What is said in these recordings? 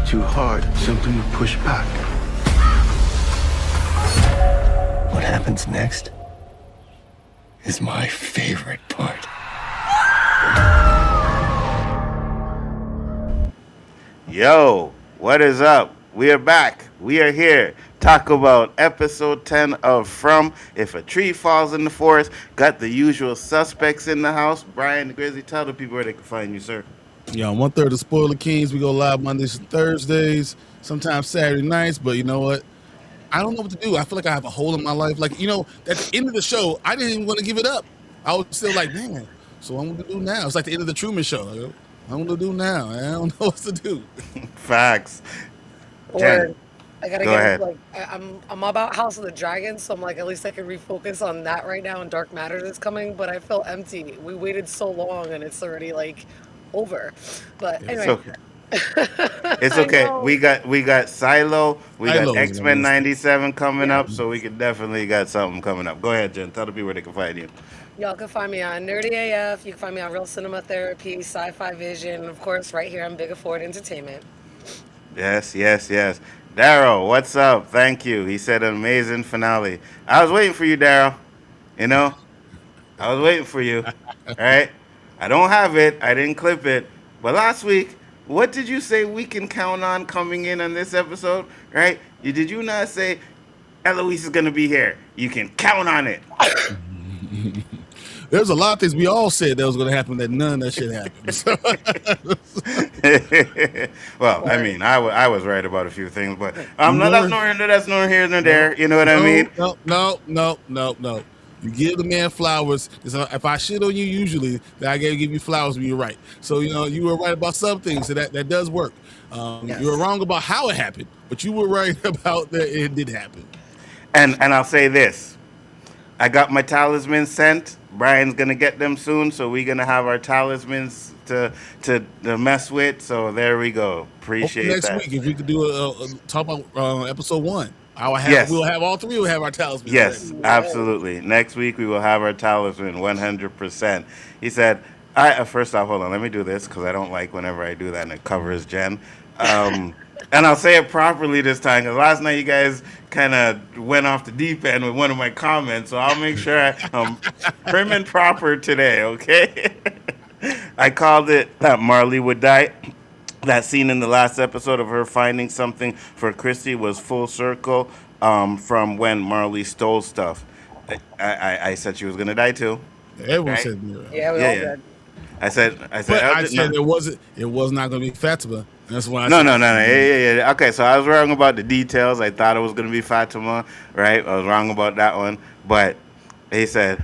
too hard, something would push back. What happens next is my favorite part. Yo, what is up? We are back. We are here. Talk about episode 10 of From. If a tree falls in the forest, got the usual suspects in the house. Brian the Grizzly, tell the people where they can find you, sir. Yeah, on 1/3 of Spoiler Kings, we go live Mondays and Thursdays, sometimes Saturday nights, but you know what? I don't know what to do. I feel like I have a hole in my life. Like, you know, at the end of the show, I didn't even want to give it up. I was still like, man, so what I'm going to do now? It's like the end of the Truman Show. Like, I'm going to do now. I don't know what to do. Facts. Or I gotta Go get ahead. like I'm about House of the Dragon, so I'm like at least I can refocus on that right now. And Dark Matter is coming, but I feel empty. We waited so long, and it's already like over. But It's anyway, okay. It's I okay. know. We got Silo. We got Silo, X-Men yeah. 97 coming Yeah. up, so we could definitely got something coming up. Go ahead, Jen. Tell the people where they can find you. Y'all can find me on Nerdy AF. You can find me on Real Cinema Therapy, Sci-Fi Vision, and of course right here on Big Afford Entertainment. Yes. Daryl, what's up? Thank you. He said an amazing finale. I was waiting for you, Daryl. You know, I was waiting for you. All right. I don't have it. I didn't clip it. But last week, what did you say we can count on coming in on this episode? Right? Did you not say Eloise is gonna be here? You can count on it. There's a lot of things we all said that was going to happen that none of that shit happened. Well, I mean, I was right about a few things, but that's nor here nor there. You know what I mean? No. You give the man flowers. If I shit on you, usually, then I gotta give you flowers when you're right. So, you know, you were right about some things, so that does work. Yes. You were wrong about how it happened, but you were right about that it did happen. And I'll say this: I got my talismans sent. Brian's gonna get them soon, so we're gonna have our talismans to mess with. So there we go. Appreciate Next that. week, if we could do a talk about episode 1, Yes. we'll have all three. We'll have our talismans. Yes, ready. absolutely. Next week we will have our talisman 100%. He said, first off, hold on, let me do this because I don't like whenever I do that and it covers Jen. And I'll say it properly this time because last night you guys kind of went off the deep end with one of my comments, so I'll make sure I'm prim and proper today, okay? I called it that Marley would die. That scene in the last episode of her finding something for Christy was full circle from when Marley stole stuff. I said she was gonna die too. Everyone Right? said Yeah, we all did. I said. But I said no. it was not going to be Fatima. That's why I No. said. Yeah. Okay, so I was wrong about the details. I thought it was gonna be Fatima, right? I was wrong about that one. But he said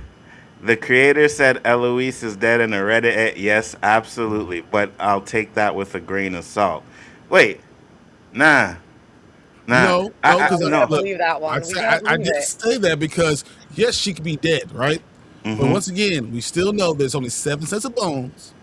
the creator said Eloise is dead and I read it. Yes, absolutely. But I'll take that with a grain of salt. Wait, nah. No, because We no. don't believe that one. We I don't believe didn't it. say that because yes, she could be dead, right? Mm-hmm. But once again, we still know there's only 7 sets of bones,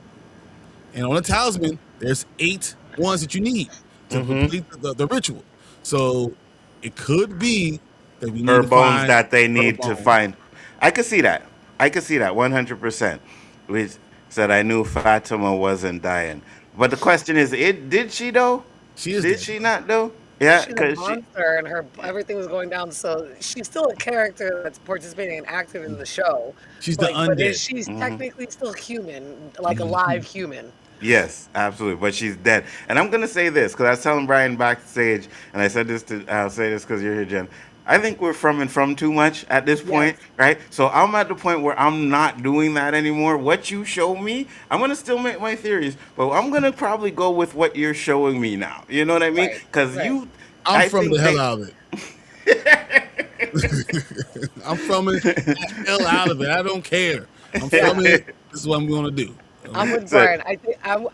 and on a talisman, there's 8 ones that you need to complete the ritual. So it could be that we need Her to bones find that they her need to bones. find. I could see that 100%. We said I knew Fatima wasn't dying, but the question is, did she though? She is Did dead. she not though? Yeah, She's a because monster, and everything was going down. So she's still a character that's participating and active in the show. She's the But undead. she's technically still human, like a live human. yes, absolutely. But she's dead. And I'm gonna say this because I was telling Brian backstage, and I said this I'll say this because you're here, Jen. I think we're from too much at this point, right? So I'm at the point where I'm not doing that anymore. What you show me, I'm gonna still make my theories, but I'm gonna probably go with what you're showing me now. You know what I mean? Right, Because right. I'm I from think the hell out of it. I'm from it the hell out of it. I don't care. I'm from it. This is what I'm going to do. I'm with Brian.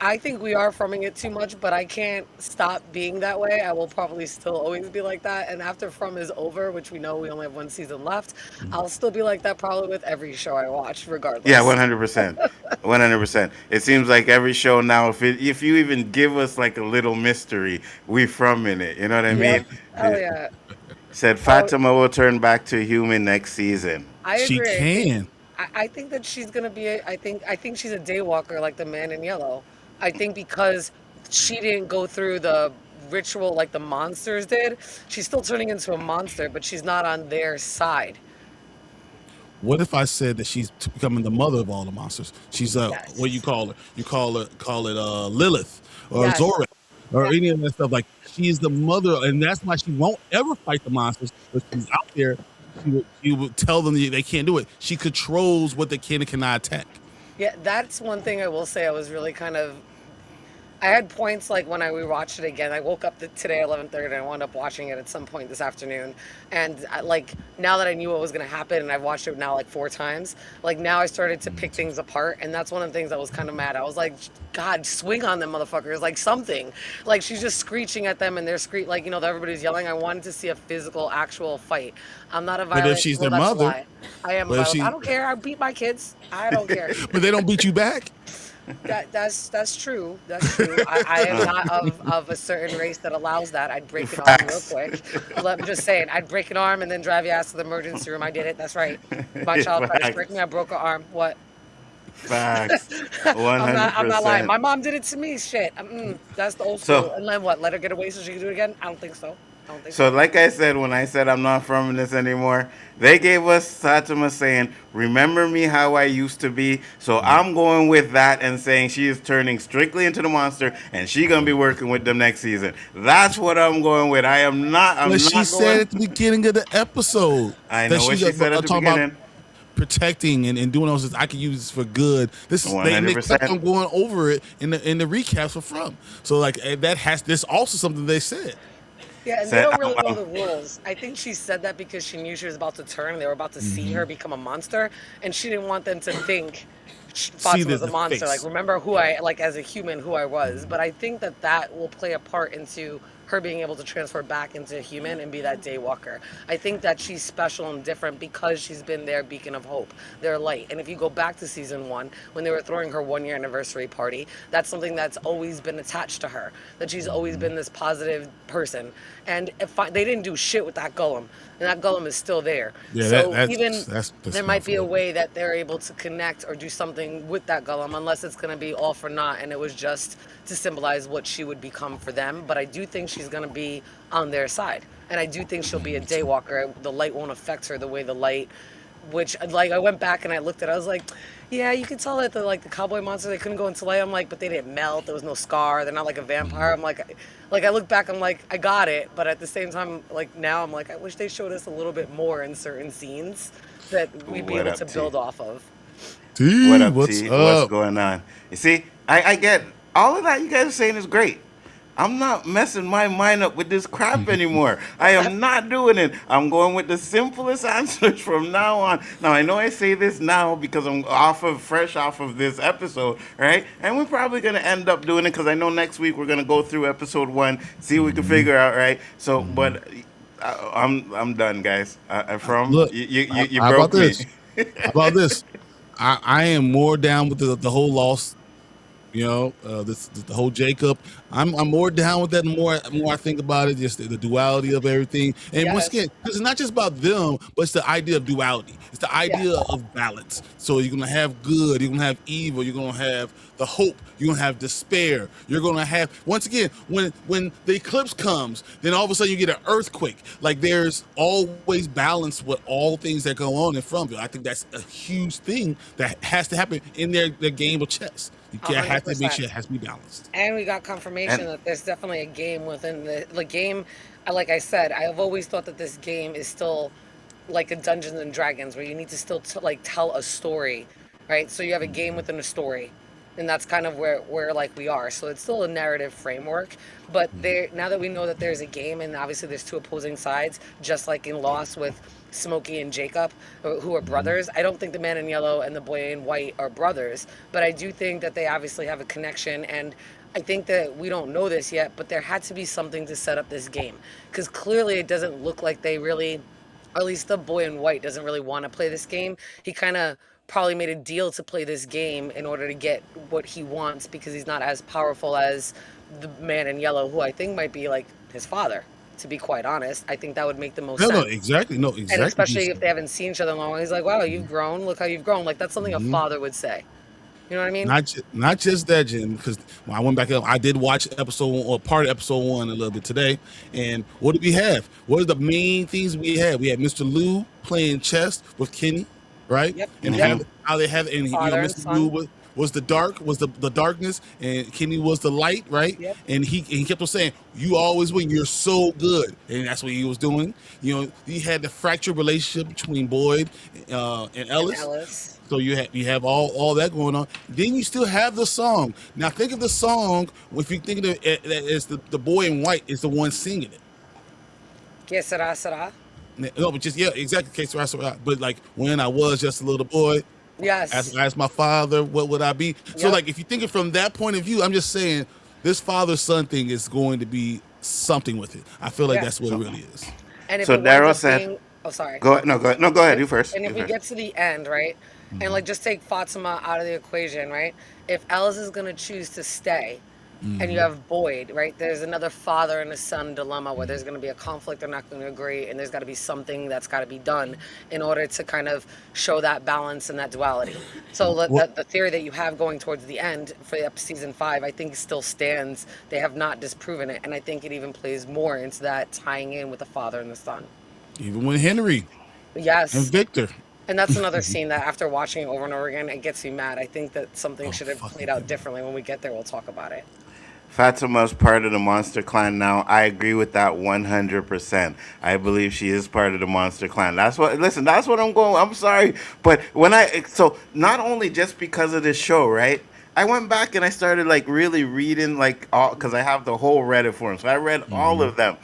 I think we are forming it too much, but I can't stop being that way. I will probably still always be like that. And after From is over, which we know we only have 1 season left, I'll still be like that probably with every show I watch, regardless. Yeah, 100%. 100%. It seems like every show now, if you even give us like a little mystery, we from in it. You know what I mean? Oh yeah. Said Fatima will turn back to human next season. I agree. She can. I think that she's gonna be. I think she's a daywalker like the man in yellow. I think because she didn't go through the ritual like the monsters did. She's still turning into a monster, but she's not on their side. What if I said that she's becoming the mother of all the monsters? She's what do you Yes. call her? You call it Lilith or Yes. Zora or Yeah. any of that stuff. Like she's the mother, and that's why she won't ever fight the monsters. But she's out there. She would tell them they can't do it. She controls what they can and cannot attack. Yeah, that's one thing I will say I was really kind of I had points like when I rewatched it again. I woke up today at 11:30 and I wound up watching it at some point this afternoon. And like now that I knew what was going to happen and I've watched it now like 4 times, like now I started to pick things apart. And that's one of the things I was kind of mad. I was like, God, swing on them motherfuckers, like something. Like she's just screeching at them and they're like, everybody's yelling. I wanted to see a physical, actual fight. I'm not a But violent. if she's Well, their that's a mother, lie. I am but if violent. she, I don't care. I beat my kids. I don't care. but they don't beat you back. That's true. That's true. I am not of a certain race that allows that. I'd break an arm real Facts. quick. I'm just saying, I'd break an arm and then drive your ass to the emergency room. I did it. That's right. My child tried to break Facts. me. I broke an arm. What? Facts. I'm not lying. 100%. My mom did it to me. Shit. That's the old school. So, And then what? Let her get away so she can do it again? I don't think so. I don't think So, so. like I said, when I said I'm not from this anymore, they gave us Satima saying, "Remember me how I used to be." So I'm going with that and saying she is turning strictly into the monster, and she gonna be working with them next season. That's what I'm going with. I'm But she not said going. at the beginning of the episode I that know what she's she said at the talking about beginning. protecting and doing all this. I can use this for good. This is they kept 100%. on going over it in the recaps for From. So like that has this also something they said. Yeah, and they Said, don't really know the rules. I think she said that because she knew she was about to turn and they were about to see her become a monster, and she didn't want them to think See Fatima was a the monster. face. Like, remember who I, like, as a human, who I was. But I think that will play a part into her being able to transfer back into a human and be that daywalker. I think that she's special and different because she's been their beacon of hope, their light. And if you go back to season 1, when they were throwing her 1-year anniversary party, that's something that's always been attached to her, that she's always been this positive person. And they didn't do shit with that golem, and that golem is still there. Yeah, So that's there might be a way that they're able to connect or do something with that golem, unless it's going to be all for naught and it was just to symbolize what she would become for them. But I do think she's going to be on their side, and I do think she'll be a daywalker. The light won't affect her the way the light, which like I went back and I looked at it, I was like, yeah, you can tell that the cowboy monster, they couldn't go into light. I'm like, but they didn't melt. There was no scar. They're not like a vampire. I'm like I look back, I'm like, I got it. But at the same time, like now I'm like, I wish they showed us a little bit more in certain scenes that we'd be What able up, to T? build off of. T, What up, what's T? up? What's going on? You see, I get all of that you guys are saying is great. I'm not messing my mind up with this crap anymore. I am not doing it. I'm going with the simplest answers from now on. Now I know I say this now because I'm fresh off of this episode, right? And we're probably gonna end up doing it because I know next week we're gonna go through episode 1, see what we can figure out, right? So, but I'm done, guys. Look, You how broke about me. this? How about this? I am more down with the whole loss. The whole Jacob. I'm more down with that. The more I think about it, just the duality of everything. And once again, because it's not just about them, but it's the idea of duality. It's the idea of balance. So you're gonna have good, you're gonna have evil, you're gonna have the hope, you're gonna have despair. You're gonna have once again when the eclipse comes, then all of a sudden you get an earthquake. Like there's always balance with all things that go on in front of you. I think that's a huge thing that has to happen in their game of chess. You can't have to make sure it has to be balanced. And we got confirmation that there's definitely a game within the game. Like I said, I have always thought that this game is still like a Dungeons and Dragons, where you need to still tell a story, right? So you have a game within a story, and that's kind of where like we are. So it's still a narrative framework, but now that we know that there's a game, and obviously there's 2 opposing sides, just like in Lost with Smokey and Jacob, who are brothers. I don't think the man in yellow and the boy in white are brothers, but I do think that they obviously have a connection. And I think that we don't know this yet, but there had to be something to set up this game, because clearly it doesn't look like they really, or at least the boy in white doesn't really want to play this game. He kind of probably made a deal to play this game in order to get what he wants, because he's not as powerful as the man in yellow, who I think might be like his father. To be quite honest, I think that would make the most sense. No, exactly. And especially if they haven't seen each other in a long while. He's like, wow, you've grown. Look how you've grown. Like, that's something a father would say. You know what I mean? Not just that, Jen, because when I went back up, I did watch episode one, or part of episode one a little bit today. And what did we have? What are the main things we had? We had Mr. Lou playing chess with Kenny, right? Yep. And Yep. how they have, and Father and Mr. Lou son. was the darkness, and Kenny was the light, right? Yep. And he kept on saying, "You always win. You're so good," and that's what he was doing. He had the fractured relationship between Boyd and And Ellis. Ellis. So you have all that going on. Then you still have the song. Now think of the song. If you think of it as the boy in white is the one singing it. Que sera, sera. No, but just yeah, exactly. Case right. But like when I was just a little boy, Yes. asked my father, what would I be? So Yep. like if you think it from that point of view, I'm just saying this father son thing is going to be something with it. I feel like Yeah. that's what it really is. And if So it winds Daryl up said, being, oh, sorry. "Go ahead, no, go ahead, no, go ahead. You first. And You if we first." get to the end, right, and like just take Fatima out of the equation, right? If Ellis is gonna choose to stay, and you have Boyd, right? There's another father and a son dilemma where there's gonna be a conflict, they're not gonna agree, and there's got to be something that's got to be done in order to kind of show that balance and that duality. So the theory that you have going towards the end for season 5, I think still stands. They have not disproven it, and I think it even plays more into that tying in with the father and the son. Even with Henry and Yes. Victor. And that's another scene that after watching it over and over again, it gets me mad. I think that something Oh, should have fucking played out hell. differently. When we get there, we'll talk about it. Fatima's part of the Monster Clan now. I agree with that 100%. I believe she is part of the Monster Clan. That's what I'm going. I'm sorry. But so not only just because of this show, right? I went back and I started like really reading like all, because I have the whole Reddit forum. So I read all of them.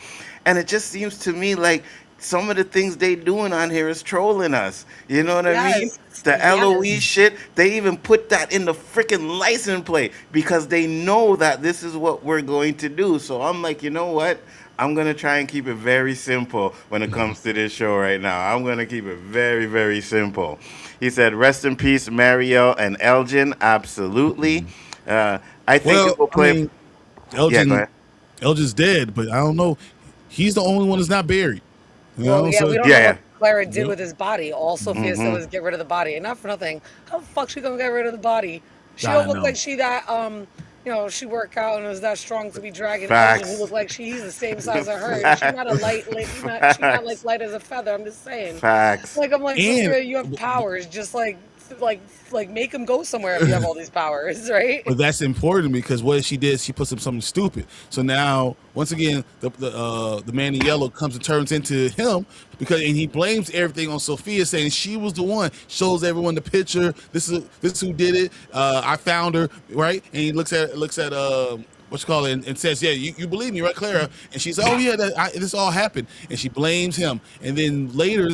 And it just seems to me like some of the things they doing on here is trolling us. You know what I mean? Yes. The LOE Yes. shit, they even put that in the freaking license plate because they know that this is what we're going to do. So I'm like, you know what? I'm going to try and keep it very simple when it comes to this show right now. I'm going to keep it very, very simple. He said, rest in peace, Mariel and Elgin. Absolutely. I think Well, it will I play. mean, Yeah, go ahead. Elgin's dead, but I don't know. He's the only one that's not buried. Well, yeah, So we don't Yeah, know yeah. what Clara did yep. with his body. All Sophia said was get rid of the body, and not for nothing. How the fuck she gonna get rid of the body? She I don't look know. like she that she worked out and was that strong to be dragging Elgin, who Facts. looked like he's the same size as her, and she's not a she's not like light as a feather. I'm just saying. Facts. Like I'm like And Sophia, you have powers, just like make him go somewhere if you have all these powers, right? but that's important because what she did, she put something stupid. So now, once again, the man in yellow comes and turns into him and he blames everything on Sophia, saying she was the one. Shows everyone the picture. This is who did it. I found her, right? And he looks at what you call it, and says, "Yeah, you believe me, right, Clara?" And she's, "Oh yeah, this all happened," and she blames him. And then later,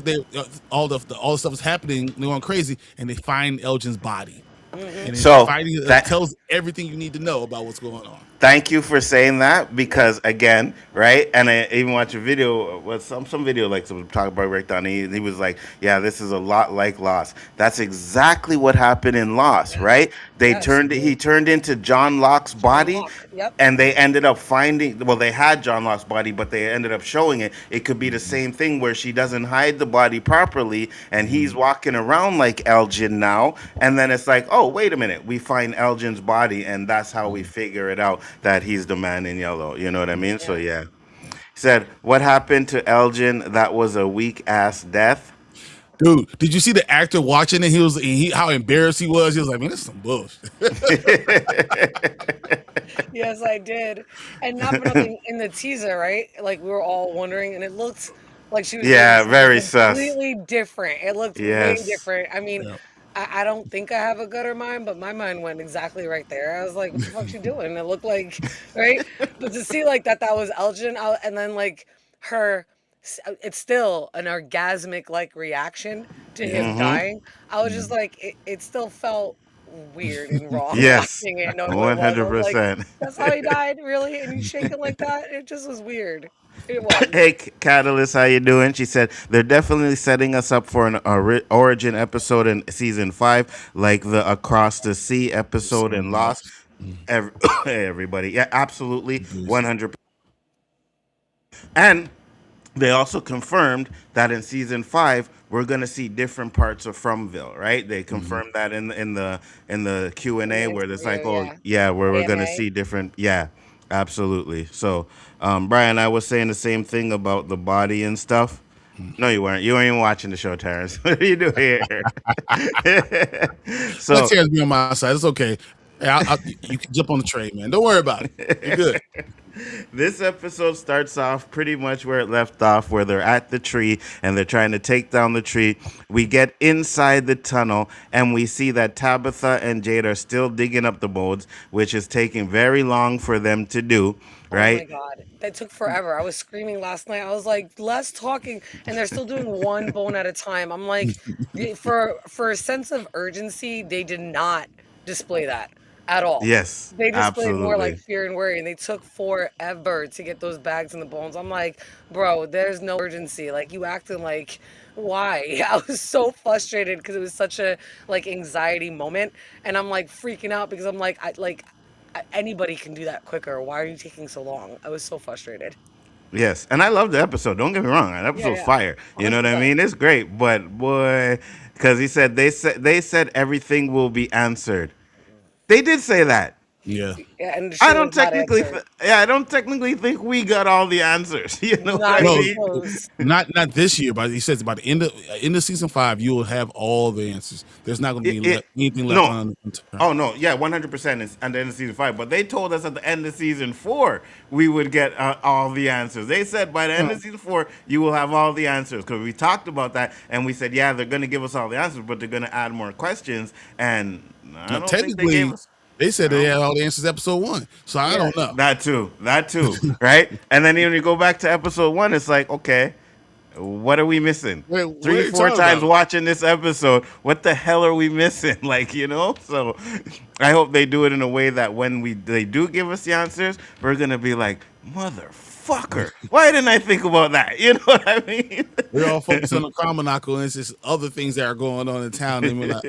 all the stuff is happening, they're going crazy, and they find Elgin's body. And then So fighting that tells everything you need to know about what's going on. Thank you for saying that because again, right? And I even watched a video, was some video like some talk about breakdown. He was like, "Yeah, this is a lot like Lost." That's exactly what happened in Lost, right? Yes. He turned into John Locke's body, Locke, yep. and they ended up finding. Well, they had John Locke's body, but they ended up showing it. It could be the same thing where she doesn't hide the body properly, and he's walking around like Elgin now, and then it's like, oh, wait a minute, we find Elgin's body, and that's how we figure it out that he's the man in yellow. You know what I mean? So yeah. He said, what happened to Elgin? That was a weak ass death. Dude, did you see the actor watching it? How embarrassed he was. He was like, "Man, this is some bullshit." Yes, I did. And not for nothing, in the teaser, right? Like we were all wondering, and it looked like she was doing Yeah, something very sus. completely different. It looked way Yes. different. I mean, Yeah. I don't think I have a gutter mind, but my mind went exactly right there. I was like, what the fuck she doing? It looked like, right? But to see like that was Elgin, and then like her, it's still an orgasmic like reaction to him dying. I was just like, it still felt weird and wrong Yes. watching it, knowing what it was. I was like, 100%. that's how he died, really? And he's shaking like that? It just was weird. It was. Hey, Catalyst, how you doing? She said they're definitely setting us up for an origin episode in season 5, like the Across the Sea episode in Lost. Hey, everybody, yeah, absolutely, 100%. And they also confirmed that in season 5 we're gonna see different parts of Fromville, right? They Mhm. confirmed that in the In the Q&A where it's like, interview, oh yeah. yeah, where we're gonna AMA. see different, yeah, absolutely. So, Brian, I was saying the same thing about the body and stuff. No, you weren't. You weren't even watching the show, Terrence. What are you doing here? Let So Terrence be on my side. It's okay. Hey, you can jump on the train, man. Don't worry about it. You're good. this episode starts off pretty much where it left off, where they're at the tree and they're trying to take down the tree. We get inside the tunnel and we see that Tabitha and Jade are still digging up the bones, which is taking very long for them to do, Oh my right? God. That took forever. I was screaming last night. I was like, less talking, and they're still doing one bone at a time. I'm like, for a sense of urgency, they did not display that at all. Yes, They displayed more like absolutely. fear and worry, and they took forever to get those bags and the bones. I'm like, bro, there's no urgency. Like you acting like why? I was so frustrated because it was such a like anxiety moment, and I'm like freaking out because I'm like, anybody can do that quicker. Why are you taking so long? I was so frustrated. Yes, and I love the episode. Don't get me wrong, that Yeah, episode's yeah, fire. You know what I 100%. mean? It's great, but boy, because they said everything will be answered. They did say that. Yeah. Yeah, and I she was don't not technically, answered. I don't technically think we got all the answers. You know what Not I even No, mean? close. not this year, but he says by the end of season 5, you will have all the answers. There's not going to It, be it anything left no. unturned. Oh no, yeah, 100% is at the end of season 5. But they told us at the end of season 4 we would get all the answers. They said by the end of season 4 you will have all the answers because we talked about that and we said yeah they're going to give us all the answers, but they're going to add more questions. And I Now, don't think they gave technically, us. they said I they don't. had all the answers episode 1, so I Yeah. don't know. That too, right? And then when you go back to episode 1, it's like okay. What are we missing? Wait, what are Three, you four talking times about? watching this episode. What the hell are we missing? Like, So I hope they do it in a way that when they do give us the answers, we're gonna be like, motherfucker, why didn't I think about that? You know what I mean? We're all focused on the Carmichael, and it's just other things that are going on in town. And we're like,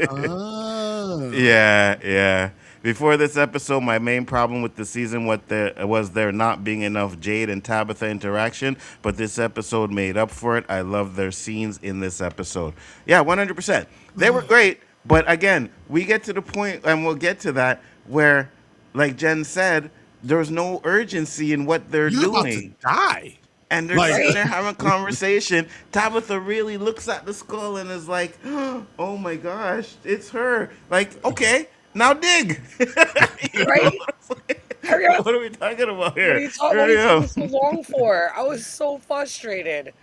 Yeah, yeah. Before this episode, my main problem with the season was there not being enough Jade and Tabitha interaction, but this episode made up for it. I love their scenes in this episode. Yeah, 100%. They were great, but again, we get to the point, and we'll get to that, where, like Jen said, there's no urgency in what they're you're about to doing. die. And they're Like, sitting there having a conversation. Tabitha really looks at the skull and is like, "Oh my gosh, it's her!" Like, okay, now dig. You know, Right? Hurry up. what are we talking about What are here? you talking? What are Hurry you taking up. so long for? I was so frustrated.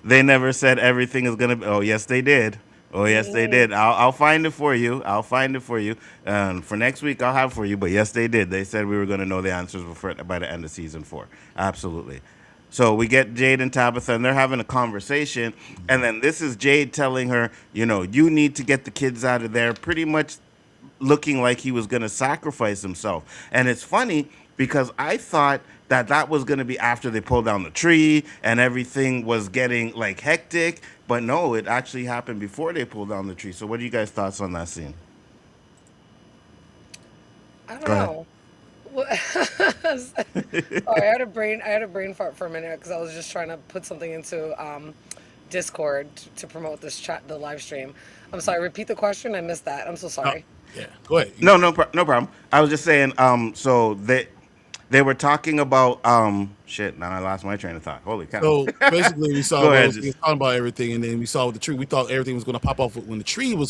They never said everything is gonna be. Oh yes, they did. Oh yes, they Mhm. did. I'll find it for you. I'll find it for you. For next week, I'll have it for you. But yes, they did. They said we were gonna know the answers by the end of season 4. Absolutely. So we get Jade and Tabitha, and they're having a conversation. And then this is Jade telling her, you need to get the kids out of there. Pretty much looking like he was going to sacrifice himself. And it's funny because I thought that was going to be after they pulled down the tree and everything was getting like hectic, but no, it actually happened before they pulled down the tree. So what are you guys' thoughts on that scene? I don't Go ahead. know. Sorry, I had a brain fart for a minute because I was just trying to put something into Discord to promote the live stream. I'm sorry. Repeat the question. I missed that. I'm so oh, sorry. yeah, go ahead. No, no problem. I was just saying. So they were talking about shit. Now I lost my train of thought. Holy cow! So basically, we saw Go ahead. we were talking about everything, and then we saw with the tree. We thought everything was going to pop off when the tree was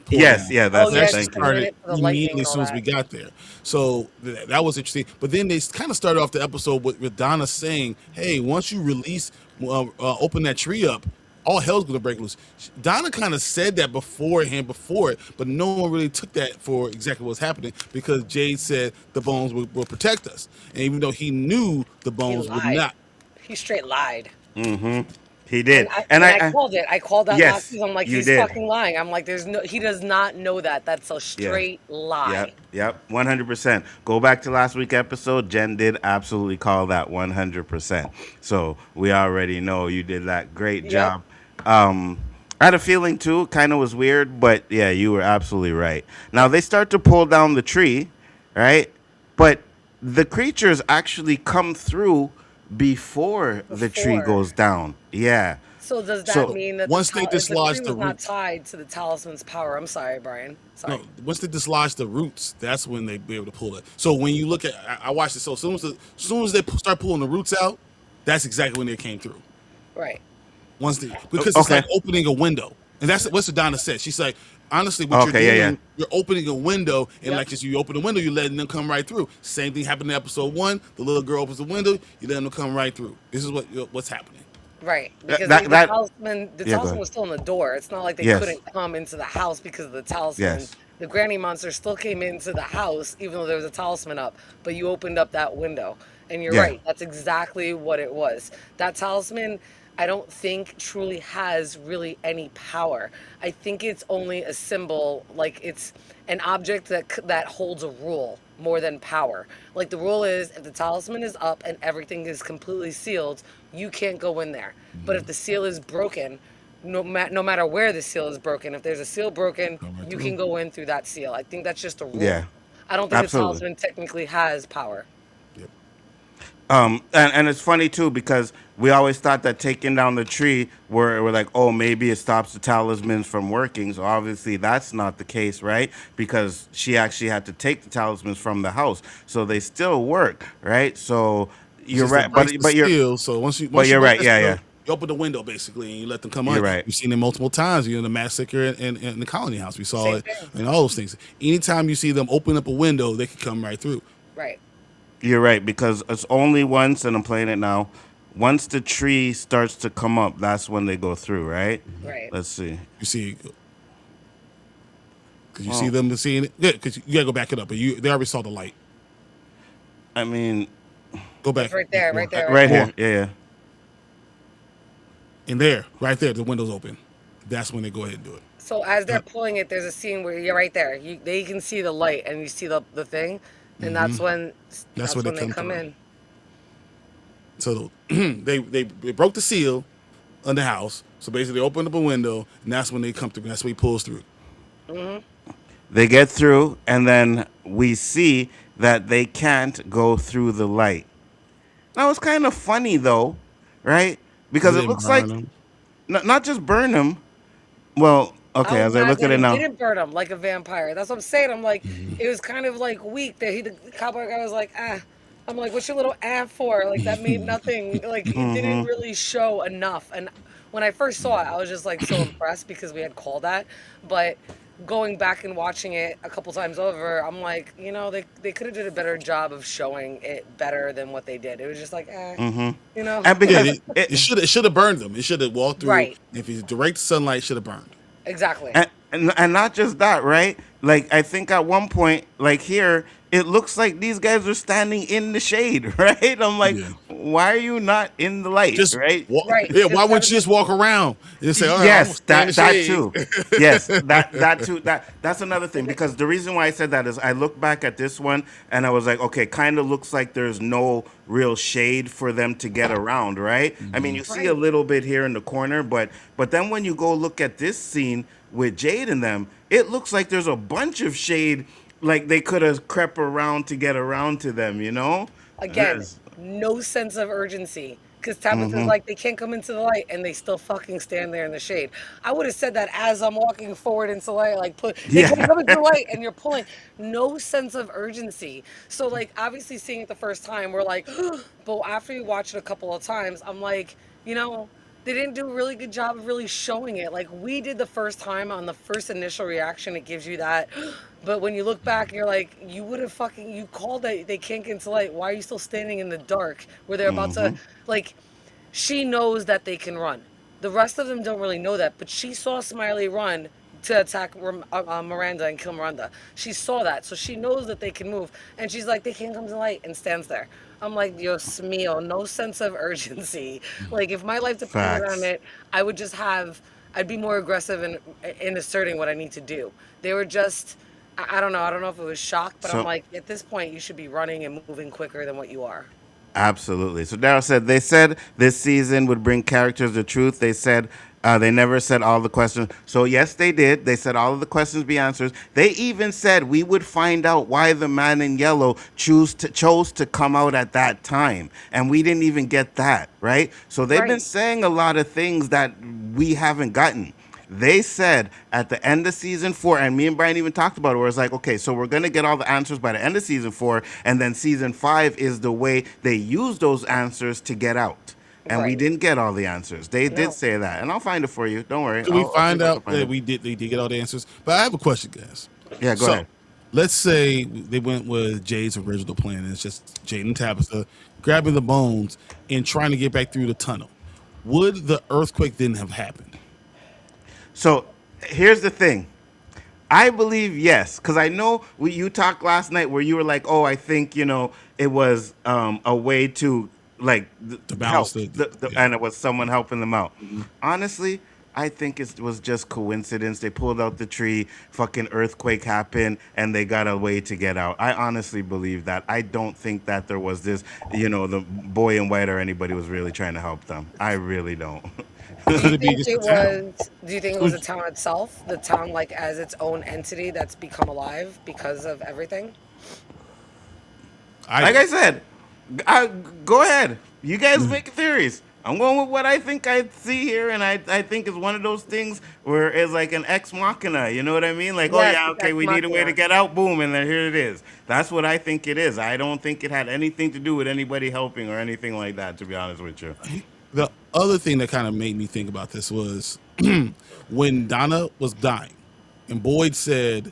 pulled Yes, down. yeah, Oh that's It it. yeah, actually just Thank a you. started minute for the lightning immediately and as all soon as we that. got there. So that was interesting. But then they kind of started off the episode with Donna saying, "Hey, once you release, open that tree up, all hell's going to break loose." Donna kind of said that beforehand, before it, but no one really took that for exactly what's happening because Jade said the bones will protect us, and even though he knew the He bones would lied. not. He straight lied. He And did, I and and I I called it. I called that last yes, season. I'm like, you he's did. fucking lying. I'm like, there's no. He does not know that. That's a Yeah. straight lie. Yep, 100%. Go back to last week's episode. Jen did absolutely call that 100%. So we already know you did that great Yep. job. I had a feeling too, kind of was weird, but yeah, you were absolutely right. Now they start to pull down the tree, right? But the creatures actually come through before the tree Before. goes down. Yeah. So does that So mean that once they the tree dislodge the was not roots, tied to the talisman's power? I'm sorry, Brian. no, Sorry. once they dislodge the roots, that's when they be able to pull it. So when you look at, I watched it. So as soon as they start pulling the roots out, that's exactly when they came through. Right. Because it's Okay. like opening a window, and that's what Sedona said. She's like, honestly, what you're Okay. Yeah. doing, you're opening a window, and Yep. like as you open the window, you're letting them come right through. Same thing happened in episode 1. The little girl opens the window, you let them come right through. This is what's happening. Right, Yeah. because That. That. the Yeah. Go talisman ahead. was still in the door. It's not like they Yes. couldn't come into the house because of the talisman. Yes. The granny monster still came into the house even though there was a talisman up, but you opened up that window. And you're Yeah. right, that's exactly what it was. That talisman, I don't think truly has really any power. I think it's only a symbol, like it's an object that holds a rule more than power. Like the rule is if the talisman is up and everything is completely sealed, you can't go in there. But if the seal is broken, no matter where the seal is broken, if there's a seal broken, Come right you through. can go in through that seal. I think that's just a rule. Yeah. I don't think the Absolutely. talisman technically has power. Yep. And it's funny too because we always thought that taking down the tree, we're like, oh, maybe it stops the talismans from working. So obviously that's not the case, right? Because she actually had to take the talismans from the house, so they still work, right? So It's you're just they right, break the but you're seal. So once you you're break right, the yeah, seal, yeah. you open the window basically, and you let them come You're on. right. We've seen it multiple times. You know, the massacre in the colony house. We saw Same it thing. and all those things. Anytime you see them open up a window, they can come right through. Right. You're right because it's only once, and I'm playing it now. Once the tree starts to come up, that's when they go through, right? Right. Let's see. You see, because you see them seeing it. Yeah, because you gotta go back it up, but they already saw the light. I mean, Go back. Right there, right there. right More. here, yeah. And there, right there, the window's open. That's when they go ahead and do it. So as they're pulling it, there's a scene where you're right there. They can see the light and you see the thing, and that's when When they come through. in. So they broke the seal on the house. So basically, they opened up a window, and that's when they come through. That's when he pulls through. They get through, and then we see that they can't go through the light. Now it's kind of funny though, right? Because They it didn't looks burn like them. not just burn them. Well, okay, I as was I mad look at that it he now, didn't burn him like a vampire. That's what I'm saying. I'm like, it was kind of like weak that the cowboy guy was like, ah. I'm like, what's your little for? Like that made nothing. Like it didn't really show enough. And when I first saw it, I was just like so impressed because we had called that. But going back and watching it a couple times over, I'm like, they could have did a better job of showing it better than what they did. It was just like, you know. and Yeah, because it should have burned them. It should have walked through. Right. If it's direct sunlight, it should have burned. Exactly. and not just that, right? Like I think at one point, like here, it looks like these guys are standing in the shade, right? I'm like, Yeah. why are you not in the light, Just right? Right. Yeah, Just why gotta wouldn't you just walk around and say, all right, Yes, I'm gonna that stay in the too. shade. Yes, that too. That's another thing because the reason why I said that is I look back at this one and I was like, okay, kind of looks like there's no real shade for them to get around, right? I mean, you see a Right. little bit here in the corner, but then when you go look at this scene with Jade and them, it looks like there's a bunch of shade, like they could have crept around to get around to them, you know? Again, Yes. no sense of urgency. Because Tabitha's like, they can't come into the light, and they still fucking stand there in the shade. I would have said that as I'm walking forward into the light, like, they can't come into the light, and you're pulling. No sense of urgency. So, like, obviously seeing it the first time, we're like, but after you watch it a couple of times, I'm like, they didn't do a really good job of really showing it. Like we did the first time on the first initial reaction, it gives you that. But when you look back, you're like, you called that they can't get into light. Why are you still standing in the dark where they're about to, like, she knows that they can run. The rest of them don't really know that, but she saw Smiley run to attack Miranda and kill Miranda. She saw that, so she knows that they can move. And she's like, they can't come to the light, and stands there. I'm like, Dios mío, no sense of urgency. Like, if my life depended Facts. on it, I'd be more aggressive in asserting what I need to do. They were just, I don't know. I don't know if it was shock, but I'm So like, at this point, you should be running and moving quicker than what you are. absolutely. So Daryl said they said this season would bring characters to truth. They said They never said all the questions. So yes, they did. They said all of the questions be answered. They even said we would find out why the man in yellow chose to come out at that time, and we didn't even get that, right? So they've been Right. saying a lot of things that we haven't gotten. They said at the end of season 4, and me and Brian even talked about it, where it's like, okay, so we're gonna get all the answers by the end of season 4, and then season 5 is the way they use those answers to get out. And we Right. didn't get all the answers. They did No. say that, and I'll find it for you. Don't worry. Did we I'll see find if I can out find that it. they did get all the answers? But I have a question, guys. Yeah, go So ahead. let's say they went with Jay's original plan, and it's just Jade and Tabitha grabbing the bones and trying to get back through the tunnel. Would the earthquake then have happened? So here's the thing. I believe yes, because I know you talked last night where you were like, "Oh, I think it was a way to like To help, balance yeah. and it was someone helping them out." Honestly, I think it was just coincidence. They pulled out the tree, fucking earthquake happened, and they got a way to get out. I honestly believe that. I don't think that there was this, the boy in white or anybody was really trying to help them. I really don't. Do Could you it be think just it the town? was? Do you think it was the town itself? The town, like as its own entity, that's become alive because of everything. Like I said, go ahead. You guys make theories. I'm going with what I think I see here, and I think it's one of those things where it's like an ex machina. You know what I mean? Like, oh Yes, yeah, it's okay, ex we need a way to machina. get out. Boom, and then here it is. That's what I think it is. I don't think it had anything to do with anybody helping or anything like that. To be honest with you. The other thing that kind of made me think about this was when Donna was dying, and Boyd said,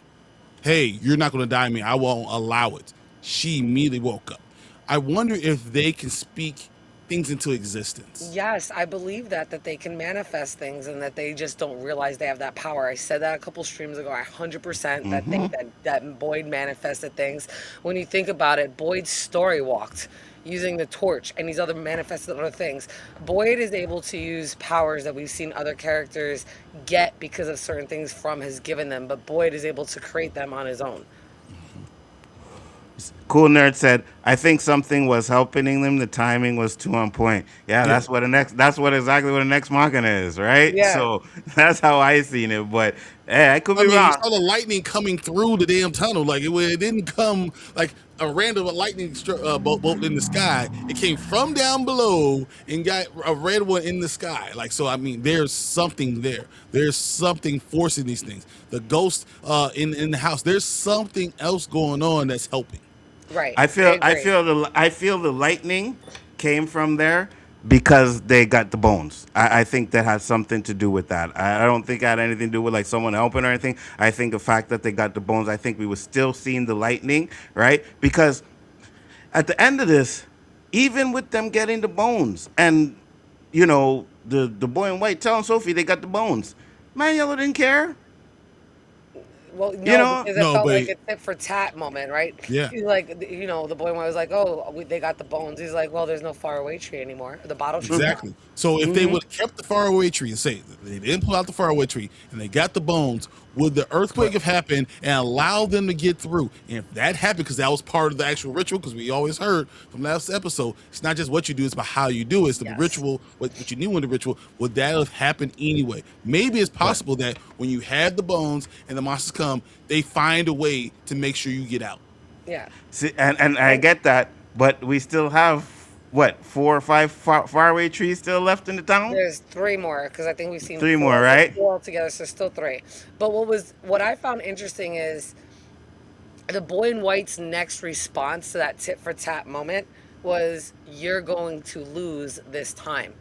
"Hey, you're not going to die me. I won't allow it." She immediately woke up. I wonder if they can speak things into existence. Yes, I believe that they can manifest things and that they just don't realize they have that power. I said that a couple streams ago. I 100% that think that Boyd manifested things. When you think about it, Boyd story walked using the torch and these other manifested other things. Boyd is able to use powers that we've seen other characters get because of certain things From has given them, but Boyd is able to create them on his own. Cool Nerd said, "I think something was helping them. The timing was too on point." Yeah, Yeah. that's what exactly what an ex machina is, right? Yeah. So that's how I seen it. But hey, I could I be mean, you wrong. saw the lightning coming through the damn tunnel. Like it didn't come like a random lightning bolt in the sky. It came from down below and got a red one in the sky. Like so, I mean, there's something there. There's something forcing these things. The ghost in the house. There's something else going on that's helping. Right. I feel agree. I feel the lightning came from there because they got the bones. I think that has something to do with that. I don't think it had anything to do with like someone helping or anything. I think the fact that they got the bones, I think we were still seeing the lightning, right? Because at the end of this, even with them getting the bones and the boy in white telling Sophie they got the bones, man, yellow didn't care. Well, You no, know, because it No, felt but like a tit for tat moment, right? yeah. He's like, the boy was like, "Oh, they got the bones." He's like, "Well, there's no faraway tree anymore. The bottle tree." Exactly. So if they would have kept the faraway tree and say they didn't pull out the faraway tree and they got the bones, would the earthquake have happened and allow them to get through? And if that happened, because that was part of the actual ritual, because we always heard from last episode, it's not just what you do, it's about how you do it. It's the Yes. ritual, what you knew in the ritual, would that have happened anyway? Maybe it's possible that when you have the bones and the monsters come, they find a way to make sure you get out. Yeah. see, and I get that, but we still have what 4 or 5 faraway trees still left in the town. There's 3 more because I think we've seen 3 4, more, right? 4 altogether, so still 3. But what I found interesting is the boy in white's next response to that tit for tat moment was, "You're going to lose this time."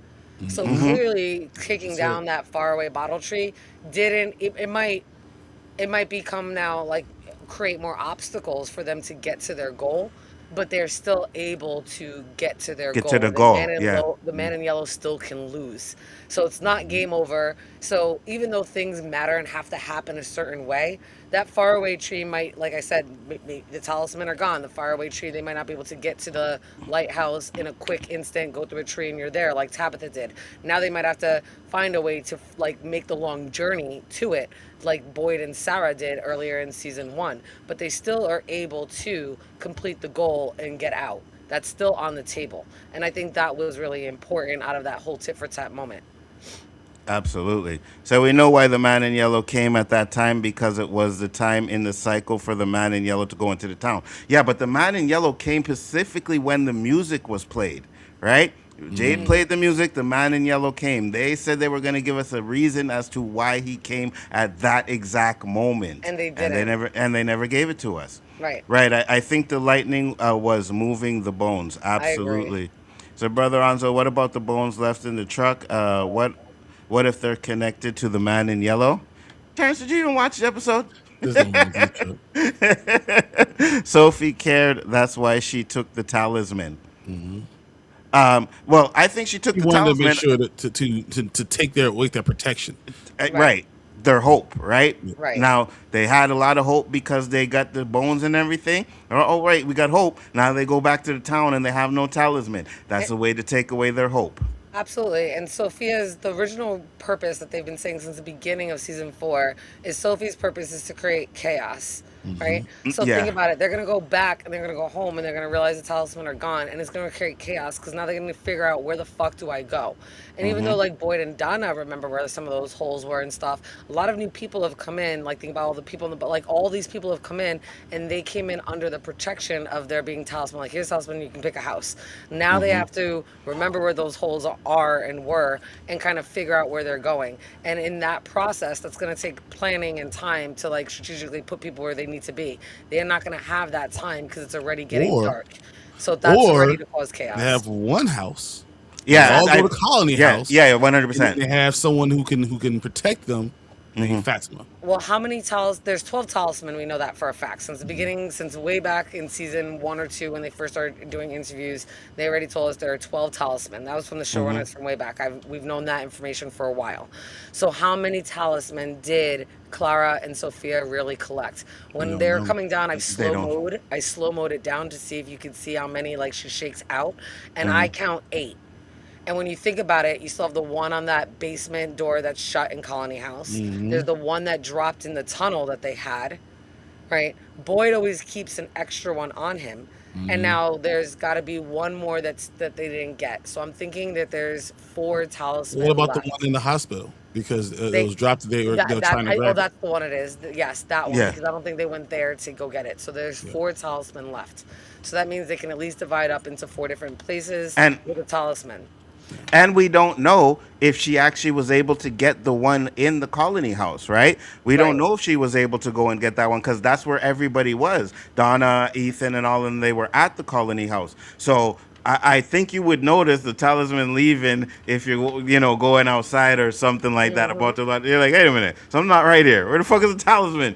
So clearly, kicking That's down it. that faraway bottle tree didn't. It might become now like create more obstacles for them to get to their goal, but they're still able to get to their Get goal. to the goal, yeah. The man in yellow still can lose. So it's not game over. So even though things matter and have to happen a certain way, that faraway tree might, like I said, the talisman are gone. The faraway tree, they might not be able to get to the lighthouse in a quick instant, go through a tree and you're there, like Tabitha did. Now they might have to find a way to like make the long journey to it, like Boyd and Sarah did earlier in season 1. But they still are able to complete the goal and get out. That's still on the table. And I think that was really important out of that whole tit for tat moment. Absolutely. So we know why the man in yellow came at that time because it was the time in the cycle for the man in yellow to go into the town. Yeah, but the man in yellow came specifically when the music was played, right? Jade played the music, the man in yellow came. They said they were going to give us a reason as to why he came at that exact moment. And they And they didn't. never gave it to us. Right. Right. I think the lightning was moving the bones. I agree. Absolutely. So, Brother Anzo, what about the bones left in the truck? What if they're connected to the man in yellow? Terrence, did you even watch the episode? There's no bones in the truck. Sophie cared. That's why she took the talisman. Well, I think she took He the wanted to talisman. make sure to take their protection. Right. Their hope, right? Right. Now, they had a lot of hope because they got the bones and everything. Oh, right, we got hope. Now they go back to the town and they have no talisman. That's a way to take away their hope. Absolutely. And Sophia's, the original purpose that they've been saying since the beginning of season 4 is Sophie's purpose is to create chaos, right? So Yeah. think about it. They're going to go back and they're going to go home and they're going to realize the talisman are gone and it's going to create chaos because now they're going to figure out where the fuck do I go? And even though like Boyd and Donna remember where some of those holes were and stuff, a lot of new people have come in, like think about all the people in the, but like all these people have come in and they came in under the protection of there being talisman. Like here's talisman, you can pick a house. Now they have to remember where those holes are and were and kind of figure out where they're going. And in that process, that's going to take planning and time to like strategically put people where they need to be. They're not going to have that time because it's already getting Or- dark. So that's or ready to cause chaos. They have one house. Yeah. They all go to Colony House. Yeah, And then 100%. they have someone who can protect them named Fatima. Well, how many there's 12 talisman, we know that for a fact. Since the beginning, since way back in season 1 or 2 when they first started doing interviews, they already told us there are 12 talisman. That was from the showrunners from way back. We've known that information for a while. So how many talisman did Clara and Sophia really collect? When don't they're know. coming down, I don't. slow mode it down to see if you can see how many like she shakes out. And I count 8. And when you think about it, you still have the one on that basement door that's shut in Colony House. There's the one that dropped in the tunnel that they had, right? Boyd always keeps an extra one on him. And now there's got to be one more that they didn't get. So I'm thinking that there's 4 talismans What about left. the one in the hospital? Because They- it was dropped. They were trying to oh, grab it. that's the one it is. Yes, that one. Yeah. Because I don't think they went there to go get it. So there's 4 talisman left. So that means they can at least divide up into 4 different places And- with a talisman. And we don't know if she actually was able to get the one in the Colony House, right? We don't Right. know if she was able to go and get that one because that's where everybody was. Donna, Ethan, and all of them, they were at the Colony House. So I think you would notice the talisman leaving if you're, going outside or something like that. About to, you're like, wait a minute, so I'm not right here. Where the fuck is the talisman?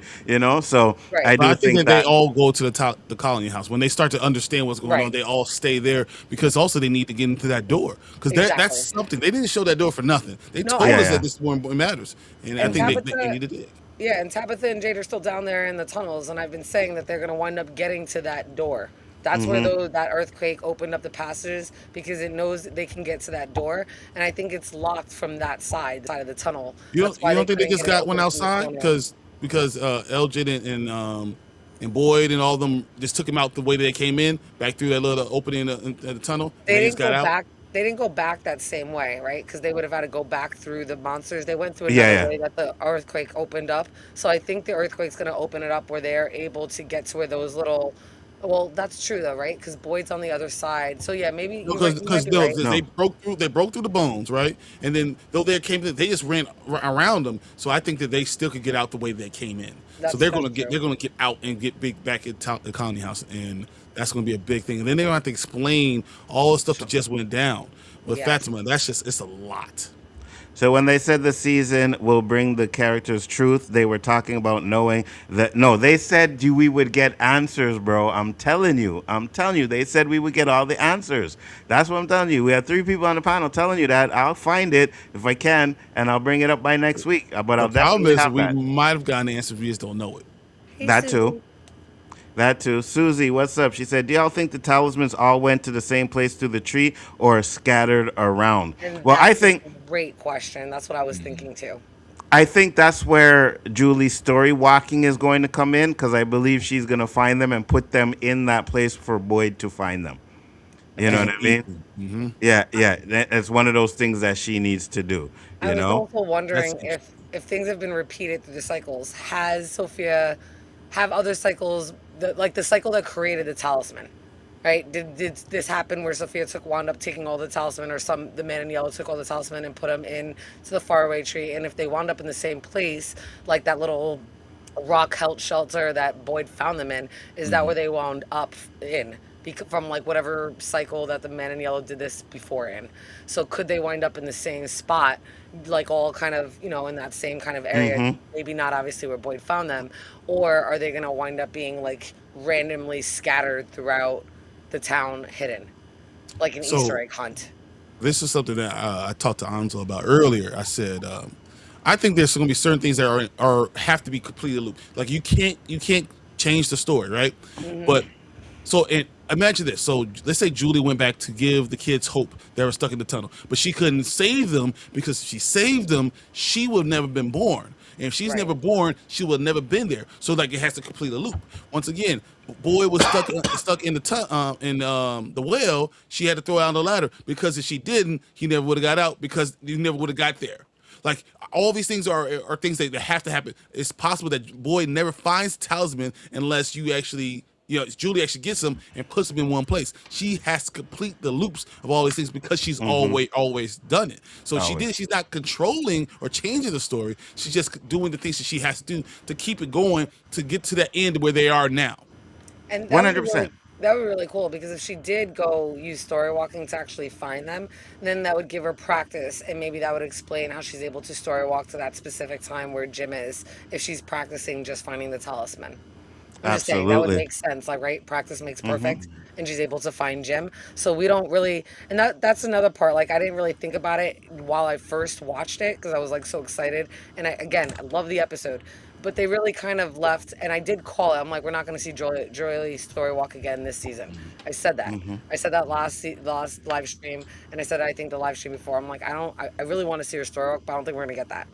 So Right. I But do I think that that. they all go to the Colony House when they start to understand what's going Right. on. They all stay there because also they need to get into that door because that's Exactly. something they didn't show that door for nothing. They No, told I- us Yeah. that this one matters, and I And think Tabitha- they needed it. Yeah, and Tabitha and Jade are still down there in the tunnels, and I've been saying that they're going to wind up getting to that door. That's where that earthquake opened up the passages because it knows that they can get to that door, and I think it's locked from that side of the tunnel. You That's don't, why you don't think they couldn't just get it got one open from the outside corner. because LJ and Boyd and all of them just took him out the way they came in back through that little opening in the tunnel. They just didn't go got out. back. They didn't go back that same way, right? Because they would have had to go back through the monsters. They went through another Yeah. way that the earthquake opened up. So I think the earthquake's going to open it up where they're able to get to where those little. Well, that's true though, right? Because Boyd's on the other side. So yeah, maybe you might Because be right. they broke through the bones, right? And then though they just ran around them. So I think that they still could get out the way they came in. So they're That's gonna true. get out and get back at the Colony House, and that's gonna be a big thing. And then they're gonna have to explain all the stuff that just went down with Yeah. Fatima. It's a lot. So when they said the season will bring the characters truth, they were talking about knowing that. No, they said we would get answers, bro. I'm telling you. They said we would get all the answers. That's what I'm telling you. We have 3 people on the panel telling you that. I'll find it if I can, and I'll bring it up by next week. But I'll The problem definitely is have we that. might have gotten the answer, we just don't know it. Hey, That Susan. too. That too. Susie, what's up? She said, do y'all think the talismans all went to the same place through the tree or scattered around? And Well, I that's think a great question. That's what I was thinking too. that's where Julie's story walking is going to come in because I believe she's going to find them and put them in that place for Boyd to find them. You know what And I mean? Ethan. Mm-hmm. Yeah, yeah. It's one of those things that she needs to do. I You was know? also That's wondering interesting. if things have been repeated through the cycles. Has Sophia have other cycles like the cycle that created the talisman? Right? Did this happen where Sophia wound up taking all the talisman, or the man in yellow took all the talisman and put them in to the faraway tree? And if they wound up in the same place, like that little rock held shelter that Boyd found them in, is that where they wound up in? From like whatever cycle that the man in yellow did this before in. So could they wind up in the same spot, like all kind of, in that same kind of area? Mm-hmm. Maybe not obviously where Boyd found them, or are they going to wind up being like randomly scattered throughout the town, hidden, like an Easter So egg hunt? this is something that I talked to Anzo about earlier. I said, I think there's going to be certain things that are have to be completely looped. Like you can't change the story, right? Hmm. But so imagine this. So let's say Julie went back to give the kids hope that were stuck in the tunnel, but she couldn't save them because if she saved them, she would have never been born. And if she's Right. never born, she would have never been there. So like it has to complete a loop. Once again, boy was stuck in the well. She had to throw out the ladder because if she didn't, he never would have got out because he never would have got there. Like all these things are things that have to happen. It's possible that Boyd never finds talisman unless you actually, Julie actually gets them and puts them in one place. She has to complete the loops of all these things because she's Mm-hmm. always done it. So she Always. did. She's not controlling or changing the story. She's just doing the things that she has to do to keep it going to get to that end where they are now. And One hundred percent. that would be really cool, because if she did go use story walking to actually find them, then that would give her practice, and maybe that would explain how she's able to story walk to that specific time where Jim is, if she's practicing just finding the talisman. I'm just saying that would Absolutely. make sense. Like, right? Practice makes Mm-hmm. perfect, and she's able to find Jim. So we don't really, and that's another part. Like, I didn't really think about it while I first watched it because I was like so excited. And I love the episode, but they really kind of left. And I did call it. I'm like, we're not going to see Joy story walk again this season. I said that. Mm-hmm. I said that last live stream, and I said I think the live stream before. I'm like, I really want to see her story walk, but I don't think we're gonna get that.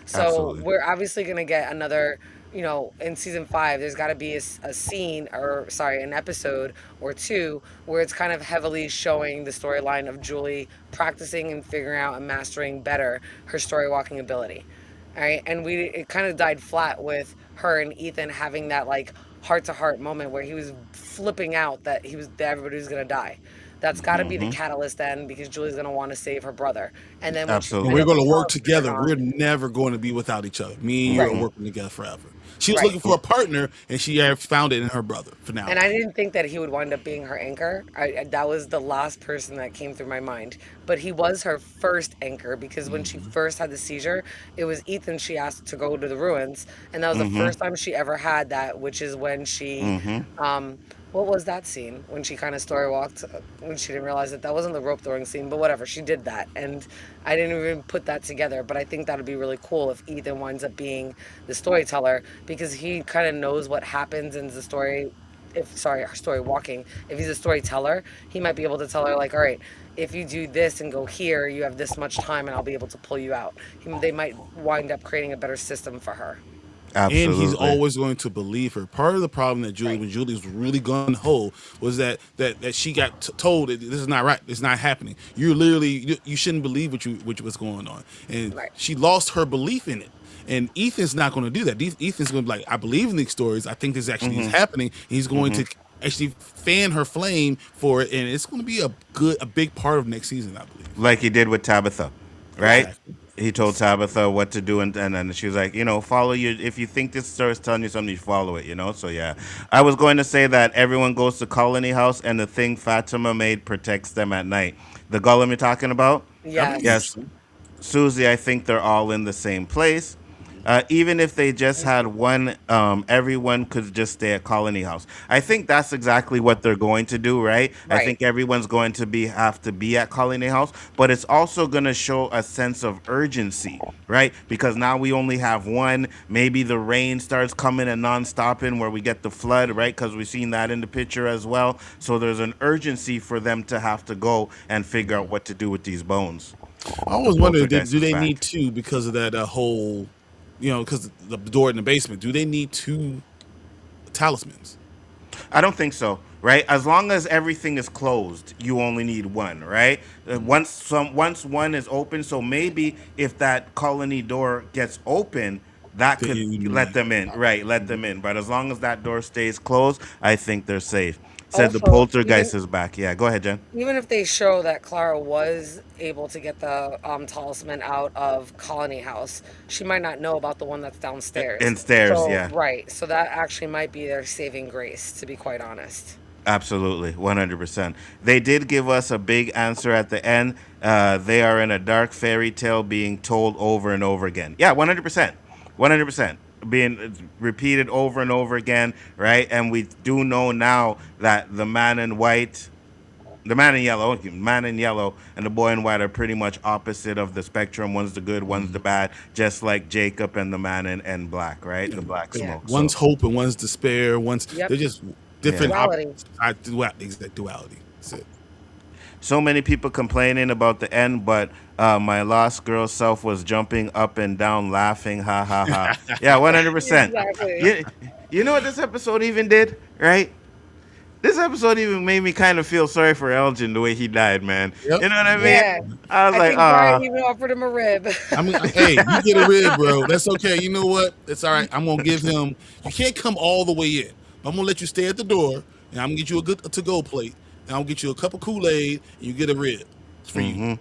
So Absolutely. we're obviously gonna get another. In season 5, there's got to be a scene, or sorry, an episode or two where it's kind of heavily showing the storyline of Julie practicing and figuring out and mastering better her story walking ability. All right, and it kind of died flat with her and Ethan having that like heart to heart moment where he was flipping out that everybody was gonna die. That's got to be the Mm-hmm. catalyst then, because Julie's gonna want to save her brother, and then when she And Absolutely. we're finally going to work tells her they're together. We're gone, never going to be without each other. Me and you are right, Mm-hmm. working together forever. She was right. looking for a partner, and she had found it in her brother for now. And I didn't think that he would wind up being her anchor. That was the last person that came through my mind. But he was her first anchor, because when she first had the seizure, it was Ethan she asked to go to the ruins. And that was the Mm-hmm. first time she ever had that, which is when she, Mm-hmm. what was that scene? When she kind of story walked, when she didn't realize that wasn't the rope throwing scene, but whatever, she did that. And I didn't even put that together. But I think that would be really cool if Ethan winds up being the storyteller, because he kind of knows what happens in the story. Her story walking. If he's a storyteller, he might be able to tell her, like, all right, if you do this and go here, you have this much time, and I'll be able to pull you out. They might wind up creating a better system for her. And he's Absolutely. always going to believe her. Part of the problem that Right. When Julie was really gun ho, was that she got told that this is not right. It's not happening. You're literally you shouldn't believe what was going on, and Right. she lost her belief in it. And Ethan's not going to do that. Ethan's going to be like, I believe in these stories. I think this actually is Mm-hmm. happening. And he's going Mm-hmm. to actually fan her flame for it, and it's going to be a big part of next season, I believe. Like he did with Tabitha, right? Exactly. He told Tabitha what to do, and then she was like, follow your. If you think this story is telling you something, you follow it. So yeah, I was going to say that everyone goes to Colony House, and the thing Fatima made protects them at night. The golem you're talking about? That'd be Yes. Yes, interesting. Susie, I think they're all in the same place. Even if they just had one, everyone could just stay at Colony House. I think that's exactly what they're going to do, right? I Right. think everyone's going to have to be at Colony House, but it's also going to show a sense of urgency, right? Because now we only have one. Maybe the rain starts coming and non-stopping where we get the flood, right? Because we've seen that in the picture as well. So there's an urgency for them to have to go and figure out what to do with these bones. I always The wondered, poltergeist do is they back. need two because of that whole, because the door in the basement? Do they need two talismans? I don't think so right? As long as everything is closed, you only need one, right? Once one is open, so maybe if that colony door gets open, that Then could you let need- them in, right? Let them in. But as long as that door stays closed, I think they're safe. Said the Also, poltergeist is back. Yeah, go ahead, Jen. even if they show that Clara was able to get the talisman out of Colony House, she might not know about the one that's downstairs. In stairs, So, yeah. right. So that actually might be their saving grace, to be quite honest. Absolutely, 100%. They did give us a big answer at the end. They are in a dark fairy tale being told over and over again. Yeah, 100%. 100%. Being repeated over and over again, right? And we do know now that the man in white, the man in yellow, and the boy in white are pretty much opposite of the spectrum. One's the good, one's the bad, just like Jacob and the man in black, right? The black Yeah. smoke. One's So, hope and one's despair. Yep. They're just different Duality. duality. That's it. so many people complaining about the end, but my lost girl self was jumping up and down, laughing, ha ha ha. Yeah, 100%. Exactly. You know what this episode even did, right? This episode even made me kind of feel sorry for Elgin the way he died, man. Yep. You know what I mean? Yeah. I was I like, think ah, Brian even offered him a rib. I mean, hey, you get a rib, bro. That's okay. You know what? It's all right. I'm gonna give him. You can't come all the way in. I'm gonna let you stay at the door, and I'm gonna get you a good to-go plate, and I'll get you a cup of Kool-Aid, and you get a rib. It's for you.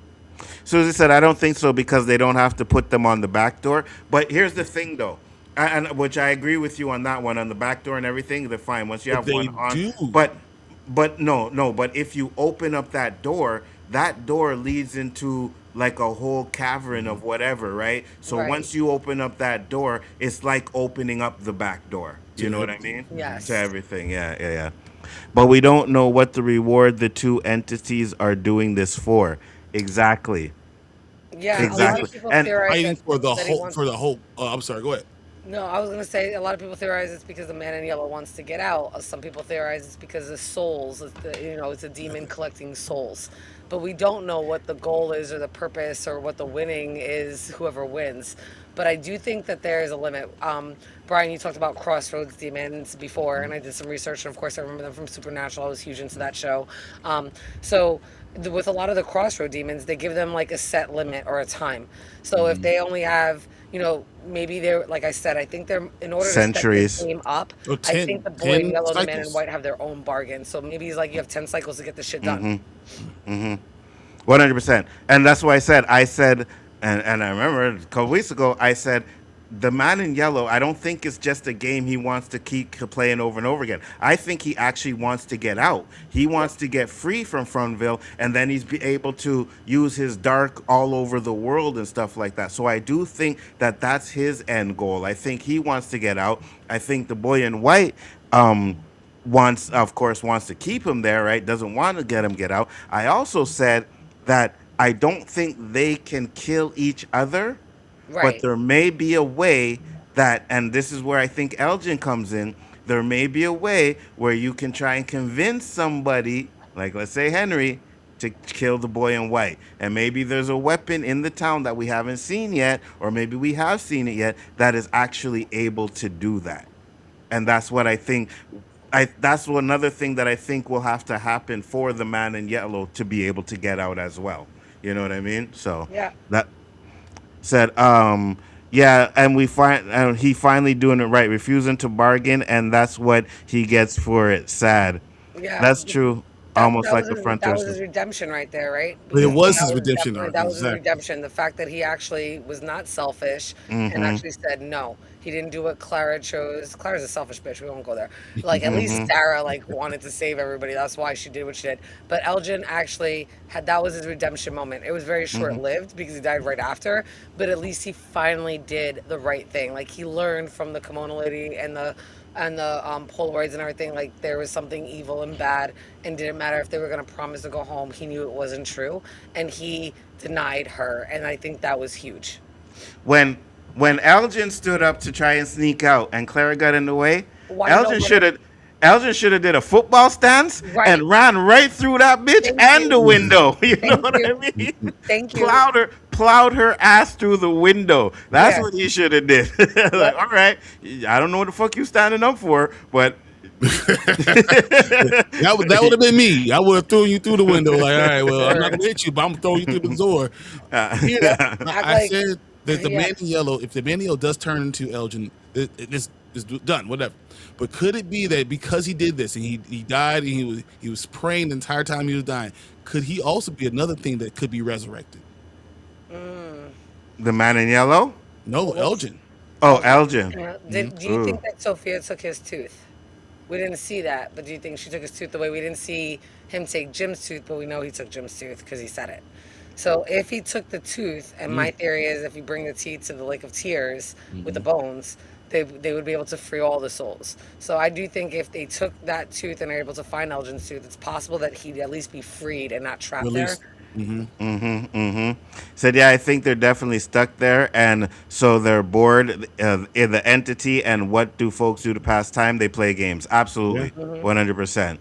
Susie said, I don't think so because they don't have to put them on the back door. But here's the thing, though, and which I agree with you on that one, on the back door and everything. They're fine once you But have they one on. do. But no. But if you open up that door leads into like a whole cavern of whatever, right? So Right. once you open up that door, it's like opening up the back door. You know what I mean? Yes. To everything. Yeah. But we don't know what the reward the two entities are doing this for. Exactly. Yeah, a lot Exactly. of people And theorize Fighting that for the that he whole. wants- For the whole. I'm sorry. Go ahead. No, I was gonna say a lot of people theorize it's because the man in yellow wants to get out. Some people theorize it's because the souls, it's a demon collecting souls. But we don't know what the goal is or the purpose or what the winning is. Whoever wins. But I do think that there is a limit. Brian, you talked about Crossroads demons before, and I did some research, and of course I remember them from Supernatural. I was huge into that show. With a lot of the Crossroad demons, they give them like a set limit or a time. So if they only have, maybe they're, like I said, I think they're, in order to Centuries. set the game up, Or I 10 think the boy in 10 yellow and the man in cycles. white have their own bargain. So maybe he's like, you have 10 cycles to get this shit done. 100%. And that's why I said, and I remember a couple weeks ago, I said, the man in yellow, I don't think it's just a game he wants to keep playing over and over again. I think he actually wants to get out. He wants to get free from Frontville, and then he's be able to use his dark all over the world and stuff like that. So I do think that that's his end goal. I think he wants to get out. I think the boy in white wants to keep him there, right? Doesn't want to get out. I also said that I don't think they can kill each other. Right. But there may be a way that, and this is where I think Elgin comes in, there may be a way where you can try and convince somebody, like let's say Henry, to kill the boy in white. And maybe there's a weapon in the town that we haven't seen yet, or maybe we have seen it yet, that is actually able to do that. And that's what I think. That's another thing that I think will have to happen for the man in yellow to be able to get out as well. You know what I mean? So Yeah. that said, yeah, and he finally doing it right, refusing to bargain, and that's what he gets for it. Sad. Yeah. That's true. Almost like the front That door. was his redemption right there, right? But it was That his redemption definitely- arc, That was his exactly. redemption. The fact that he actually was not selfish and actually said no. He didn't do what Clara chose. Clara's a selfish bitch. We won't go there. Like at least Sarah wanted to save everybody. That's why she did what she did. But Elgin actually that was his redemption moment. It was very short lived because he died right after. But at least he finally did the right thing. Like he learned from the kimono lady and the Polaroids and everything, like there was something evil and bad, and didn't matter if they were going to promise to go home. He knew it wasn't true, and he denied her, and I think that was huge. When Elgin stood up to try and sneak out, and Clara got in the way, Why Elgin should have did a football stance Right. and ran right through that bitch Thank and you. the window. You know Thank what you. I mean? Thank you. Plowed her ass through the window. That's Yeah. what he should have did. Like, all right, I don't know what the fuck you standing up for, but That would have been me. I would have thrown you through the window. Like, all right, well, I'm not gonna hit you, but I'm gonna throw you through the door. Here, Act I like said that the yeah. man in yellow. If the man in yellow does turn into Elgin, this is done. Whatever. But could it be that because he did this and he died and he was praying the entire time he was dying? Could he also be another thing that could be resurrected? The man in yellow? No, Elgin. Oh, Elgin. Do you think that Sophia took his tooth? We didn't see that, but do you think she took his tooth the way we didn't see him take Jim's tooth, but we know he took Jim's tooth because he said it. So if he took the tooth, and my theory is if you bring the teeth to the Lake of Tears with the bones, they would be able to free all the souls. So I do think if they took that tooth and are able to find Elgin's tooth, it's possible that he'd at least be freed and not trapped there. Said, yeah, I think they're definitely stuck there, and so they're bored in the entity. And what do folks do to pass time? They play games. Absolutely, 100%.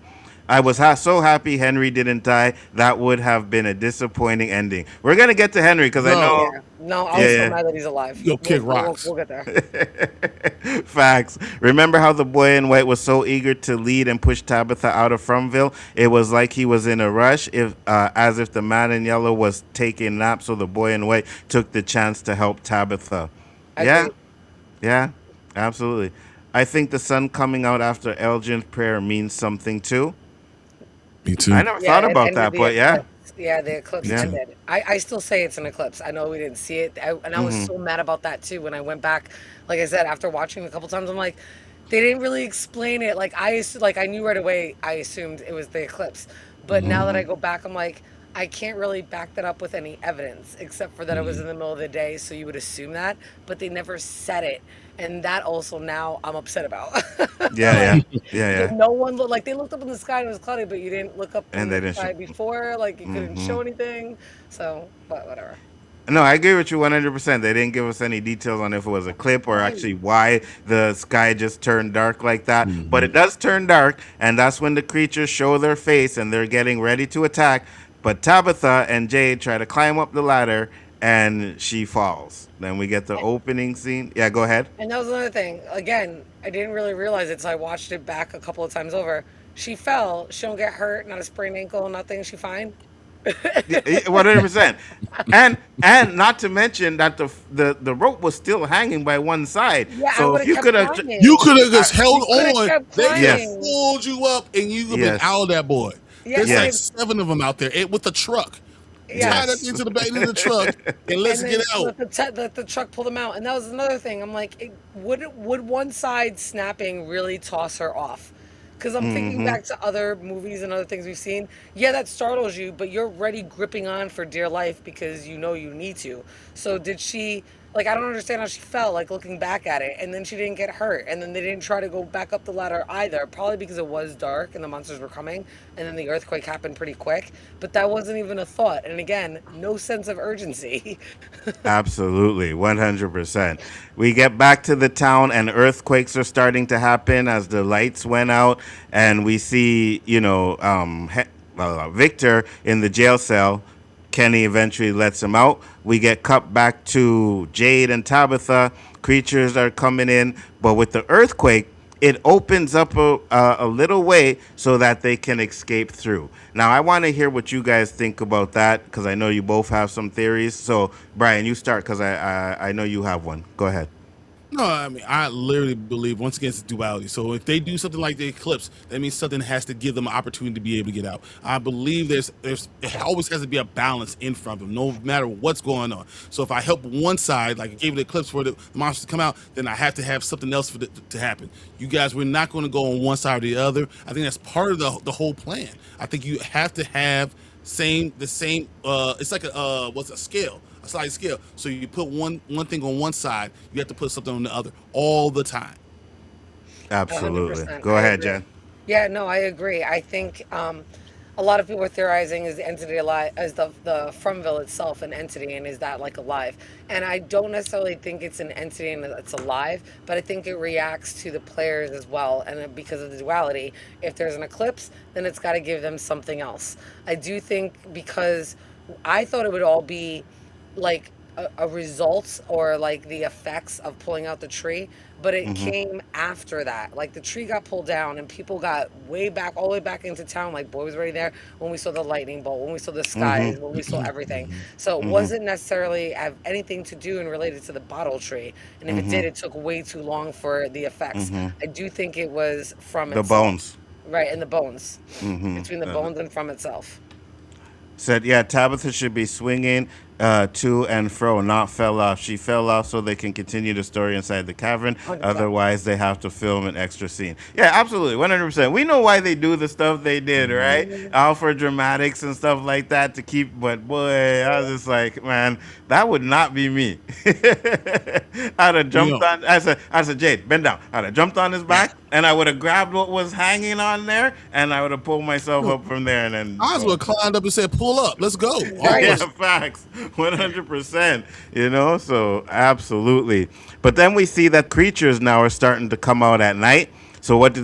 I was so happy Henry didn't die. That would have been a disappointing ending. We're gonna get to Henry because I know. Yeah. No, I was so mad that he's alive. You'll kick rocks. We'll get there. Facts. Remember how the boy in white was so eager to lead and push Tabitha out of Fromville? It was like he was in a rush, as if the man in yellow was taking a nap, so the boy in white took the chance to help Tabitha. Yeah, absolutely. I think the sun coming out after Elgin's prayer means something too. Me too. I never thought about that, but yeah. Yeah, the eclipse ended. I still say it's an eclipse. I know we didn't see it, and I was so mad about that too when I went back. Like I said, after watching it a couple times, I'm like, they didn't really explain it. Like I knew right away. I assumed it was the eclipse, but now that I go back, I'm like, I can't really back that up with any evidence except for that it was in the middle of the day, so you would assume that, but they never said it, and that also now I'm upset about. Yeah. No one looked like they looked up in the sky and it was cloudy, but you didn't look up in And they the didn't sky before. Like you couldn't show anything. So, but whatever. No, I agree with you 100%. They didn't give us any details on if it was a clip or actually why the sky just turned dark like that. But it does turn dark, and that's when the creatures show their face and they're getting ready to attack. But Tabitha and Jade try to climb up the ladder, and she falls. Then we get the opening scene. Yeah, go ahead. And that was another thing. Again, I didn't really realize it, so I watched it back a couple of times over. She fell. She don't get hurt. Not a sprained ankle. Nothing. She fine. 100%. And not to mention that the rope was still hanging by one side. Yeah, so I if you kept could have climbing. You could have just held could've on. kept They climbing. pulled you up, and you would have been out of that boy. Yeah, There's like 7 of them out there with the truck. Tie that into the back of the truck and let's and get then out. let the truck pull them out. And that was another thing. I'm like, would one side snapping really toss her off? Because I'm thinking back to other movies and other things we've seen. Yeah, that startles you, but you're already gripping on for dear life because you know you need to. So did she, like, I don't understand how she felt, like, looking back at it. And then she didn't get hurt. And then they didn't try to go back up the ladder either, probably because it was dark and the monsters were coming. And then the earthquake happened pretty quick. But that wasn't even a thought. And again, no sense of urgency. Absolutely, 100%. We get back to the town, and earthquakes are starting to happen as the lights went out, and we see, Victor in the jail cell. Kenny eventually lets him out. We get cut back to Jade and Tabitha. Creatures are coming in, but with the earthquake, it opens up a little way so that they can escape through. Now, I want to hear what you guys think about that because I know you both have some theories. So, Brian, you start because I know you have one. Go ahead. No, I mean, I literally believe, once again, it's duality. So if they do something like the eclipse, that means something has to give them an opportunity to be able to get out. I believe it always has to be a balance in front of them, no matter what's going on. So if I help one side, like I gave the eclipse for the monsters to come out, then I have to have something else for to happen. You guys, we're not going to go on one side or the other. I think that's part of the whole plan. I think you have to have the same. It's like a scale. A sliding scale. So you put one thing on one side, you have to put something on the other all the time. Absolutely. 100%. Go ahead, Jen. Yeah, no, I agree. I think a lot of people are theorizing is the entity alive, as the Fromville itself an entity, and is that like alive? And I don't necessarily think it's an entity and it's alive, but I think it reacts to the players as well. And because of the duality, if there's an eclipse, then it's got to give them something else. I do think because I thought it would all be like a result or like the effects of pulling out the tree, but it came after that. Like the tree got pulled down and people got way back, all the way back into town. Like boy was already there when we saw the lightning bolt, when we saw the skies, when we saw everything. So it wasn't necessarily have anything to do and related to the bottle tree. And if it did, it took way too long for the effects. I do think it was from The itself. bones. Right, and the bones. Between the bones and from itself. Said, yeah, Tabitha should be swinging to and fro, not fell off. She fell off so they can continue the story inside the cavern. 100%. Otherwise, they have to film an extra scene. Yeah, absolutely, 100%. We know why they do the stuff they did, right? All for dramatics and stuff like that to keep. But boy, I was just like, man, that would not be me. I'd have jumped on. I said, Jade, bend down. I'd have jumped on his back, and I would have grabbed what was hanging on there, and I would have pulled myself up from there, and then I would have climbed up and said, "Pull up, let's go." yeah, facts, 100%. You know, so absolutely. But then we see that creatures now are starting to come out at night. So what do?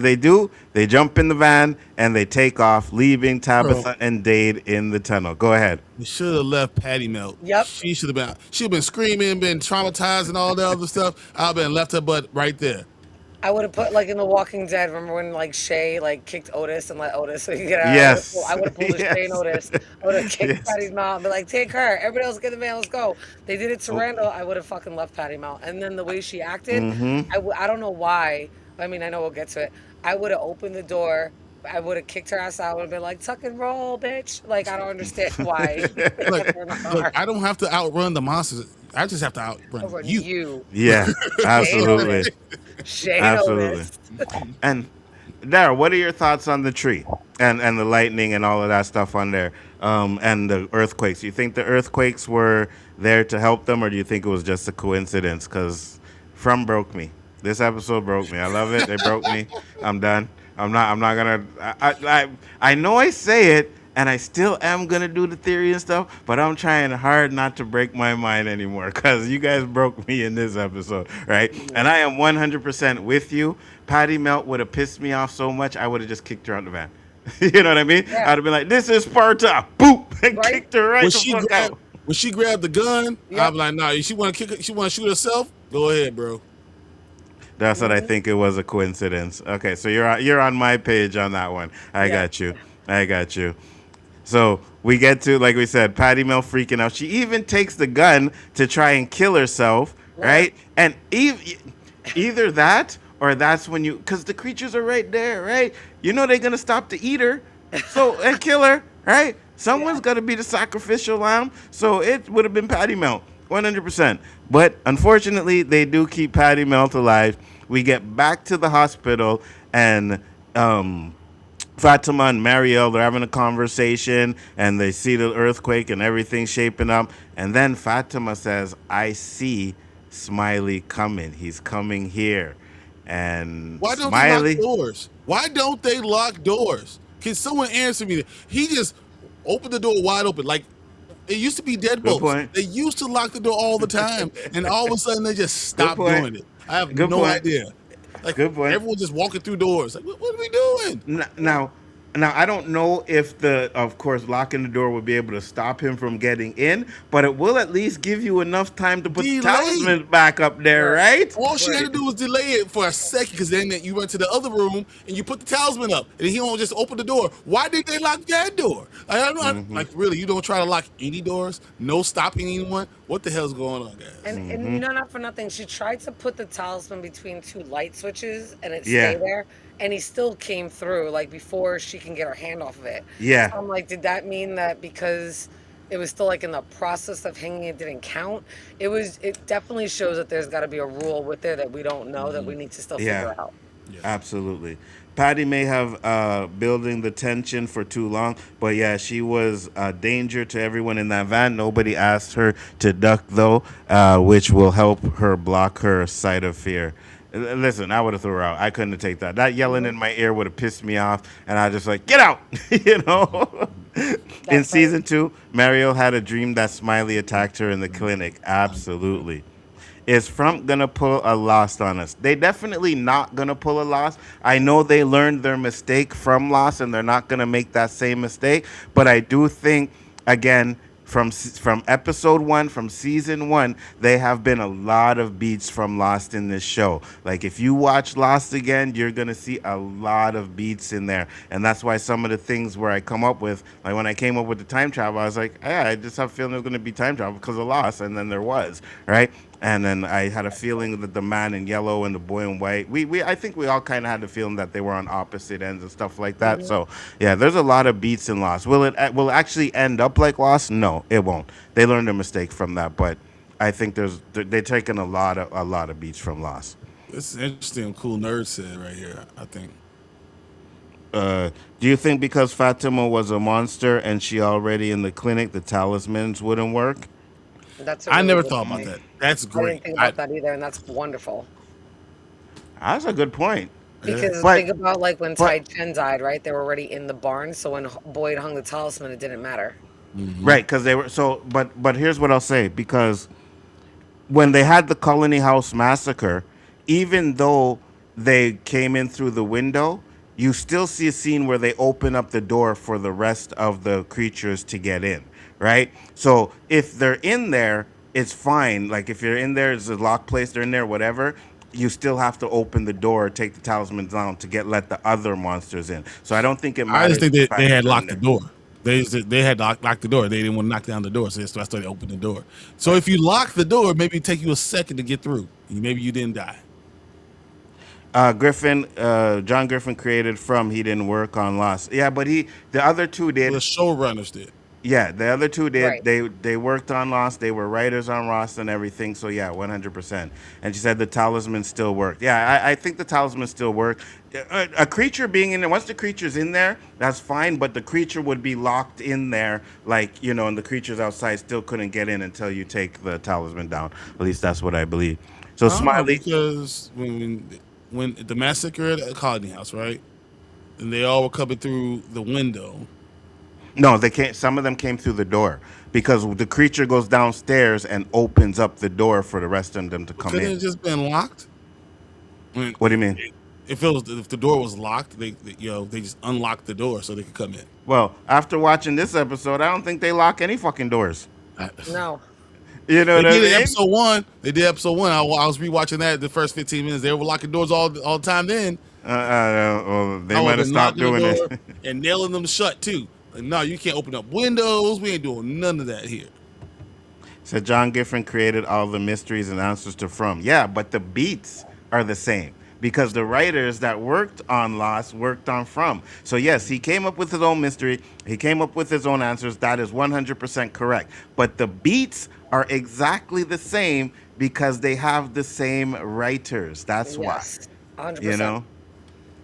They jump in the van and they take off, leaving Tabitha and Dade in the tunnel. Go ahead. We should have left Patty Melt. Yep. She should have been. She'd been screaming, been traumatized, and all that other stuff. I've been left her butt right there. I would have put like in The Walking Dead. Remember when like Shay like kicked Otis and let Otis so he could get out? Yes. I would have pulled a Shay and Yes. Otis. I would have kicked Yes. Patty's mouth and be like, take her. Everybody else get in the van. Let's go. They did it to Randall. I would have fucking left Patty mouth. And then the way she acted, I don't know why. I mean, I know we'll get to it. I would have opened the door. I would have kicked her ass out and been like, tuck and roll, bitch. Like, I don't understand why. Look, I don't have to outrun the monsters. I just have to outrun Over you. you. Yeah, absolutely. Shay Absolutely. Otis. And Dara, what are your thoughts on the tree and the lightning and all of that stuff on there, and the earthquakes? You think the earthquakes were there to help them, or do you think it was just a coincidence? Because From broke me. This episode broke me. I love it. They broke me. I'm done. I'm not gonna. I know I say it, and I still am gonna do the theory and stuff, but I'm trying hard not to break my mind anymore because you guys broke me in this episode, right? And I am 100% with you. Patty Melt would have pissed me off so much, I would have just kicked her out the van. You know what I mean? Yeah. I'd have been like, "This is Sparta," boop, and Right? kicked her right When the she fuck grabbed, out. when she grabbed the gun, Yeah. I'm like, nah. She want to kick. She want to shoot herself. Go ahead, bro. That's what I think it was, a coincidence. Okay, so you're on my page on that one. I got you. So we get to, like we said, Patty Mel freaking out. She even takes the gun to try and kill herself, right? And either that or that's when because the creatures are right there, right? You know they're gonna stop to eat her, and kill her, right? Someone's got to be the sacrificial lamb. So it would have been Patty Melt. 100%. But unfortunately, they do keep Patty Melt alive. We get back to the hospital, and Fatima and Marielle, they're having a conversation, and they see the earthquake and everything shaping up. And then Fatima says, "I see Smiley coming. He's coming here." And Why don't Smiley, they lock doors? Why don't they lock doors? Can someone answer me? He just opened the door wide open. Like, it used to be deadbolts. point. They used to lock the door all the time, and all of a sudden they just stopped point. doing it. I have Good no point. idea. Like, Good point. everyone just walking through doors. Like, what are we doing? Now, I don't know if of course, locking the door would be able to stop him from getting in, but it will at least give you enough time to put the Delay. talisman back up there, right? All she had to do was delay it for a second, because then you went to the other room and you put the talisman up, and he won't just open the door. Why did they lock that door? Like, I don't like, really, you don't try to lock any doors? No stopping anyone? What the hell's going on, guys? And you know, not for nothing, she tried to put the talisman between two light switches and it Yeah. stayed there. And he still came through, like, before she can get her hand off of it. Yeah. So I'm like, did that mean that because it was still, like, in the process of hanging, it didn't count? It definitely shows that there's got to be a rule with there that we don't know that we need to still figure out. Absolutely. Patty may have building the tension for too long, but yeah, she was a danger to everyone in that van. Nobody asked her to duck, though, which will help her block her sight of fear. Listen, I would have threw her out. I couldn't have taken that. That yelling in my ear would have pissed me off, and I just like, get out, you know? In season 2, Mariel had a dream that Smiley attacked her in the clinic. Absolutely. Is Frump going to pull a Lost on us? They definitely not going to pull a Lost. I know they learned their mistake from Lost, and they're not going to make that same mistake. But I do think, again, from episode 1, from season 1, they have been a lot of beats from Lost in this show. Like if you watch Lost again, you're gonna see a lot of beats in there, and that's why some of the things where I come up with, like when I came up with the time travel, I was like, yeah, I just have a feeling there's gonna be time travel because of Lost, and then there was, right? And then I had a feeling that the man in yellow and the boy in white, I think we all kind of had the feeling that they were on opposite ends and stuff like that. So yeah, there's a lot of beats in Lost. Will it actually end up like Lost? No, it won't. They learned a mistake from that, but I think they're taking a lot of beats from Lost. This is interesting. Cool nerd said right here. I think. Do you think because Fatima was a monster and she already in the clinic, the talismans wouldn't work? That's. I never thought about that. That's I great. didn't think about that either, and that's wonderful. That's a good point. Because But think about like when Tai but Chen died, right? They were already in the barn, so when Boyd hung the talisman, it didn't matter. right, because they were so. But here's what I'll say, because when they had the Colony House massacre, even though they came in through the window, you still see a scene where they open up the door for the rest of the creatures to get in, right? So if they're in there, it's fine. Like if you're in there, it's a locked place, they're in there, whatever. You still have to open the door, take the talisman down to let the other monsters in. So I don't think it I matters. just think the that they fact had they're in locked the there. door. They had locked the door. They didn't want to knock down the door, so that's why they opened the door. So if you lock the door, maybe it take you a second to get through. Maybe you didn't die. John Griffin created From. He didn't work on Lost. Yeah, but the other two did. The showrunners did. Yeah, the other two did. Right. They worked on Lost. They were writers on Lost and everything. So yeah, 100%. And she said the talisman still worked. Yeah, I think the talisman still worked. A creature being in there, once the creature's in there, that's fine. But the creature would be locked in there, like and the creatures outside still couldn't get in until you take the talisman down. At least that's what I believe. So Smiley, because when the massacre at the Colony House, right, and they all were coming through the window. no, they can't. Some of them came through the door because the creature goes downstairs and opens up the door for the rest of them to come Couldn't in. it just been locked? What do you mean? If the door was locked, they just unlocked the door so they could come in. Well, after watching this episode, I don't think they lock any fucking doors. No. You know They what I did mean? episode one. They did episode one. I was rewatching that the first 15 minutes. They were locking doors all the time. Then Well, they I might have was stopped knocking the doing door it. and nailing them shut too. Like, no, you can't open up windows. We ain't doing none of that here. So John Giffen created all the mysteries and answers to From. Yeah, but the beats are the same because the writers that worked on Lost worked on From. So yes, he came up with his own mystery. He came up with his own answers. That is 100% correct. But the beats are exactly the same because they have the same writers. That's Yes. why. 100%.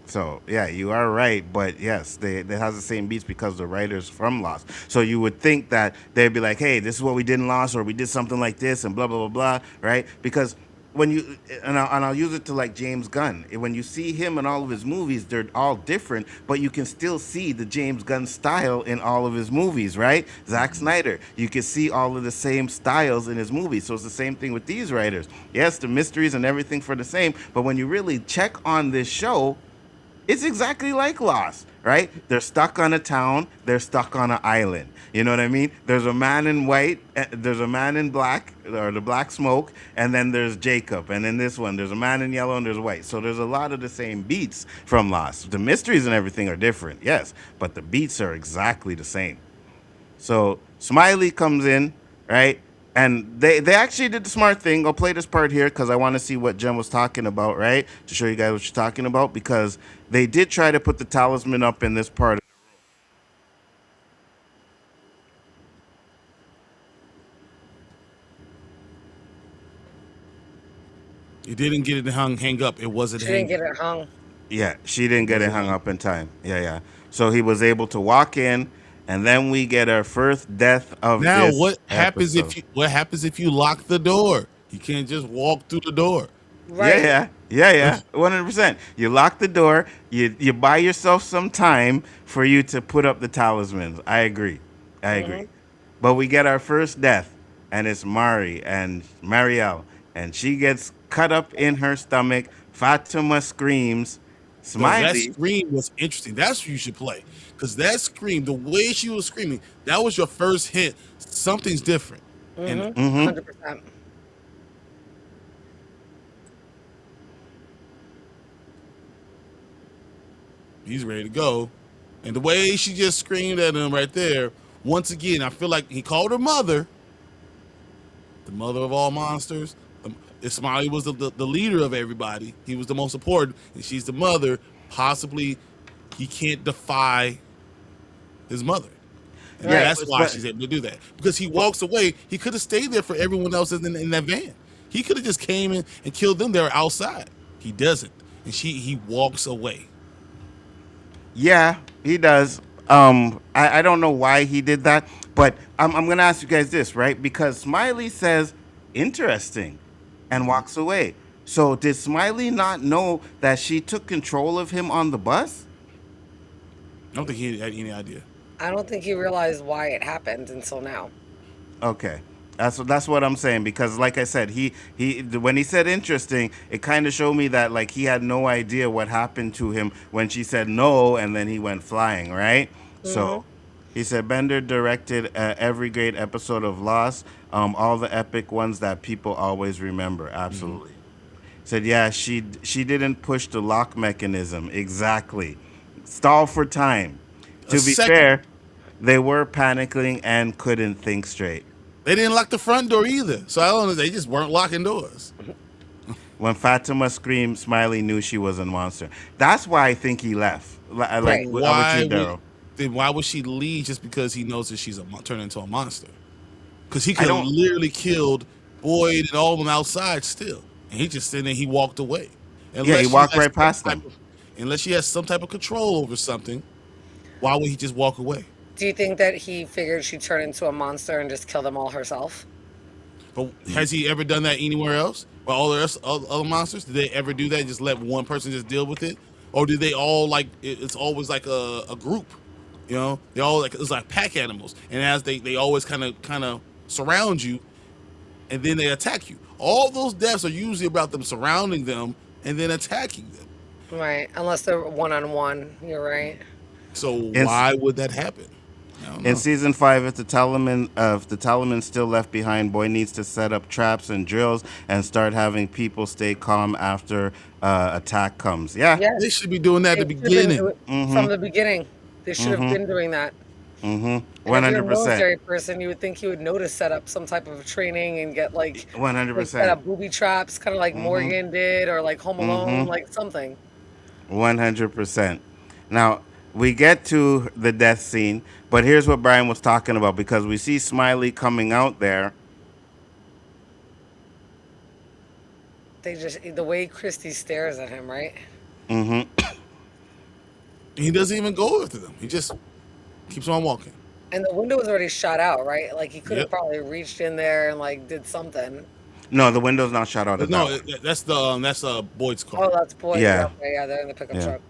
So yeah, you are right, but yes, they has the same beats because the writers from Lost. So you would think that they'd be like, hey, this is what we did in Lost, or we did something like this, and blah blah blah blah, right? Because when you I'll use it to like James Gunn. When you see him in all of his movies, they're all different, but you can still see the James Gunn style in all of his movies, right? Zack Snyder, you can see all of the same styles in his movies. So it's the same thing with these writers. Yes, the mysteries and everything for the same, but when you really check on this show, it's exactly like Lost, right? They're stuck on a town. They're stuck on an island. You know what I mean? There's a man in white. There's a man in black, or the black smoke, and then there's Jacob. And in this one, there's a man in yellow and there's white. So there's a lot of the same beats from Lost. The mysteries and everything are different, yes, but the beats are exactly the same. So Smiley comes in, right? And they actually did the smart thing. I'll play this part here because I want to see what Jen was talking about, right? To show you guys what she's talking about, because they did try to put the talisman up in this part. You didn't get it hang up. It wasn't She didn't hanging. get it hung. Yeah, she didn't get it hung up in time. Yeah. So he was able to walk in, and then we get our first death of Now this what happens episode. what happens if you lock the door? You can't just walk through the door. Right. Yeah, 100%. You lock the door. You buy yourself some time for you to put up the talismans. I agree. But we get our first death, and it's Marielle, and she gets cut up in her stomach. Fatima screams. Smiley. That scream was interesting. That's what you should play. Because that scream, the way she was screaming, that was your first hint something's different. And 100%. he's ready to go. And the way she just screamed at him right there, once again, I feel like he called her mother, the mother of all monsters. Smiley was the leader of everybody. He was the most important, and she's the mother. Possibly, he can't defy his mother. And Yeah, that's why but- she's able to do that. Because he walks away. He could have stayed there for everyone else in that van. He could have just came in and killed them. They were outside. He doesn't, and he walks away. Yeah, he does. I don't know why he did that, but I'm gonna ask you guys this, right? Because Smiley says interesting and walks away. So did Smiley not know that she took control of him on the bus? I don't think he had any idea. I don't think he realized why it happened until now. Okay. That's what I'm saying, because like I said, he when he said interesting, it kind of showed me that like he had no idea what happened to him when she said no, and then he went flying, right? So he said Bender directed every great episode of Lost, all the epic ones that people always remember. Absolutely. Said yeah, she didn't push the lock mechanism exactly. Stall for time. To be fair, they were panicking and couldn't think straight. They didn't lock the front door either. So I don't know. They just weren't locking doors. When Fatima screamed, Smiley knew she was a monster. That's why I think he left. Like, Right. with you, Daryl. Then why would she leave just because he knows that she's turned into a monster? Because he I could have don't- literally killed Boyd and all of them outside still. And he just sitting there, he walked away. Yeah, he she walked has right some past type them. of- Unless she has some type of control over something, why would he just walk away? Do you think that he figured she'd turn into a monster and just kill them all herself? But has he ever done that anywhere else? Or all the rest, other monsters? Did they ever do that and just let one person just deal with it? Or did they all like, it's always like a group, you know? They all like, it's like pack animals. And as they always kind of surround you and then they attack you. All those deaths are usually about them surrounding them and then attacking them. Right. Unless they're one-on-one. You're right. So Yes. why would that happen? I don't know. In season 5, if the Talaman's still left behind, Boy needs to set up traps and drills and start having people stay calm after attack comes. Yeah. Yeah. They should be doing that at the They should've been beginning. doing- From the beginning. They should have been doing that. Mm-hmm. And if you're a 100%. military person, you would think he would know to set up some type of training and get like 100%. set up booby traps, kind of like Morgan did, or like Home Alone, like something. 100%. Now, we get to the death scene, but here's what Brian was talking about, because we see Smiley coming out there. They just the way Christy stares at him, right? He doesn't even go after them. He just keeps on walking. And the window was already shot out, right? Like he could have Yep. probably reached in there and like did something. No, the window's not shut out. But Of no, that. that's Boyd's car. Oh, that's boy. Yeah. Okay, yeah, they're in the pickup Yeah. truck.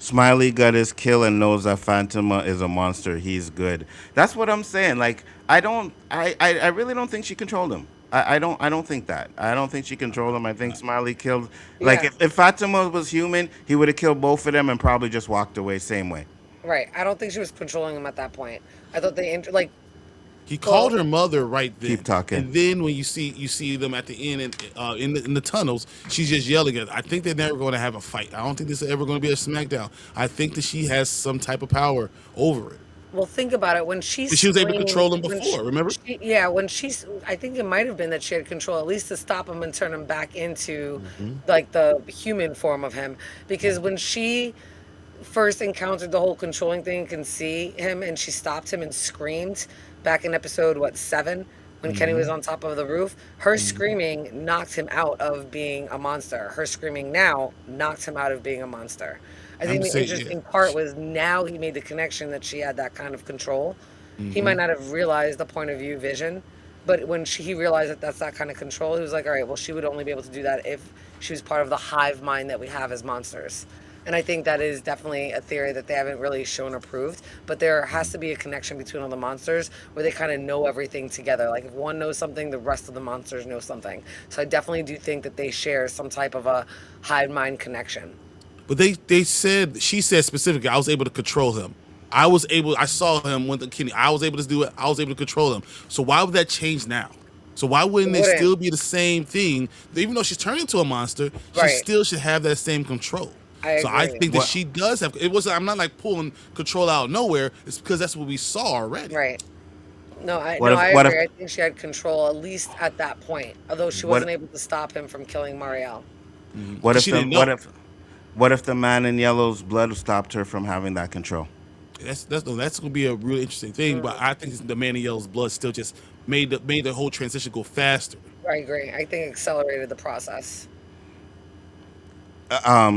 Smiley got his kill and knows that Fatima is a monster. He's good. That's what I'm saying. Like, I really don't think she controlled him. I don't think that. I don't think she controlled him. I think Smiley killed. Like, Yeah. if Fatima was human, he would have killed both of them and probably just walked away same way. Right. I don't think she was controlling him at that point. I thought they like He called her mother right then. Keep talking. And then when you see them at the end in the tunnels, she's just yelling at. I think they're never going to have a fight. I don't think this is ever going to be a smackdown. I think that she has some type of power over it. Well, think about it. When she She was able to screamed- control him when before, remember? when she's, I think it might have been that she had control, at least to stop him and turn him back into Mm-hmm. like the human form of him. Because when she first encountered the whole controlling thing and can see him, and she stopped him and screamed back in episode 7 when Kenny Mm-hmm. was on top of the roof, her screaming knocked him out of being a monster. Her screaming now knocked him out of being a monster. I think the saying, interesting yeah. part was now he made the connection that she had that kind of control. He might not have realized the point of view vision, but when he realized that that's that kind of control, he was like, all right, well, she would only be able to do that if she was part of the hive mind that we have as monsters. And I think that is definitely a theory that they haven't really shown or proved, but there has to be a connection between all the monsters where they kind of know everything together. Like if one knows something, the rest of the monsters know something. So I definitely do think that they share some type of a hive mind connection. But she said specifically, I was able to control him. I saw him with the kidney. I was able to do it. I was able to control him. So why would that change now? So why wouldn't It it wouldn't. still be the same thing? Even though she's turned into a monster, she Right. still should have that same control. I So I agree. think that What she does have. It was. I'm not like pulling control out of nowhere. It's because that's what we saw already. Right. No, I what no, if I what if agree. I think she had control at least at that point, although she wasn't what able to stop him from killing Marielle. what Because if she the didn't know. what if the man in yellow's blood stopped her from having that control? That's gonna be a really interesting thing. But I think the Man in Yellow's blood still just made the whole transition go faster. I agree. I think it accelerated the process.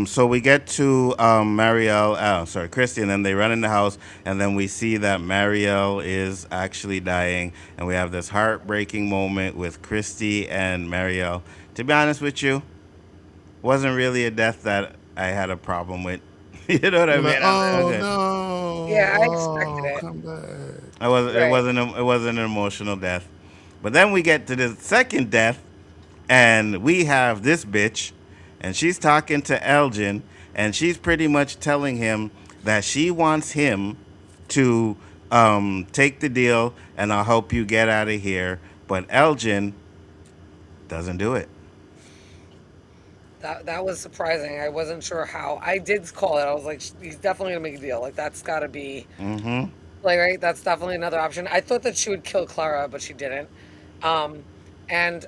So we get to Marielle, sorry, Christy, and then they run in the house, and then we see that Marielle is actually dying, and we have this heartbreaking moment with Christy and Marielle. To be honest with you, wasn't really a death that I had a problem with. You know what I You're mean? like, I'm oh good. no, Yeah, I expected oh it. come back. Right. It wasn't an emotional death, but then we get to the second death, and we have this bitch, and she's talking to Elgin, and she's pretty much telling him that she wants him to take the deal, and I'll help you get out of here. But Elgin doesn't do it. That was surprising. I wasn't sure how. I did call it. I was like, he's definitely gonna make a deal. Like that's got to be Mm-hmm. like right. That's definitely another option. I thought that she would kill Clara, but she didn't. Um, and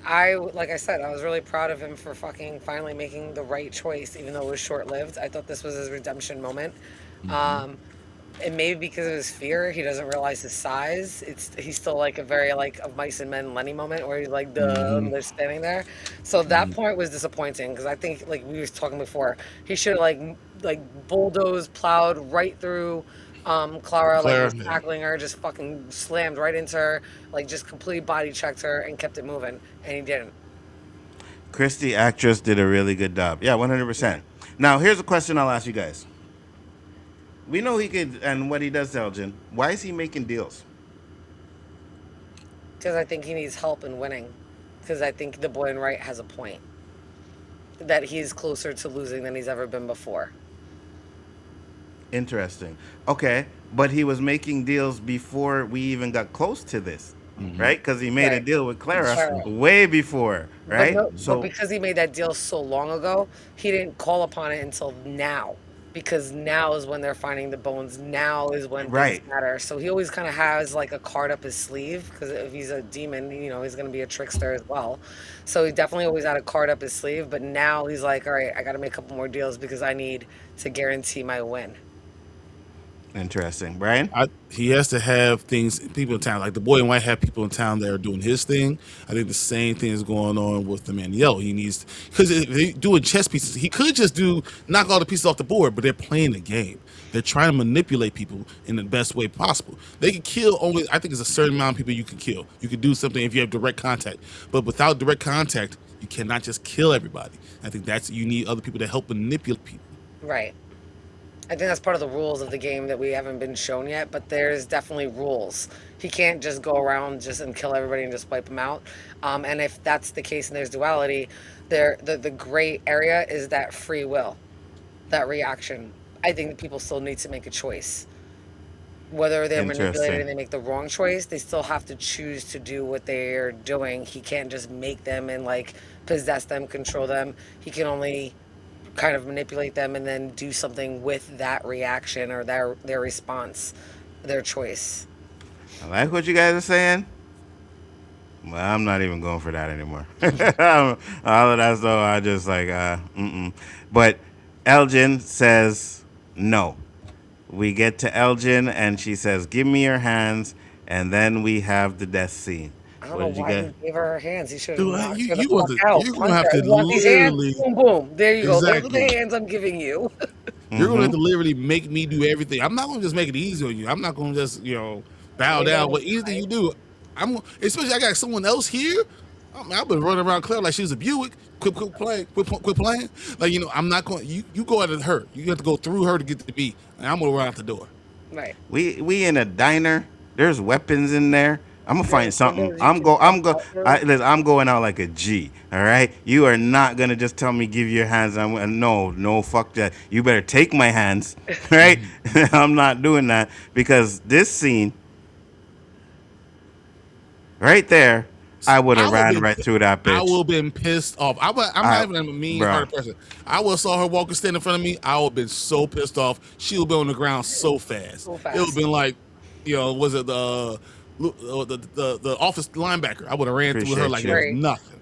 like I said, I was really proud of him for fucking finally making the right choice, even though it was short lived. I thought this was his redemption moment. Um, and maybe because of his fear, he doesn't realize his size. He's still like a very like of mice and men Lenny moment where he's like duh, and they're standing there. So that point was disappointing because I think like we were talking before, he should have like bulldozed, plowed right through Clara, like Claire, was yeah. tackling her, just fucking slammed right into her, like just completely body checked her and kept it moving, and he didn't. Christy, actress, did a really good job. Yeah, 100%. Now, here's a question I'll ask you guys. We know he could, and what he does to Elgin. Why is he making deals? Because I think he needs help in winning. Because I think the boy in right has a point that he's closer to losing than he's ever been before. Interesting. Okay, but he was making deals before we even got close to this, right? Because he made a Right. deal with Clara Clara. way before, But right? no, but So, because he made that deal so long ago, he didn't call upon it until now. Because now is when they're finding the bones. Now is when right. things matter. So he always kind of has like a card up his sleeve. Because if he's a demon, he's going to be a trickster as well. So he definitely always had a card up his sleeve. But now he's like, all right, I got to make a couple more deals because I need to guarantee my win. Interesting. Brian? He has to have people in town. Like the boy in white have people in town that are doing his thing. I think the same thing is going on with the man in yellow. He needs, because if they doing chess pieces, he could just knock all the pieces off the board, but they're playing the game. They're trying to manipulate people in the best way possible. They can kill only, I think there's a certain amount of people you can kill. You can do something if you have direct contact, but without direct contact, you cannot just kill everybody. I think you need other people to help manipulate people. Right. I think that's part of the rules of the game that we haven't been shown yet, but there's definitely rules. He can't just go around just and kill everybody and just wipe them out. And if that's the case and there's duality, the gray area is that free will, that reaction. I think that people still need to make a choice. Whether they're manipulated and they make the wrong choice, they still have to choose to do what they're doing. He can't just make them and like possess them, control them. He can only kind of manipulate them and then do something with that reaction or their response, their choice. I like what you guys are saying. Well, I'm not even going for that anymore. All of that stuff, I just like, mm-mm. But Elgin says no. We get to Elgin, and she says, give me your hands, and then we have the death scene. I don't What know did you why get? he gave her her hands. He should have Dude, knocked you- her the you want fuck to- out. you're gonna have Punch her. to You want these hands? literally- Boom, boom. There you go. Those are Exactly. the hands I'm giving you. You're going to have to literally make me do everything. I'm not going to just make it easy on you. I'm not going to just, bow down. But anything you do, especially I got someone else here. I've been running around Claire like she's a Buick. Quit playing. Quit playing. Like, I'm not going, you go out of her. You have to go through her to get to me. And I'm going to run out the door. Right. We in a diner. There's weapons in there. I'm gonna Your find something. windows you can jump out through. Listen, I'm going out like a G. All right, you are not gonna just tell me give your hands. No, fuck that. You better take my hands, right? I'm not doing that because this scene right there, I would I have would ran been, right through that I bitch. would have been pissed off. I'm not even a mean-hearted person. I would have saw her walking, stand in front of me. I would have been so pissed off. She would have been on the ground so fast. So It would have fast. been like, was it the office linebacker? I would have ran through her Appreciate like you. it was Right. nothing.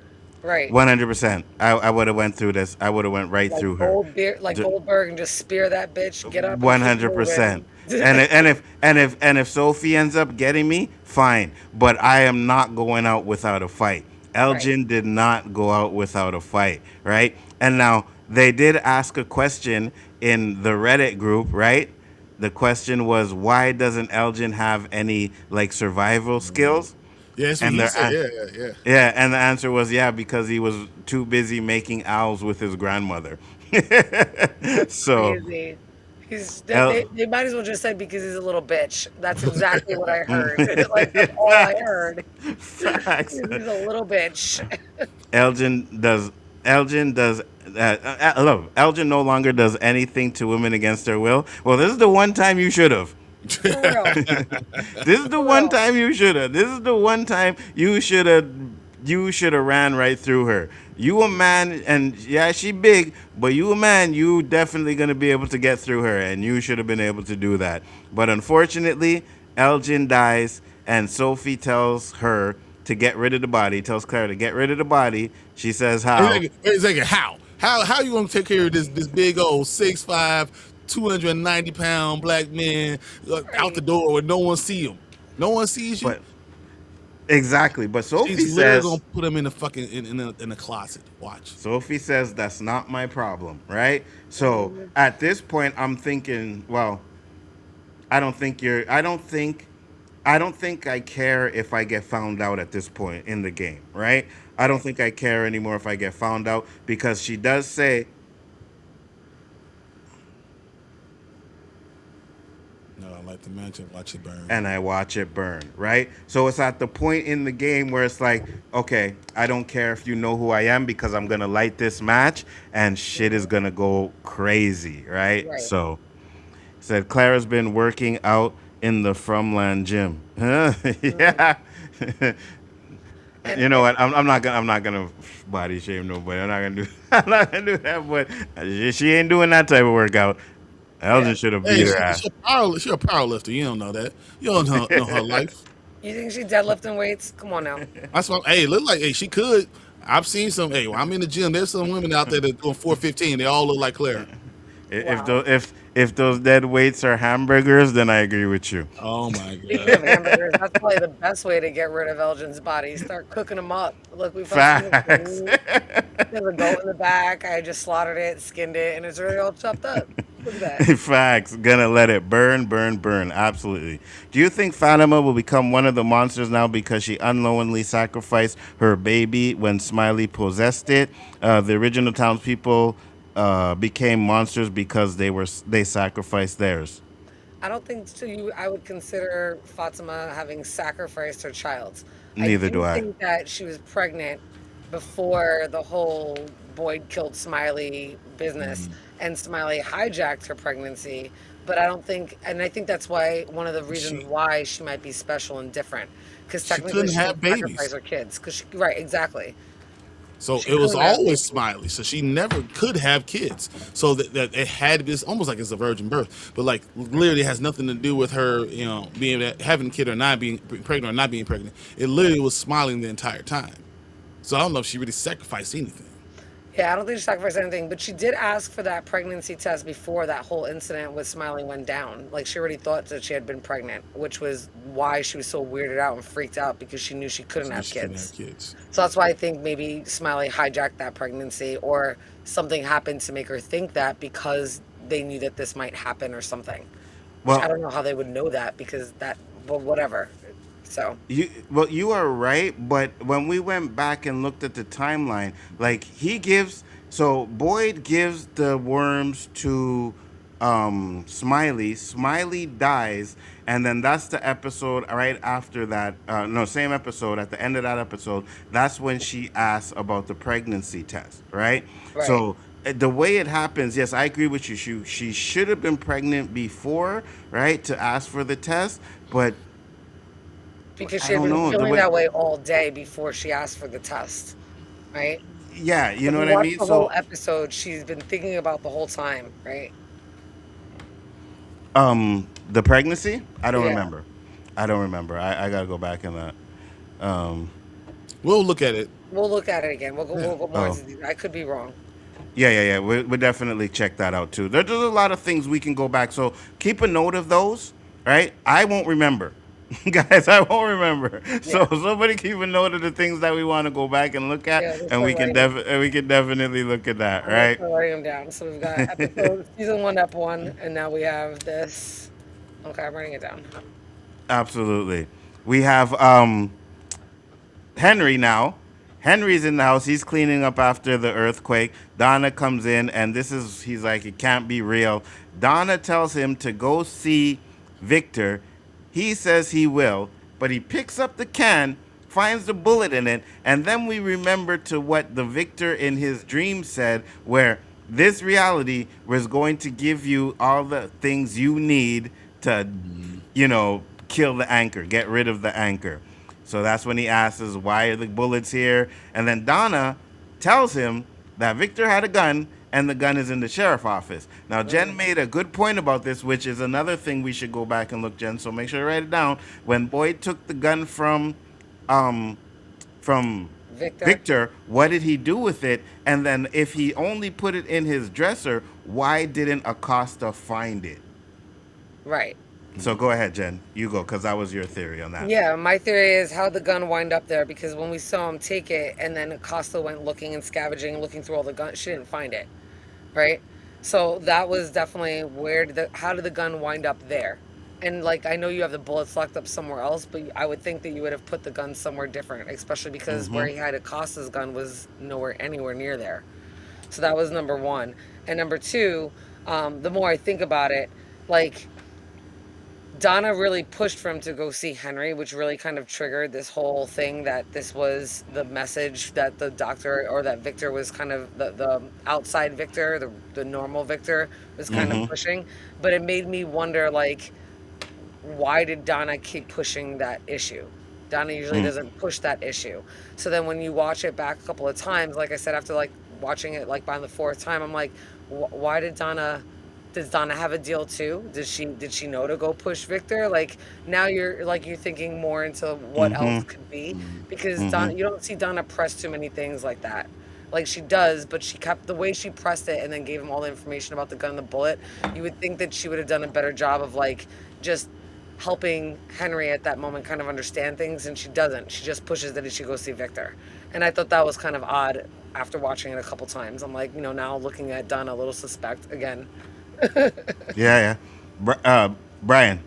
Right. 100%. I would have went through this. I would have went right through her. Like Goldberg, and just spear that bitch. Get up and One keep hundred percent. moving. And if Sophie ends up getting me, fine. But I am not going out without a fight. Right. Elgin did not go out without a fight, right? And now they did ask a question in the Reddit group, right? The question was, why doesn't Elgin have any like survival skills? Yeah, that's what And he their said. an- Yeah. Yeah, and the answer was because he was too busy making owls with his grandmother. That's So, crazy. He's El- they might as well just say because he's a little bitch. That's exactly what I heard. Like that's all I heard. facts. He's a little bitch. Elgin does. Elgin does. Look, Elgin no longer does anything to women against their will. Well, this is the one time you should have. For real. This is the For one real. time you should have. This is the one time you should have. You should have ran right through her. You a man, and yeah, she big, but you a man. You definitely gonna be able to get through her, and you should have been able to do that. But unfortunately, Elgin dies, and Sophie tells her to get rid of the body. Tells Claire to get rid of the body. She says how. Wait a second. How you gonna take care of this big old 6'5", 290-pound black man out the door where no one see him? No one sees you. But exactly. But Sophie She's literally says. gonna put him in the fucking in the closet. Watch. Sophie says that's not my problem, right? So at this point, I'm thinking, well, I don't think I care if I get found out at this point in the game, right? I don't think I care anymore if I get found out because she does say, No, I like to mention watch it burn. and I watch it burn, right? So it's at the point in the game where it's like, okay, I don't care if you know who I am because I'm gonna light this match and shit is gonna go crazy, right? Right. So said Clara's been working out in the Fromland gym. Yeah. You know what? I'm not gonna body shame nobody. I'm not gonna do that. But she ain't doing that type of workout. Elgin should have beat her ass. She's a power lifter. You don't know that. You don't know her life. You think she deadlifting weights? Come on now. That's what. Hey, look like she could. I've seen some. Hey, when I'm in the gym, there's some women out there that doing 415. They all look like Clara. Wow. If those dead weights are hamburgers, then I agree with you. Oh my Speaking god. of hamburgers, that's probably the best way to get rid of Elgin's body. Start cooking them up. Look, we found some Facts. food. There's a goat in the back. I just slaughtered it, skinned it, and it's already all chopped up. Look at that. Facts. Gonna let it burn. Absolutely. Do you think Fatima will become one of the monsters now because she unknowingly sacrificed her baby when Smiley possessed it? The original townspeople became monsters because they sacrificed theirs. I don't think so. I would consider Fatima having sacrificed her child. Neither do I. think that she was pregnant before the whole Boyd killed Smiley business, and Smiley hijacked her pregnancy. But I don't think, and I think that's why one of the reasons why she might be special and different, because She technically couldn't she have didn't sacrifice babies. her kids. Right, exactly. So She it was couldn't have always babies. Smiley. So she never could have kids. So that it had this almost like it's a virgin birth, but like literally has nothing to do with her, being having a kid or not being pregnant or not being pregnant. It literally was smiling the entire time. So I don't know if she really sacrificed anything. Yeah, I don't think she sacrificed anything, but she did ask for that pregnancy test before that whole incident with Smiley went down. Like, she already thought that she had been pregnant, which was why she was so weirded out and freaked out, because she knew she couldn't have She couldn't kids. have kids. So that's why I think maybe Smiley hijacked that pregnancy, or something happened to make her think that because they knew that this might happen or something. Which I Well, don't know how they would know that, because but whatever. So, you are right, but when we went back and looked at the timeline, like Boyd gives the worms to Smiley. Smiley dies, and then that's the episode right after that. No, same episode. At the end of that episode, that's when she asks about the pregnancy test, right? Right. So the way it happens, yes, I agree with you. She should have been pregnant before, right, to ask for the test, but Because I she had don't been know the feeling way. that way all day before she asked for the test, right? Yeah, you If know you what I watch mean. the whole So, episode, she's been thinking about the whole time, right? the pregnancy, I don't Yeah. remember. I don't remember. I gotta go back in that. Um, We'll look at it. We'll look at it again. Yeah. We'll go more oh, into detail. I could be wrong. yeah. We'll definitely check that out too. There's a lot of things we can go back. So keep a note of those, right? I won't remember. Guys, I won't remember. So Yeah. somebody keep a note of the things that we want to go back and look at, Yeah, we'll and start writing them. we can definitely look at that, I'm gonna right? start writing them down. So we've got episode season one, ep one, and now we have this. Okay, I'm writing it down. Absolutely. We have Henry now. Henry's in the house. He's cleaning up after the earthquake. Donna comes in, and he's like, it can't be real. Donna tells him to go see Victor. He says he will, but he picks up the can, finds the bullet in it, and then we remember to what the Victor in his dream said, where this reality was going to give you all the things you need to, kill the anchor, get rid of the anchor. So that's when he asks us, why are the bullets here? And then Donna tells him that Victor had a gun and the gun is in the sheriff's office. Now, Jen made a good point about this, which is another thing we should go back and look, Jen. So make sure to write it down. When Boyd took the gun um, from Victor. Victor, what did he do with it? And then if he only put it in his dresser, why didn't Acosta find it? Right. So go ahead, Jen. You go, because that was your theory on that. Yeah, my theory is how the gun wind up there because when we saw him take it and then Acosta went looking and scavenging and looking through all the guns, she didn't find it, right? So that was definitely how did the gun wind up there? And like I know you have the bullets locked up somewhere else, but I would think that you would have put the gun somewhere different, especially because where he had Acosta's gun was anywhere near there. So that was number one. And number two, the more I think about it, like Donna really pushed for him to go see Henry, which really kind of triggered this whole thing that this was the message that the doctor or that Victor was kind of the outside Victor, the normal Victor was kind of pushing. But it made me wonder, like, why did Donna keep pushing that issue? Donna usually doesn't push that issue. So then when you watch it back a couple of times, like I said, after like watching it like by the fourth time, I'm like, why did Donna? Does Donna have a deal too? Did she know to go push Victor? Like now you're thinking more into what else could be because Donna, you don't see Donna press too many things like that. Like she does, but she kept the way she pressed it and then gave him all the information about the gun and the bullet. You would think that she would have done a better job of like just helping Henry at that moment kind of understand things, and she doesn't. She just pushes that he should go see Victor. And I thought that was kind of odd after watching it a couple times. I'm like, now looking at Donna a little suspect again. Yeah. Brian.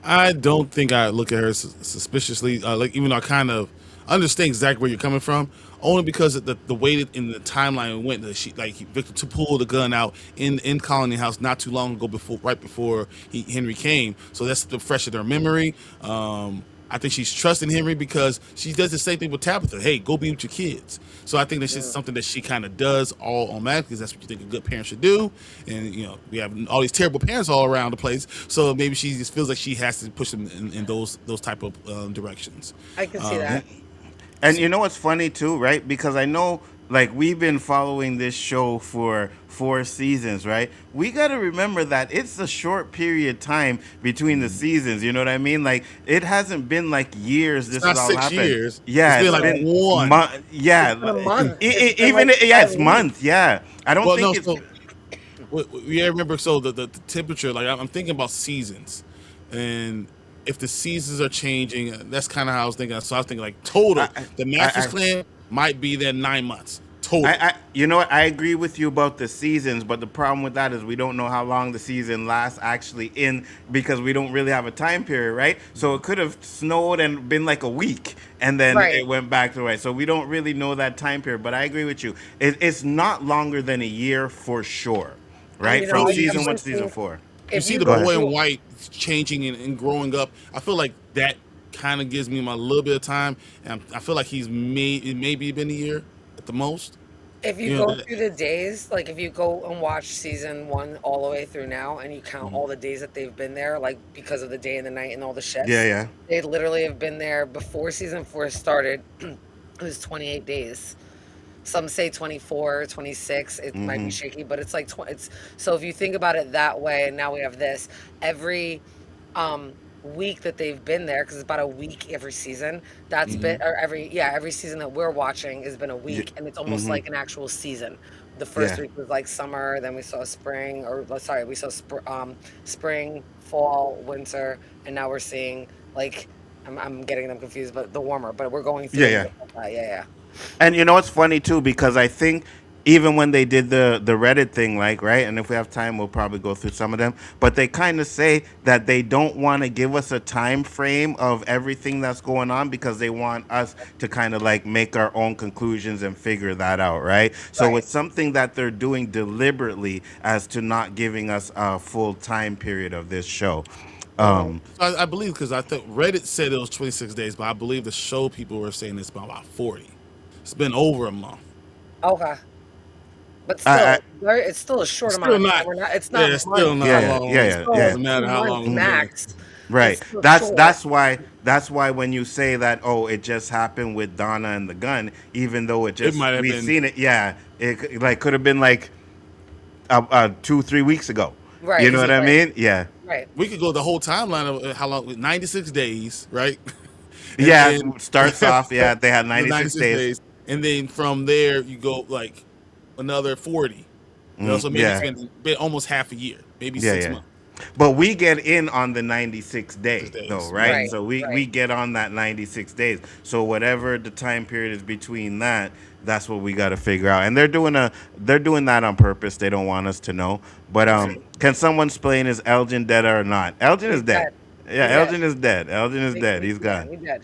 I don't think I look at her suspiciously. Like even though I kind of understand exactly where you're coming from, only because of the way that in the timeline it went, that she Victor to pull the gun out in Colony House not too long ago right before Henry came. So that's the fresh in her memory. I think she's trusting Henry because she does the same thing with Tabitha. Hey, go be with your kids. So I think that's just something that she kind of does all automatically because that's what you think a good parent should do. And, we have all these terrible parents all around the place. So maybe she just feels like she has to push them in those type of directions. I can see that. And you know what's funny too, right? Because I know, like, we've been following this show for 4 seasons, right? We got to remember that it's a short period of time between the seasons. You know what I mean? Like, it hasn't been like years. This Not has all 6 happened. years. Yeah, It's been like one. yeah, It's been a month. Even like it's 5 month. Yeah, I don't Well, think no, it's. so yeah, remember. So the temperature, like I'm thinking about seasons, and if the seasons are changing, that's kind of how I was thinking. So I was thinking like total. The Masters clan might be there 9 months total. You know what? I agree with you about the seasons, but the problem with that is we don't know how long the season lasts actually because we don't really have a time period, right? So it could have snowed and been like a week, and then Right. it went back to right. So we don't really know that time period. But I agree with you. It's not longer than a year for sure. right? You know, From I you season one definitely to season think 4. you if see you the Go go ahead. boy in through white changing and growing up. I feel like that kind of gives me my little bit of time, and I feel like he's maybe been a year at the most. if you You know, go through the days, like if you go and watch season one all the way through now and you count all the days that they've been there, like because of the day and the night and all the Yeah, shifts, yeah. they literally have been there before season four started. It was 28 days. Some say 24, 26. It might be shaky, but it's like it's so if you think about it that way, and now we have this every week that they've been there because it's about a week every season. That's been or every season that we're watching has been a Yeah. week, and it's almost Mm-hmm. like an actual season. The first Yeah. week was like summer, then we saw spring, or sorry, we saw spring, fall, winter, and now we're seeing like I'm getting them confused, but the warmer. But we're going Yeah, through yeah. with that. Yeah, yeah. And you know what's funny too, because I think even when they did the Reddit thing, like right, and if we have time, we'll probably go through some of them. But they kind of say that they don't want to give us a time frame of everything that's going on because they want us to kind of like make our own conclusions and figure that out, right? So Right. it's something that they're doing deliberately as to not giving us a full time period of this show. Hmm. I believe because I think Reddit said it was 26 days, but I believe the show people were saying it's been about 40. It's been over a month. Okay. But I still, it's still a short It's amount still of time. not. We're not. It's Yeah, not it's still months. not yeah, long. yeah, It's yeah, It yeah. still doesn't two matter how months long it's been. max. It's Right. still That's short. that's why when you say that, oh, it just happened with Donna and the gun, even though it It just might have we been seen it, yeah, like could have been like 2-3 weeks ago. You Right. know what I Right. mean? Yeah. Right. we could go the whole timeline of how long 96 days, right? And Yeah. then Starts off. Yeah, they had the 96 96 days. days, and then from there you go like another 40. So maybe it's Yeah. been almost half a year, maybe Yeah. six Yeah. months, But we get in on the 96th day, 6 days. though, right? Right. So we Right. get on that 96 days. So whatever the time period is between that, that's what we got to figure out. And they're doing that on purpose. They don't want us to know. But Right. can someone explain is Elgin dead or not? Elgin is He's dead. dead. Yeah, He's dead. Elgin is dead. Elgin is dead. He's Yeah. gone. He's dead.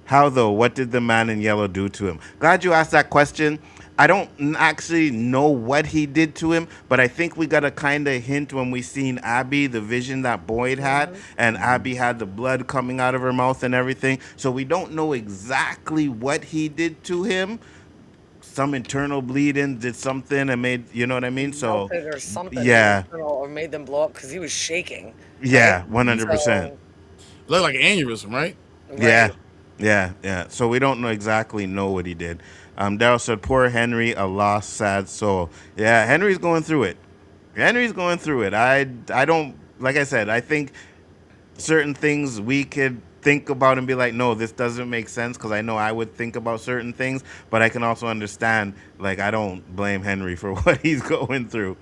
How though? What did the man in yellow do to him? Glad you asked that question. I don't actually know what he did to him, but I think we got a kind of hint when we seen Abby, the vision that Boyd had, Hmm. and Abby had the blood coming out of her mouth and everything. So we don't know exactly what he did to him. Some internal bleeding did something and made, you know what I mean? So Melted or something, yeah, or made them blow up because he was shaking. Right. yeah, 100%. So Look like an aneurysm, right? Yeah, right. yeah, yeah. So we don't know exactly know what he did. Daryl said, "Poor Henry, a lost, sad soul." Yeah, Henry's going through it. Henry's going through it. I don't like I said. I think certain things we could think about and be like, no, this doesn't make sense because I know I would think about certain things, but I can also understand. Like I don't blame Henry for what he's going through.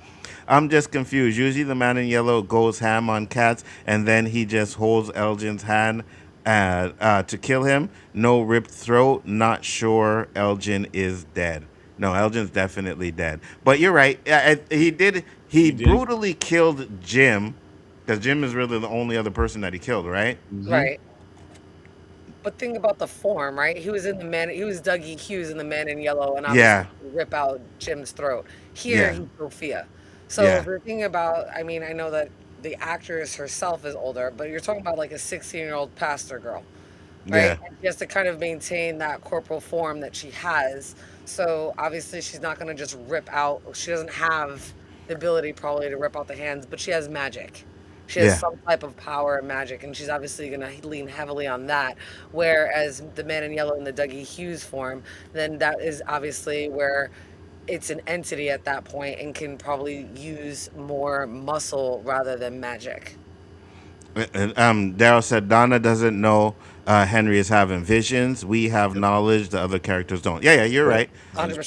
I'm just confused. Usually the man in yellow goes ham on cats, and then he just holds Elgin's hand to kill him. No ripped throat. Not sure Elgin is dead. No, Elgin's definitely dead. But you're right. He did. He He did. brutally killed Jim, because Jim is really the only other person that he killed, right? Right. But think about the form, right? He was in the man. He was Dougie Hughes in the Man in Yellow, and obviously Yeah, rip out Jim's throat. Here, yeah, he's Sophia. So yeah, if we're thinking about, I mean, I know that the actress herself is older, but you're talking about like a 16-year-old pastor girl, right? yeah, And she has to kind of maintain that corporal form that she has. So obviously, she's not going to just rip out. She doesn't have the ability probably to rip out the hands, but she has magic. She has yeah. some type of power and magic, and she's obviously going to lean heavily on that. Whereas the Man in Yellow in the Dougie Hughes form, then that is obviously where it's an entity at that point and can probably use more muscle rather than magic. Daryl said Donna doesn't know Henry is having visions. We have knowledge the other characters don't. Yeah, yeah, you're Right. right.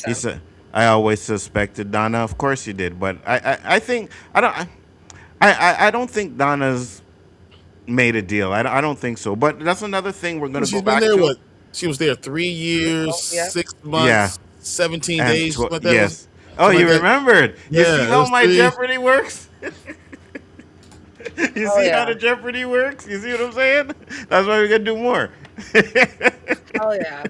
He 100%. said, "I always suspected Donna. Of course you did, but I think I don't think Donna's made a deal. I don't think so. But that's another thing we're gonna go She's been back there. to. What? She was there 3 years, Oh, yeah. 6 months, Yeah, 17 days, something like that. yes. Oh, Something you like that. remembered? You see Yeah, it how was my three. Jeopardy works? You Oh, see how yeah. the Jeopardy works? You see what I'm saying? That's why we gotta do more. Hell yeah.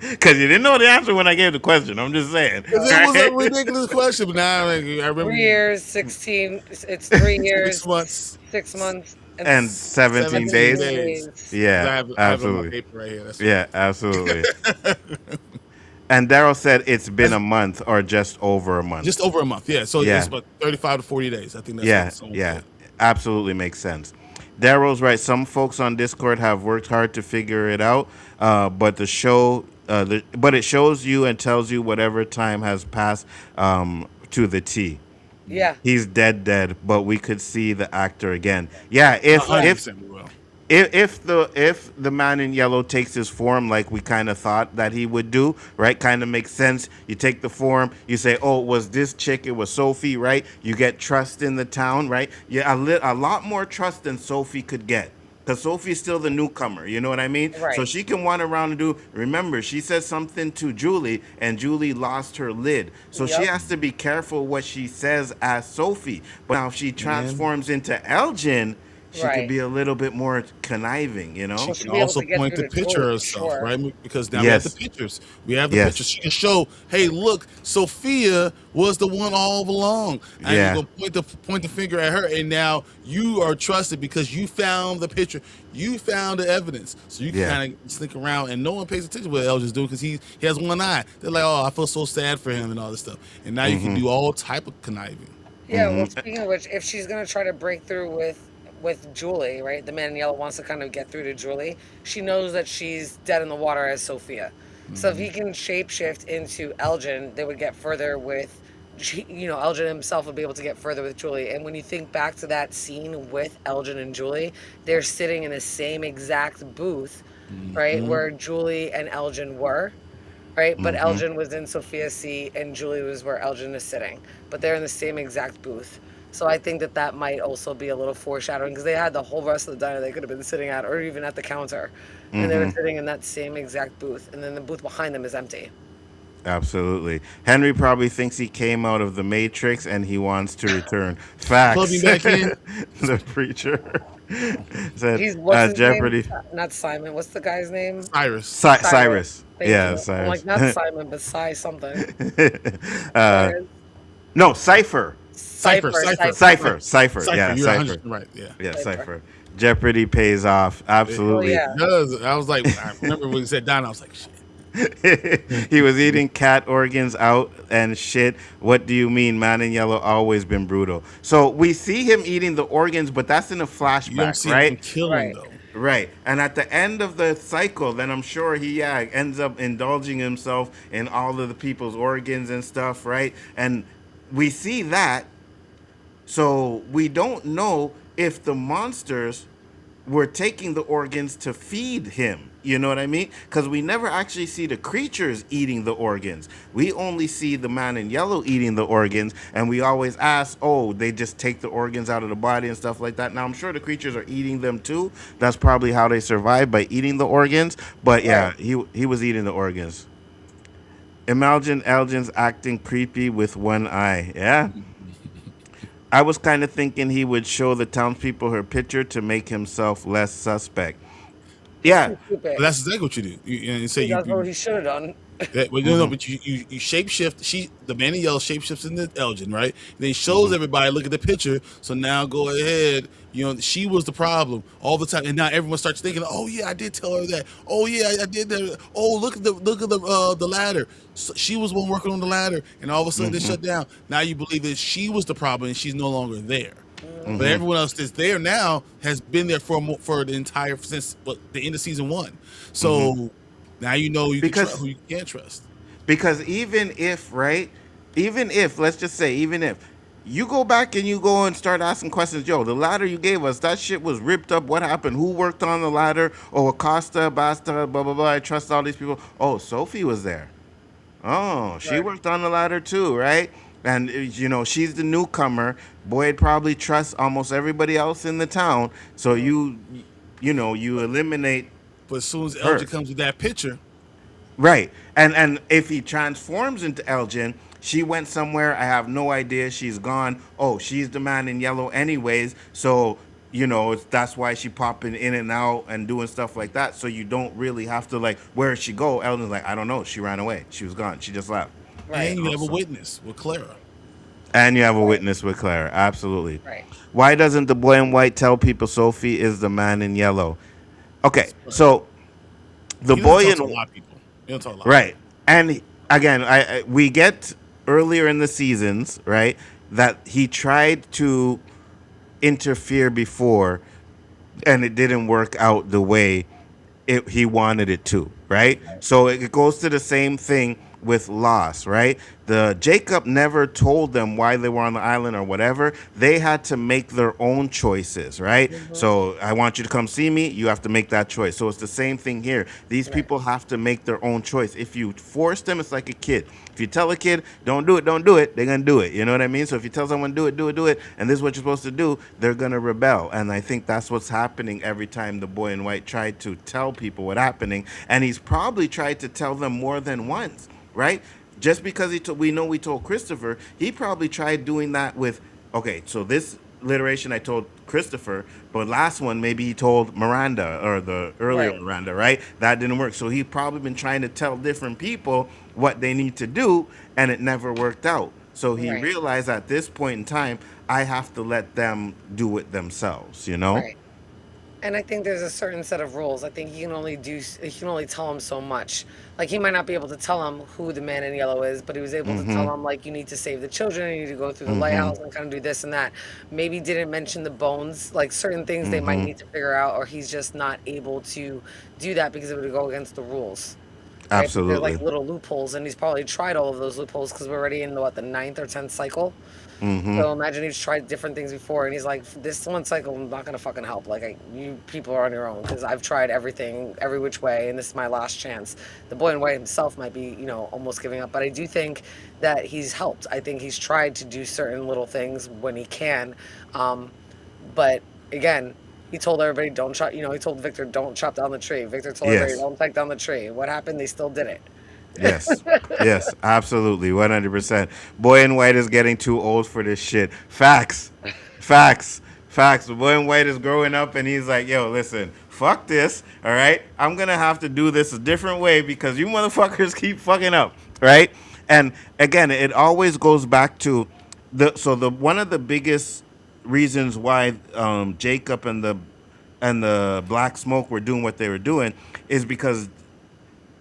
Because you didn't know the answer when I gave the question. I'm just saying. Because it was a ridiculous question, but now I Three remember years, 16. It's 3 years, 6 months, 6 months, and And 17 17 days. 17 days. days. Because Yeah, I have it on my absolutely. paper right here. That's why. Yeah, absolutely. And Daryl said it's been a month or just over a month. Just over a month, yeah. So it's Yeah, about 35 to 40 days. I think that's yeah, what someone yeah. said. Absolutely makes sense. Daryl's right. Some folks on Discord have worked hard to figure it out, but but it shows you and tells you whatever time has passed to the T. Yeah. He's dead, but we could see the actor again. Yeah, if Yeah. if 100% we will. if the man in yellow takes his form like we kind of thought that he would do, right? Kind of makes sense. You take the form, you say, "Oh, it was this chick? It was Sophie, right?" You get trust in the town, right? Yeah, a lot more trust than Sophie could get. Because Sophie's still the newcomer, you know what I mean? So Right. she can wander around and do. Remember, she said something to Julie, and Julie lost her lid. So she Yep. has to be careful what she says as Sophie. But now, if she And transforms into Elgin, she could Right. be a little bit more conniving, you She know? should can be able also to get point through the the Julie picture for herself, sure. right? Because now we have the Yes. pictures. We have the Yes. pictures. She can show, hey, look, Sophia was the one all along. And Yeah. you're gonna point the finger at her, and now you are trusted because you found the picture, you found the evidence. So you can Yeah. kind of sneak around, and no one pays attention to what Elgin's doing because he has one eye. They're like, oh, I feel so sad for him and all this stuff. And now you can do all type of conniving. Yeah, well, speaking of which, if she's gonna try to break through with Julie, right? The man in yellow wants to kind of get through to Julie. She knows that she's dead in the water as Sophia. So if he can shapeshift into Elgin, they would get further with, Elgin himself would be able to get further with Julie. And when you think back to that scene with Elgin and Julie, they're sitting in the same exact booth, right, where Julie and Elgin were. Right, but Elgin was in Sophia's seat and Julie was where Elgin is sitting, but they're in the same exact booth. So I think that that might also be a little foreshadowing because they had the whole rest of the diner they could have been sitting at, or even at the counter, and they were sitting in that same exact booth, and then the booth behind them is empty. Absolutely. Henry probably thinks he came out of the Matrix and he wants to return. Plug me Facts. back in. The preacher said, He's what's his Jeopardy. name? Not Simon. What's the guy's name? Cyrus. Cyrus. Thank Yeah, you. I'm Cyrus. like not Simon, but Cy something. uh, Cyrus. no, Cypher. Cypher. Cypher. Yeah, You're Cypher. 100% right. Yeah. Yeah, Cypher. Cypher. Jeopardy pays off. Absolutely. Oh, yeah. It does. I was like, I remember when you said Don, I was like, shit. He was eating cat organs out and shit. What do you mean? Man in Yellow always been brutal. So we see him eating the organs, but that's in a You don't flashback, see him right? kill him, Right. though. Right. And at the end of the cycle, then I'm sure he ends up indulging himself in all of the people's organs and stuff, right? And we see that. So we don't know if the monsters were taking the organs to feed him. You know what I mean? Because we never actually see the creatures eating the organs. We only see the man in yellow eating the organs, and we always ask, oh, they just take the organs out of the body and stuff like that. Now, I'm sure the creatures are eating them too. That's probably how they survive, by eating the organs. But yeah, he was eating the organs. Imagine Elgin's acting creepy with one eye. Yeah. I was kind of thinking he would show the townspeople her picture to make himself less suspect. Yeah, Stupid. But that's exactly what you do. You say That's what he should have done. but no, but you shape shift. The man in yellow shape shifts into Elgin, right? And then he shows everybody, look at the picture. So now go ahead. She was the problem all the time, and now everyone starts thinking, oh yeah, I did tell her that. Oh yeah, I did that. Oh look at the ladder. So she was one working on the ladder, and all of a sudden they shut down. Now you believe that she was the problem, and she's no longer there. But everyone else that's there now has been there for the entire since the end of season 1. So now you know who you can't trust. because even if, right, even if, let's just say, even if you go back and you go and start asking questions, yo, the ladder you gave us, that shit was ripped up. What happened? Who worked on the ladder? Oh, Acosta, Basta, blah, blah, blah. I trust all these people. Oh, Sophie was there. Oh, she worked on the ladder too, right? And, she's the newcomer. Boyd probably trusts almost everybody else in the town. So you eliminate. But as soon as Her. Elgin comes with that picture, Right. And if he transforms into Elgin, she went somewhere. I have no idea. She's gone. Oh, she's the man in yellow anyways. So that's why she popping in and out and doing stuff like that. So you don't really have to like, where did she go? Elden's like, I don't know. She ran away. She was gone. She just left. Right. And you have a So, witness with Clara. and you have a Right. witness with Claire. Absolutely. Right. Why doesn't the boy in white tell people Sophie is the man in yellow? Okay, Right. so the He doesn't boy talk in to a lot of people. He don't talk to a lot of right, and again, we get earlier in the seasons, right, that he tried to interfere before, and it didn't work out the way he wanted it to, right? So it goes to the same thing with loss, right? The Jacob never told them why they were on the island or whatever. They had to make their own choices, right? Mm-hmm. So I want you to come see me. You have to make that choice. So it's the same thing here. These Right. people have to make their own choice. If you force them, it's like a kid. If you tell a kid, don't do it, they're gonna do it. You know what I mean? So if you tell someone do it, and this is what you're supposed to do, they're gonna rebel. And I think that's what's happening every time the boy in white tried to tell people what's happening. And he's probably tried to tell them more than once, right? Just because we know we told Christopher, he probably tried doing that with, okay, so this literation I told Christopher, but last one maybe he told Miranda or the earlier Right. Miranda, right? That didn't work. So he probably been trying to tell different people what they need to do, and it never worked out. So he Right. realized at this point in time, I have to let them do it themselves, you know? Right. And I think there's a certain set of rules. I think he can only tell him so much. Like he might not be able to tell him who the man in yellow is, but he was able to tell him like you need to save the children, you need to go through the lighthouse and kind of do this and that. Maybe didn't mention the bones, like certain things they might need to figure out, or he's just not able to do that because it would go against the rules. Right? But there's like Absolutely. little loopholes, and he's probably tried all of those loopholes because we're already in the ninth or tenth cycle. So imagine he's tried different things before, and he's like, "This one cycle is not gonna fucking help. Like, you people are on your own because I've tried everything, every which way, and this is my last chance." The boy in white himself might be, almost giving up, but I do think that he's helped. I think he's tried to do certain little things when he can, um, but again, he told everybody don't chop. He told Victor don't chop down the tree. Victor told everybody Yes. don't take down the tree. What happened? They still did it. Yes. Yes, absolutely. 100%. Boy in white is getting too old for this shit. Facts. Facts. Facts. The boy in white is growing up and he's like, yo, listen, fuck this. All right. I'm going to have to do this a different way because you motherfuckers keep fucking up. Right. And again, it always goes back to the one of the biggest reasons why Jacob and the Black Smoke were doing what they were doing is because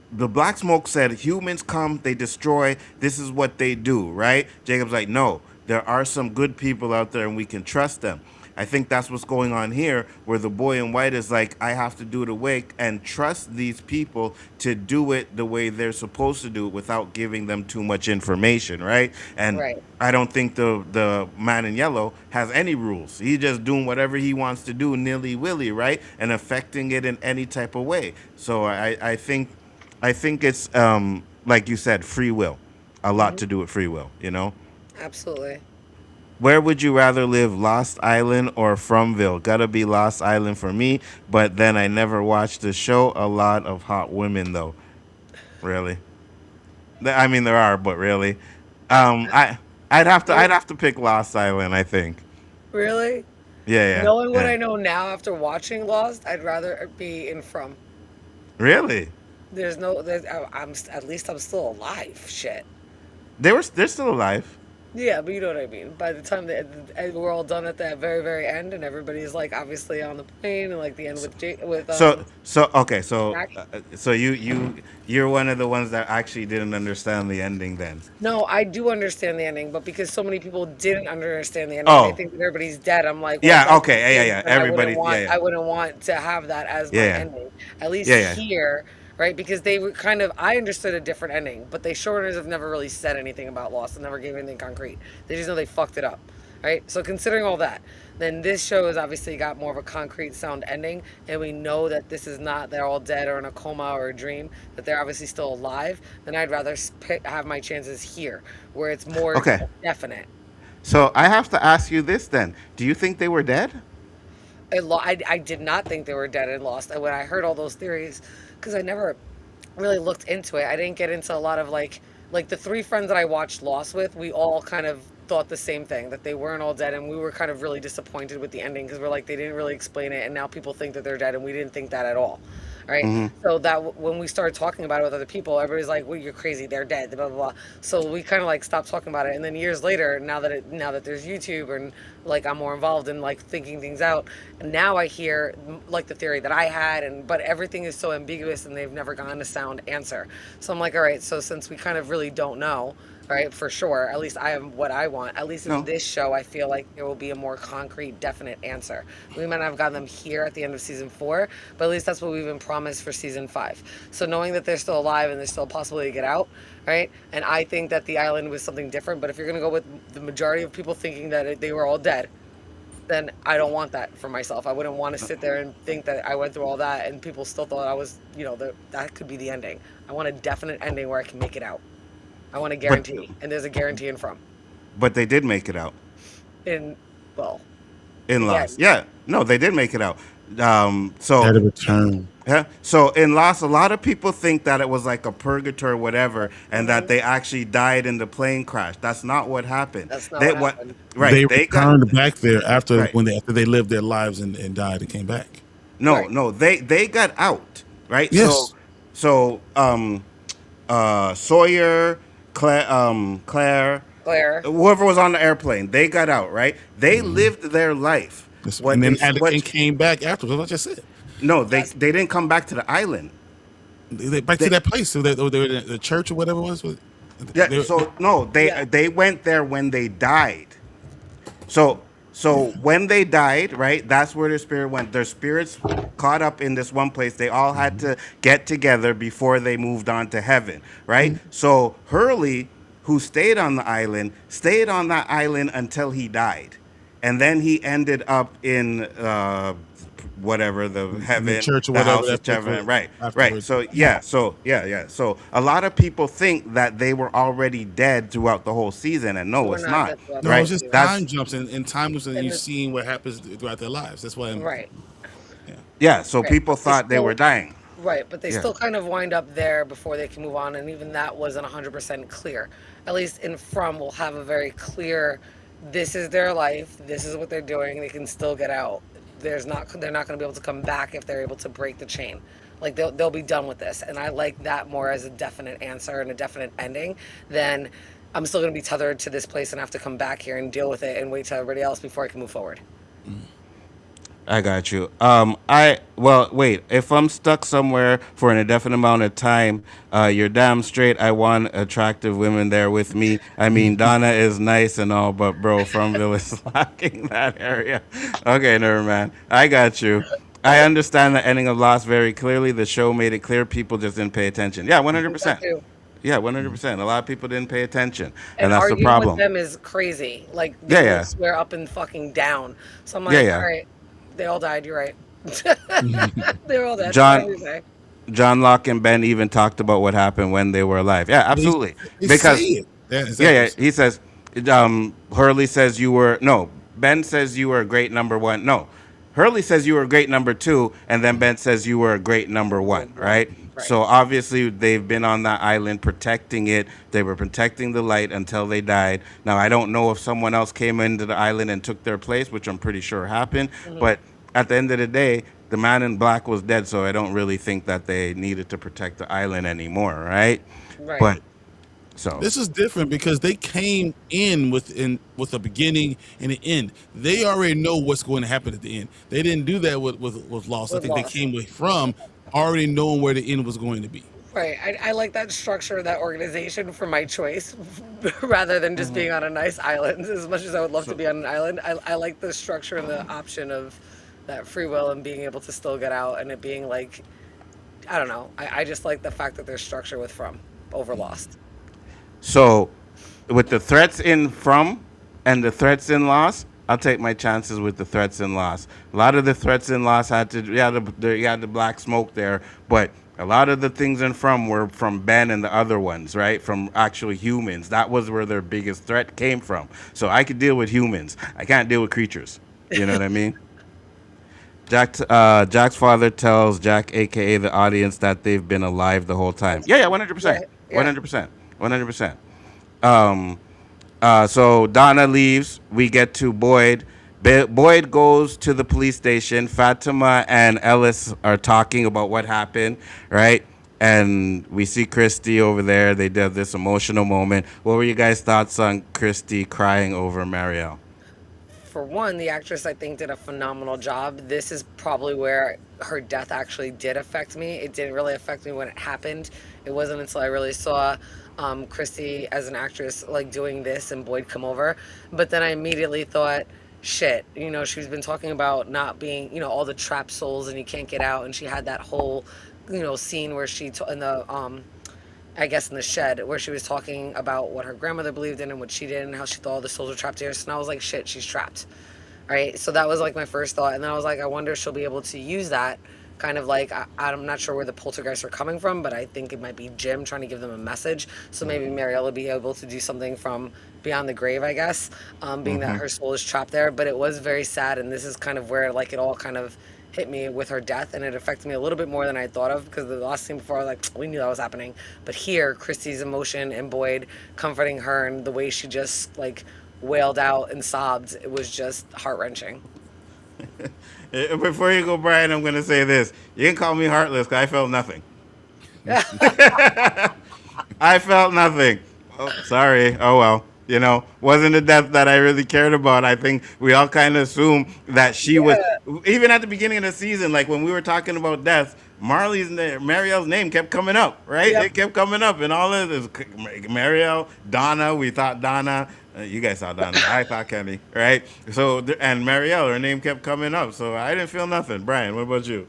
the Black Smoke said humans come, they destroy, this is what they do, right? Jacob's like, no, there are some good people out there and we can trust them. I think that's what's going on here, where the boy in white is like, I have to do it awake and trust these people to do it the way they're supposed to do it without giving them too much information, right? And Right. I don't think the man in yellow has any rules. He's just doing whatever he wants to do, nilly willy, right? And affecting it in any type of way. So I think it's like you said, free will. A lot to do with free will, you know? Absolutely. Where would you rather live, Lost Island or Fromville? Gotta be Lost Island for me, but then I never watched the show. A lot of hot women though. Really? I mean there are, but really. I'd have to pick Lost Island, I think. Really? Yeah, yeah. Knowing what Yeah. I know now after watching Lost, I'd rather be in From. Really? At least I'm still alive. Shit. They're still alive. Yeah, but you know what I mean. By the time we're all done at that very, very end, and everybody's like obviously on the plane, and like the end with Okay, Jack. so you're one of the ones that actually didn't understand the ending then. No, I do understand the ending, but because so many people didn't understand the ending, they Oh, think that everybody's dead. I'm like, well, if yeah, that's the okay, yeah, yeah, case, yeah. then Everybody, yeah, yeah, I wouldn't want to have that as my yeah, yeah, ending. At least yeah, yeah. here, right? Because they were kind of, I understood a different ending, but they showrunners have never really said anything about Lost and never gave anything concrete. They just know they fucked it up, right? So considering all that, then this show has obviously got more of a concrete sound ending, and we know that this is not they're all dead or in a coma or a dream, that they're obviously still alive. Then I'd rather have my chances here, where it's more Okay, definite. so I have to ask you this then. Do you think they were dead? I did not think they were dead and lost. And when I heard all those theories, because I never really looked into it, I didn't get into a lot of like the three friends that I watched Lost with. We all kind of thought the same thing, that they weren't all dead, and we were kind of really disappointed with the ending because we're like, they didn't really explain it, and now people think that they're dead, and we didn't think that at all. Right. So that when we started talking about it with other people, everybody's like, "Well, you're crazy. They're dead." Blah blah blah. So we kind of like stopped talking about it. And then years later, now that there's YouTube and like I'm more involved in like thinking things out, and now I hear like the theory that I had, and but everything is so ambiguous, and they've never gotten a sound answer. So I'm like, all right. So since we kind of really don't know. Right, for sure. At least I have what I want. At least in No. this show, I feel like there will be a more concrete, definite answer. We might not have gotten them here at the end of season 4, but at least that's what we've been promised for season 5. So knowing that they're still alive and there's still a possibility to get out, right? And I think that the island was something different. But if you're gonna go with the majority of people thinking that they were all dead, then I don't want that for myself. I wouldn't want to sit there and think that I went through all that and people still thought I was, that could be the ending. I want a definite ending where I can make it out. I want a guarantee, and there's a guarantee in From. But they did make it out Well, in yeah, Lost. Yeah, no, they did make it out. So Had a return. yeah. So in Lost, a lot of people think that it was like a purgatory or whatever, and that they actually died in the plane crash. That's not what happened. That's not They what happened. Right. They got returned back there after Right. after they lived their lives and died and came back. no, Right. no. They got out. Right. Yes. So Sawyer, Claire, whoever was on the airplane, they got out. Right. They lived their life. Yes, What and then they- and came back afterwards. What I just said. No, they didn't come back to the island. Back to that place. So they were in the church or whatever it was. Yeah. They- So no, they went there when they died. So when they died, right? That's where their spirit went. Their spirits caught up in this one place. They all had to get together before they moved on to heaven, right? So Hurley, who stayed on the island, stayed on that island until he died, and then he ended up in whatever the heaven, church or the whatever house that of heaven, place was right. afterwards. So So a lot of people think that they were already dead throughout the whole season, and no, We're it's not not. dead throughout No, the Right? it's just That's time jumps and time loops, and And you're the- seeing what happens throughout their lives. That's why I'm Right. yeah. So Right. people They thought they still- were dying. Right, but they Yeah. still kind of wind up there before they can move on, and even that wasn't 100% clear. At least in From, we'll have a very clear, this is their life, this is what they're doing, they can still get out. They're not going to be able to come back if they're able to break the chain. Like they'll be done with this, and I like that more as a definite answer and a definite ending than I'm still going to be tethered to this place and have to come back here and deal with it and wait till everybody else before I can move forward. I got you. Wait. If I'm stuck somewhere for an indefinite amount of time, you're damn straight. I want attractive women there with me. I mean, Donna is nice and all, but bro, Fromville is lacking that area. Okay, never mind. I got you. I understand the ending of Lost very clearly. The show made it clear. People just didn't pay attention. Yeah, 100%. That too. Yeah, 100%. A lot of people didn't pay attention, And and that's the arguing problem. with them is crazy. Like Yeah, they yeah. will swear up and fucking down. So I'm like, Yeah, yeah. all right, they all died. You're right. They're all dead. John- What do you say? John Locke and Ben even talked about what happened when they were alive. Yeah, absolutely. They Because say it. Yeah, exactly. yeah, he says, Hurley says you were, no, Ben says you were a great number one. No, Hurley says you were a great number 2, and then Ben says you were a great number 1, right? Right. So obviously they've been on that island protecting it. They were protecting the light until they died. Now, I don't know if someone else came into the island and took their place, which I'm pretty sure happened. But at the end of the day, the man in black was dead, so I don't really think that they needed to protect the island anymore, right? Right. But so This is different because they came in with a beginning and an end. They already know what's going to happen at the end. They didn't do that with Lost. I With think Lost. they came with From already knowing where the end was going to be. Right. I like that structure, that organization for my choice, rather than just being on a nice island. As much as I would love to be on an island, I like the structure and the option of that free will and being able to still get out and it being like, I don't know. I just like the fact that there's structure with From over Lost. So, with the threats in From and the threats in Lost, I'll take my chances with the threats in Lost. A lot of the threats in Lost had the black smoke there, but a lot of the things in From were from Ben and the other ones, right? From actually humans. That was where their biggest threat came from. So I could deal with humans. I can't deal with creatures. You know what I mean? Jack's father tells Jack, a.k.a. the audience, that they've been alive the whole time. Yeah, 100%. Right, yeah. 100%. So Donna leaves. We get to Boyd. Boyd goes to the police station. Fatima and Ellis are talking about what happened, right? And we see Christy over there. They did this emotional moment. What were you guys' thoughts on Christy crying over Marielle? For one, the actress I think did a phenomenal job. This is probably where her death actually did affect me. It didn't really affect me when it happened. It wasn't until I really saw Christy as an actress like doing this and Boyd come over. But then I immediately thought, shit, she's been talking about not being, all the trapped souls and you can't get out. And she had that whole, scene where in the I guess in the shed where she was talking about what her grandmother believed in and what she did and how she thought all the souls were trapped here. So now I was like, shit, she's trapped. Right. So that was like my first thought. And then I was like, I wonder if she'll be able to use that kind of like, I'm not sure where the poltergeists are coming from, but I think it might be Jim trying to give them a message. So maybe Marielle will be able to do something from beyond the grave, I guess, being that her soul is trapped there. But it was very sad. And this is kind of where like it all kind of hit me with her death, and it affected me a little bit more than I thought of, because the last scene before I was like, we knew that was happening. But here, Christy's emotion and Boyd comforting her and the way she just like wailed out and sobbed, it was just heart-wrenching. Before you go, Brian, I'm going to say this. You can call me heartless because I felt nothing. I felt nothing. Oh, sorry. Oh, well. Wasn't a death that I really cared about. I think we all kind of assumed that she was, even at the beginning of the season, like when we were talking about deaths, Marielle's name kept coming up, right? Yep. It kept coming up, and all of this, Marielle, Donna, we thought Donna, you guys saw Donna, I thought Kenny, right? So, and Marielle, her name kept coming up, so I didn't feel nothing. Brian, what about you?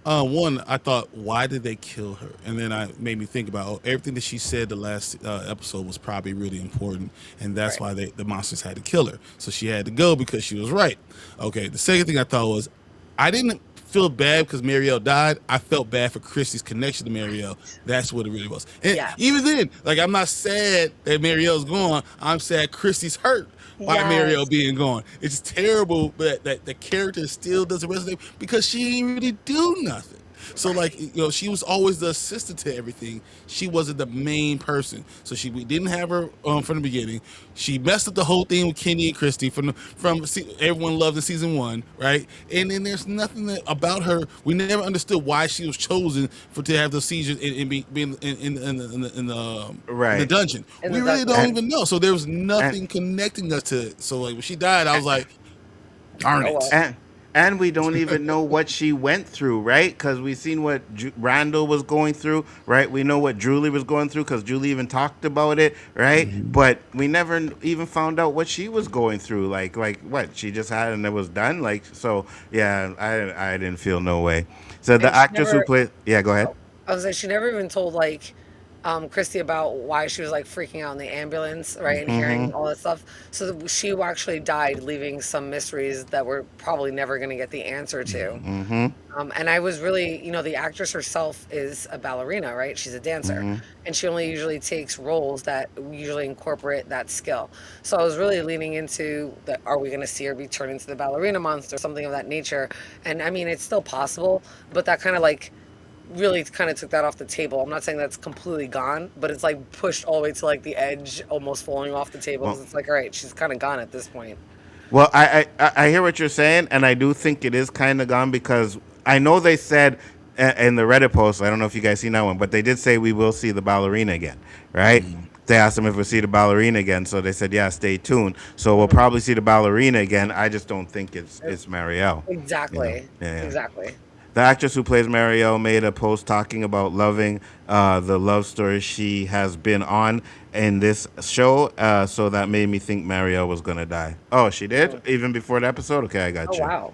One, I thought, why did they kill her? And then I made me think about everything that she said the last episode was probably really important, and that's why the monsters had to kill her. So she had to go because she was right. Okay, the second thing I thought was, I didn't feel bad because Marielle died. I felt bad for Christy's connection to Marielle. That's what it really was. And even then, like, I'm not sad that Marielle's gone. I'm sad Christy's hurt by Marielle being gone. It's terrible that the character still doesn't resonate because she didn't really do nothing. So like, she was always the assistant to everything. She wasn't the main person. So we didn't have her from the beginning. She messed up the whole thing with Kenny and Christy from everyone loved in season 1, right? And then there's nothing about her. We never understood why she was chosen to have the seizures and be in the dungeon. We really don't even know. So there was nothing connecting us to it. So like when she died, I was like, darn it. And we don't even know what she went through, right? Because we seen what Randall was going through, right? We know what Julie was going through because Julie even talked about it, right? Mm-hmm. But we never even found out what she was going through. Like what she just had and it was done. Like, so yeah, I didn't feel no way. So the actress who played, go ahead. I was like, she never even told like Christy about why she was like freaking out in the ambulance, right, and hearing all that stuff. So she actually died, leaving some mysteries that we're probably never going to get the answer to. And I was really, the actress herself is a ballerina, right? She's a dancer, and she only usually takes roles that usually incorporate that skill. So I was really leaning into are we going to see her be turned into the ballerina monster, something of that nature? And I mean, it's still possible, but that kind of like really kind of took that off the table. I'm not saying that's completely gone, but it's like pushed all the way to like the edge, almost falling off the table. Well, it's like, all right, she's kind of gone at this point. Well, I hear what you're saying, and I do think it is kind of gone because I know they said in the Reddit post, I don't know if you guys seen that one, but they did say we will see the ballerina again, right? They asked them if we'll see the ballerina again, so they said, yeah, stay tuned. So we'll probably see the ballerina again. I just don't think it's Marielle. Exactly. Exactly. The actress who plays Marielle made a post talking about loving the love story she has been on in this show, so that made me think Marielle was going to die. Oh, she did? Even before the episode? Okay, I got you. Oh, wow.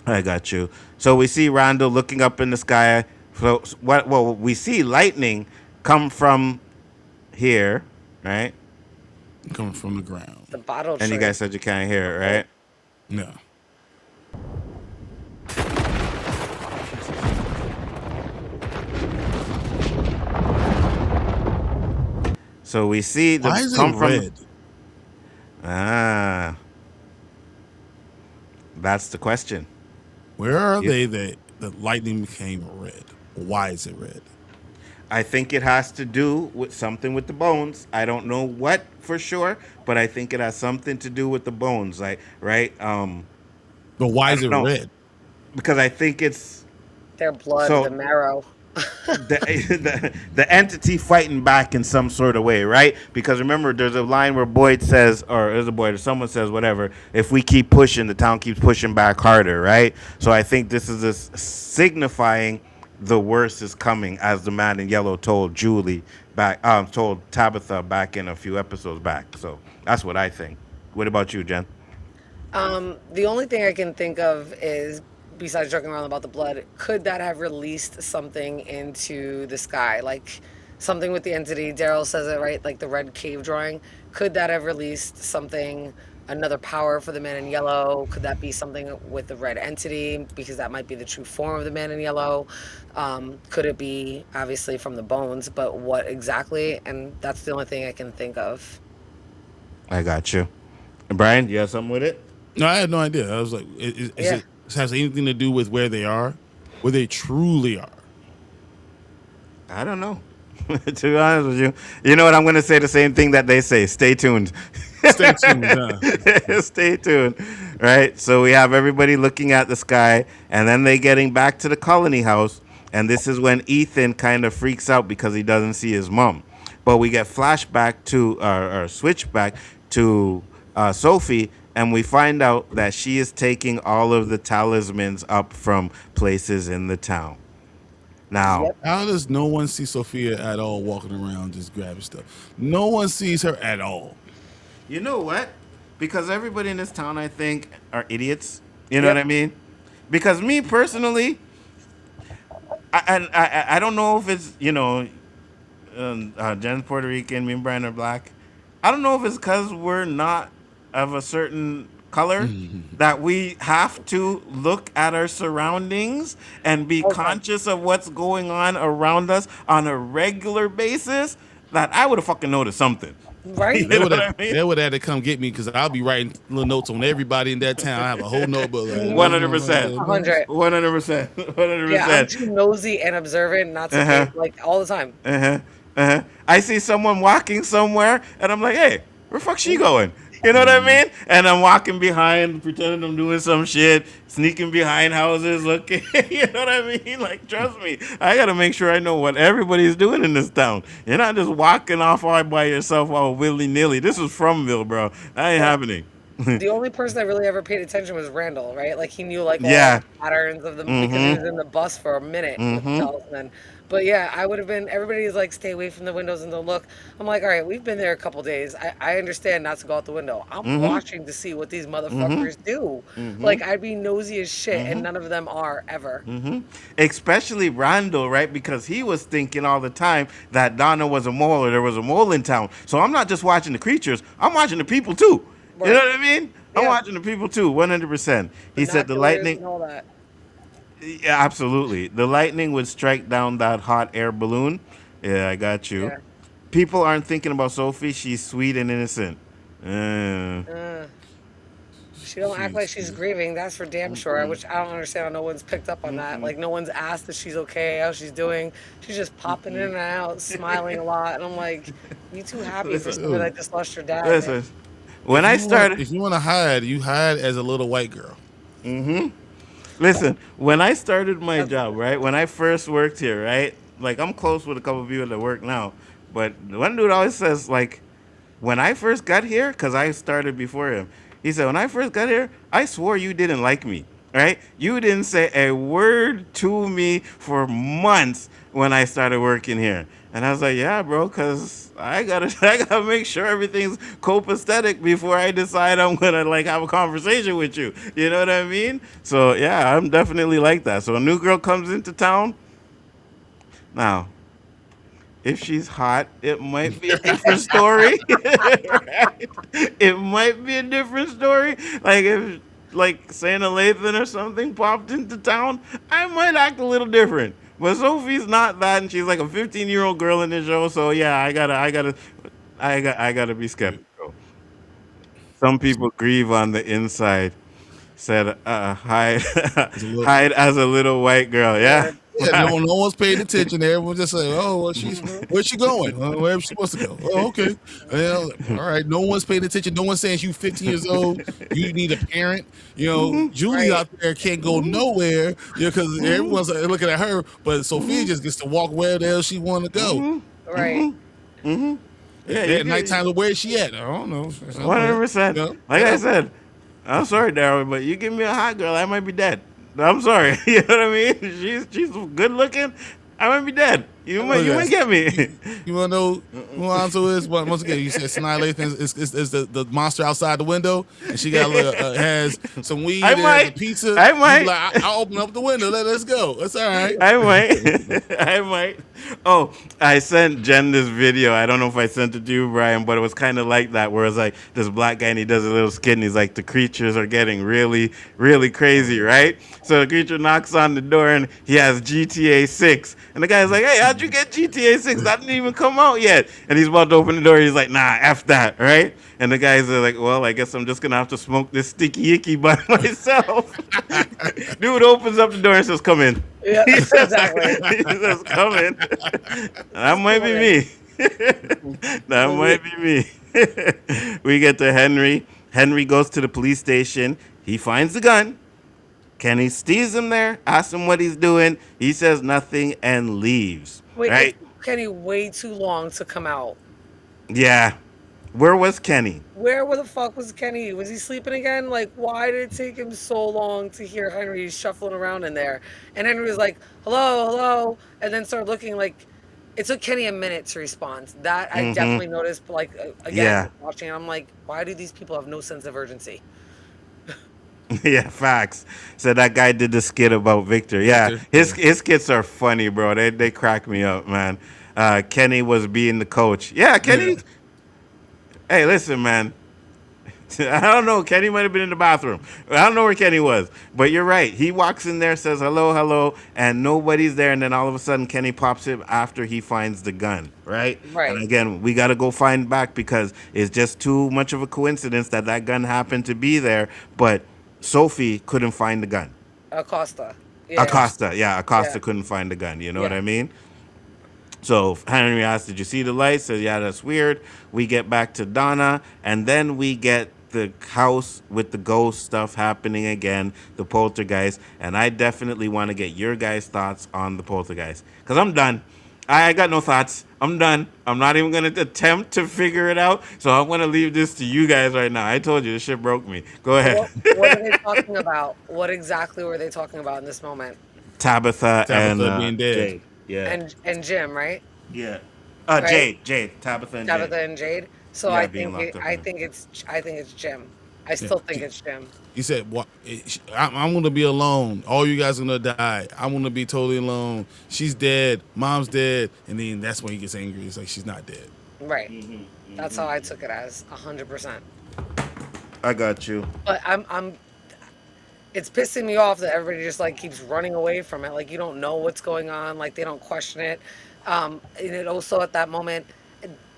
I got you. So we see Randall looking up in the sky. So we see lightning come from here, right? Coming from the ground. The bottle And you guys said you can't hear it, right? No. So we see the Why is come it from red? That's the question. Where are they that the lightning became red? Why is it red? I think it has to do with something with the bones. I don't know what for sure, but I think it has something to do with the bones. Like, right? But why I is don't it know red? because I think it's Their blood, the so marrow. the, the entity fighting back in some sort of way, right? Because remember, there's a line where Boyd says, or there's a Boyd, or someone says, whatever. If we keep pushing, the town keeps pushing back harder, right? So I think this is this signifying the worst is coming, as the man in yellow told Julie back, told Tabitha back in a few episodes back. So that's what I think. What about you, Jen? The only thing I can think of is, besides joking around about the blood, could that have released something into the sky? Like something with the entity, Daryl says it right, like the red cave drawing. Could that have released something, another power for the man in yellow? Could that be something with the red entity? Because that might be the true form of the man in yellow. Could it be obviously from the bones, but what exactly? And that's the only thing I can think of. I got you. And Brian, you have something with it? No, I had no idea. I was like, is Yeah. it has anything to do with where they are, where they truly are? I don't know. To be honest with you, you know what? I'm going to say the same thing that they say. Stay tuned. Stay tuned. Stay tuned. Right. So we have everybody looking at the sky, and then they getting back to the colony house, and this is when Ethan kind of freaks out because he doesn't see his mom. But we get flashback to or switch back to Sophie, and we find out that she is taking all of the talismans up from places in the town. Now, Yep. How does no one see Sophia at all walking around just grabbing stuff? No one sees her at all. you know what? Because everybody in this town, I think, are idiots. You know what Yep. I mean? Because me personally, I don't know if it's Jen's Puerto Rican, me and Brian are black. I don't know if it's because we're not of a certain color that we have to look at our surroundings and be Okay. conscious of what's going on around us on a regular basis. That I would have fucking noticed something. You Right? They know would what have I mean? they would have to come get me because I'll be writing little notes on everybody in that town. I have a whole notebook. Like, 100%. 100. 100%. Yeah, I'm 100%. too nosy and observant not to Uh-huh. pay, like all the time. Uh-huh. Uh-huh. I see someone walking somewhere and I'm like, hey, where the fuck she going? You know what I mean? And I'm walking behind, pretending I'm doing some shit, sneaking behind houses, looking. You know what I mean? Like, trust me, I gotta make sure I know what everybody's doing in this town. You're not just walking off all by yourself all willy nilly. This is Fromville, bro. That ain't Well, happening. the only person that really ever paid attention was Randall, right? Like he knew like all Yeah. the patterns of them because he Mm-hmm. was in the bus for a minute with the Mm-hmm. talisman. But yeah, I would have been. Everybody's like, stay away from the windows and don't look. I'm like, all right, we've been there a couple days. I understand not to go out the window. I'm Mm-hmm. watching to see what these Mm-hmm. motherfuckers do. Mm-hmm. Like I'd be nosy as shit, and Mm-hmm. none of them are ever. Hmm. Especially Randall, right? Because he was thinking all the time that Donna was a mole or there was a mole in town. So I'm not just watching the creatures, I'm watching the people too. You know Right? what I mean? I'm Yeah, watching the people too, 100%. He said the binoculars lightning, and all that. yeah, absolutely. The lightning would strike down that hot air balloon. Yeah, I got you. Yeah. People aren't thinking about Sophie. She's sweet and innocent. Uh, Uh, she don't act like she's grieving. That's for damn sure. Which I don't understand how no one's picked up on that. Like no one's asked if she's okay, how she's doing. She's just popping in and out, smiling a lot. And I'm like, you too happy for listen, someone that just lost your dad, man. listen. When I started, if you want to hide, you hide as a little white girl. listen, when I started my job, right? When I first worked here, right? Like I'm close with a couple of people that work now, but one dude always says like, when I first got here, because I started before him, he said when I first got here, I swore you didn't like me, right? You didn't say a word to me for months when I started working here, and I was like, yeah, bro, because I gotta I gotta make sure everything's copacetic before I decide I'm gonna like have a conversation with you. You know what I mean? So yeah, I'm definitely like that. So a new girl comes into town. Now, if she's hot, it might be a different story. Right? It might be a different story. Like if like Santa Lathan or something popped into town, I might act a little different. But Sophie's not that, and she's like a 15-year-old girl in the show. So yeah, I gotta be skeptical. Some people grieve on the inside. Said hide It's a little, hide as a little white girl. Yeah. Yeah, no one's paying attention. Everyone's just saying, "Oh, well, where's she going? Wherever she's supposed to go." Oh, okay. Well, all right. No one's paying attention. No one's saying you 15 years old. You need a parent. Julie out there can't go nowhere. Because everyone's looking at her, but Sophia just gets to walk where the hell she want to go. Right. Yeah, At nighttime, where is she at? I don't know. 100%. Like I said, I'm sorry, Daryl, but you give me a hot girl, I might be dead. I'm sorry. You know what I mean? She's good looking. I might be dead. You might get me. You want to know who Nzo is? Well, once again, you said Sanaa Lathan is the monster outside the window, and she got has some weed and pizza. I might. Like, I'll open up the window. Let's go. That's all right. I might. I might. Oh, I sent Jen this video. I don't know if I sent it to you, Brian, but it was kind of like that, where it's like this black guy and he does a little skit and he's like, the creatures are getting really, really crazy, right? So the creature knocks on the door and he has GTA 6. And the guy's like, hey, how'd you get GTA 6? That didn't even come out yet. And he's about to open the door. He's like, nah, F that, right? And the guys are like, well, I guess I'm just going to have to smoke this sticky icky by myself. Dude opens up the door and says, come in. Yeah, He says, exactly. he says, come in. That might be me. That might be me. We get to Henry. Henry goes to the police station. He finds the gun. Kenny sees him there, asks him what he's doing. He says nothing and leaves. Wait, right? it took Kenny way too long to come out. Yeah. Where was Kenny? Where the fuck was Kenny? Was he sleeping again? Like, why did it take him so long to hear Henry shuffling around in there? And Henry was like, hello, and then started looking like, it took Kenny a minute to respond. That I definitely noticed, like, again, watching it, I'm like, why do these people have no sense of urgency? Yeah, facts. So that guy did the skit about Victor. Yeah, his skits are funny, bro. They crack me up, man. Kenny was being the coach. Yeah, Kenny. Yeah. Hey, listen, man. I don't know. Kenny might have been in the bathroom. I don't know where Kenny was. But you're right. He walks in there, says hello, and nobody's there. And then all of a sudden, Kenny pops it after he finds the gun, right? Right. And again, we got to go find back because it's just too much of a coincidence that gun happened to be there. But Sophie couldn't find the gun. Acosta. Yeah. Acosta couldn't find the gun. You know what I mean? So Henry asks, did you see the light? Says, yeah, that's weird. We get back to Donna, and then we get the house with the ghost stuff happening again, the poltergeist. And I definitely want to get your guys' thoughts on the poltergeist. Because I'm done. I got no thoughts. I'm done. I'm not even going to attempt to figure it out. So I'm going to leave this to you guys right now. I told you, this shit broke me. Go ahead. What are they talking about? What exactly were they talking about in this moment? Tabitha and being dead. Jade. Yeah. And Jim, right? Yeah. Right? Jade. Tabitha and Jade. So I think it's Jim. I still think it's Jim. He said, "What? I'm going to be alone. All you guys are going to die. I'm going to be totally alone. She's dead. Mom's dead." And then that's when he gets angry. It's like, she's not dead. Right. That's how I took it as 100%. I got you. But I'm. It's pissing me off that everybody just like keeps running away from it. Like you don't know what's going on. Like they don't question it. And it also at that moment,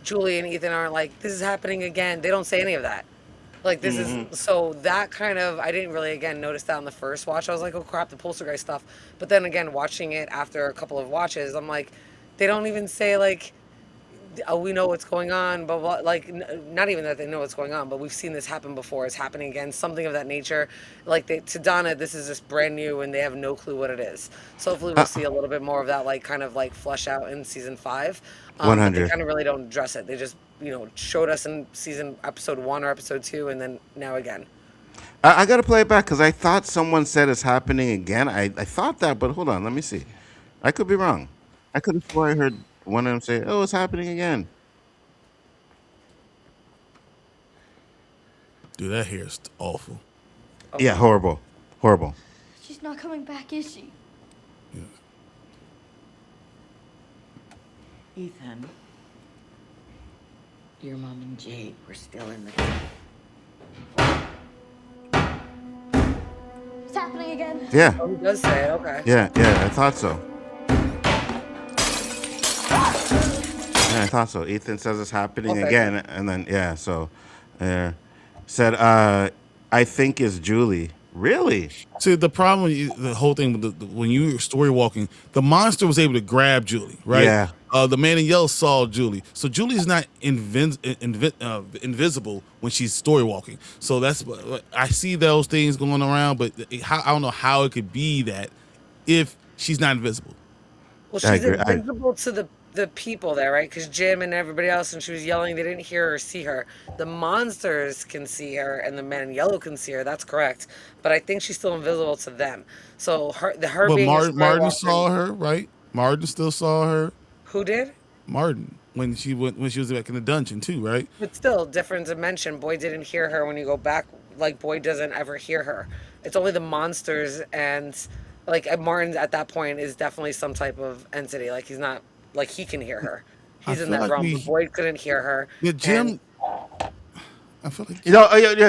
Julie and Ethan aren't like, this is happening again. They don't say any of that. Like this is so that kind of I didn't really again notice that on the first watch. I was like, oh crap, the poltergeist stuff. But then again, watching it after a couple of watches, I'm like, they don't even say like, oh, we know what's going on, but like not even that they know what's going on, but we've seen this happen before. It's happening again, something of that nature. Like to Donna, this is just brand new, and they have no clue what it is. So hopefully we'll see a little bit more of that, like kind of like flesh out in season 5. 100. They kind of really don't address it. They just showed us in episode 1 or episode 2, and then now again. I got to play it back because I thought someone said it's happening again. I thought that, but hold on, let me see. I could be wrong. I could have sworn I heard one of them say, "Oh, it's happening again." Dude, that hair is awful. Yeah, horrible. She's not coming back, is she? Yeah. Ethan, your mom and Jade were still in the It's happening again. Yeah. Oh, he does say it. Okay. Yeah, I thought so. Yeah, I thought so. Ethan says it's happening again, and then so said I think it's Julie. Really? See, the problem, the whole thing with when you were story walking, the monster was able to grab Julie, right? Yeah. The man in yellow saw Julie, so Julie's not invisible when she's story walking. So that's I see those things going around, but I don't know how it could be that if she's not invisible. Well, I she's agree. invisible to the people there, right? Because Jim and everybody else, when she was yelling, they didn't hear or see her. The monsters can see her, and the man in yellow can see her. That's correct. But I think she's still invisible to them. So her But being a story Martin walker, saw her, right? Martin still saw her. who did? Martin when she was back in the dungeon too, right? But still, different dimension. Boy didn't hear her when you go back. Like Boy doesn't ever hear her. It's only the monsters and like Martin at that point is definitely some type of entity. Like he's not like he can hear her. I He's in feel that like realm. But Boyd couldn't hear her. Yeah, And Jim. I feel like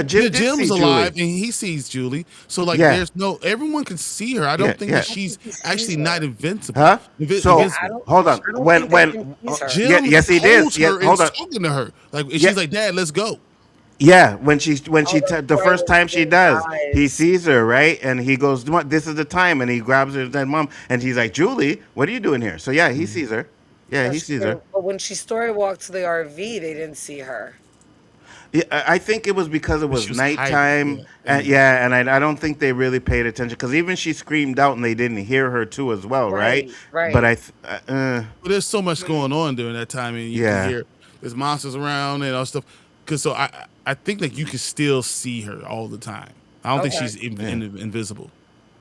Jim did Jim's see alive Julie. and he sees Julie. So like, Yeah. there's no everyone can see her. I Yeah, don't think yeah. that she's actually not invincible. Huh? So Invincible. hold on. I don't When think that Jim sees her. Jim yes he did. holds Yeah, her and hold is on. talking to her. Like and Yeah. she's like, Dad, let's go. Yeah, when the Right, first when time she Jim does, he dies. sees her, right, and he goes, "This is the time," and he grabs her dead mom, and he's like, "Julie, what are you doing here?" So yeah, he sees her. Yeah, he sees her. But when she story walked to the RV, they didn't see her. Yeah, I think it was because it But she was was hiding, nighttime, yeah. and yeah, and I don't think they really paid attention because even she screamed out and they didn't hear her too as well, right? Right. But But there's so much going on during that time, and you can yeah, hear there's monsters around and all stuff. Because so I think that you can still see her all the time. I don't think Okay. she's invisible.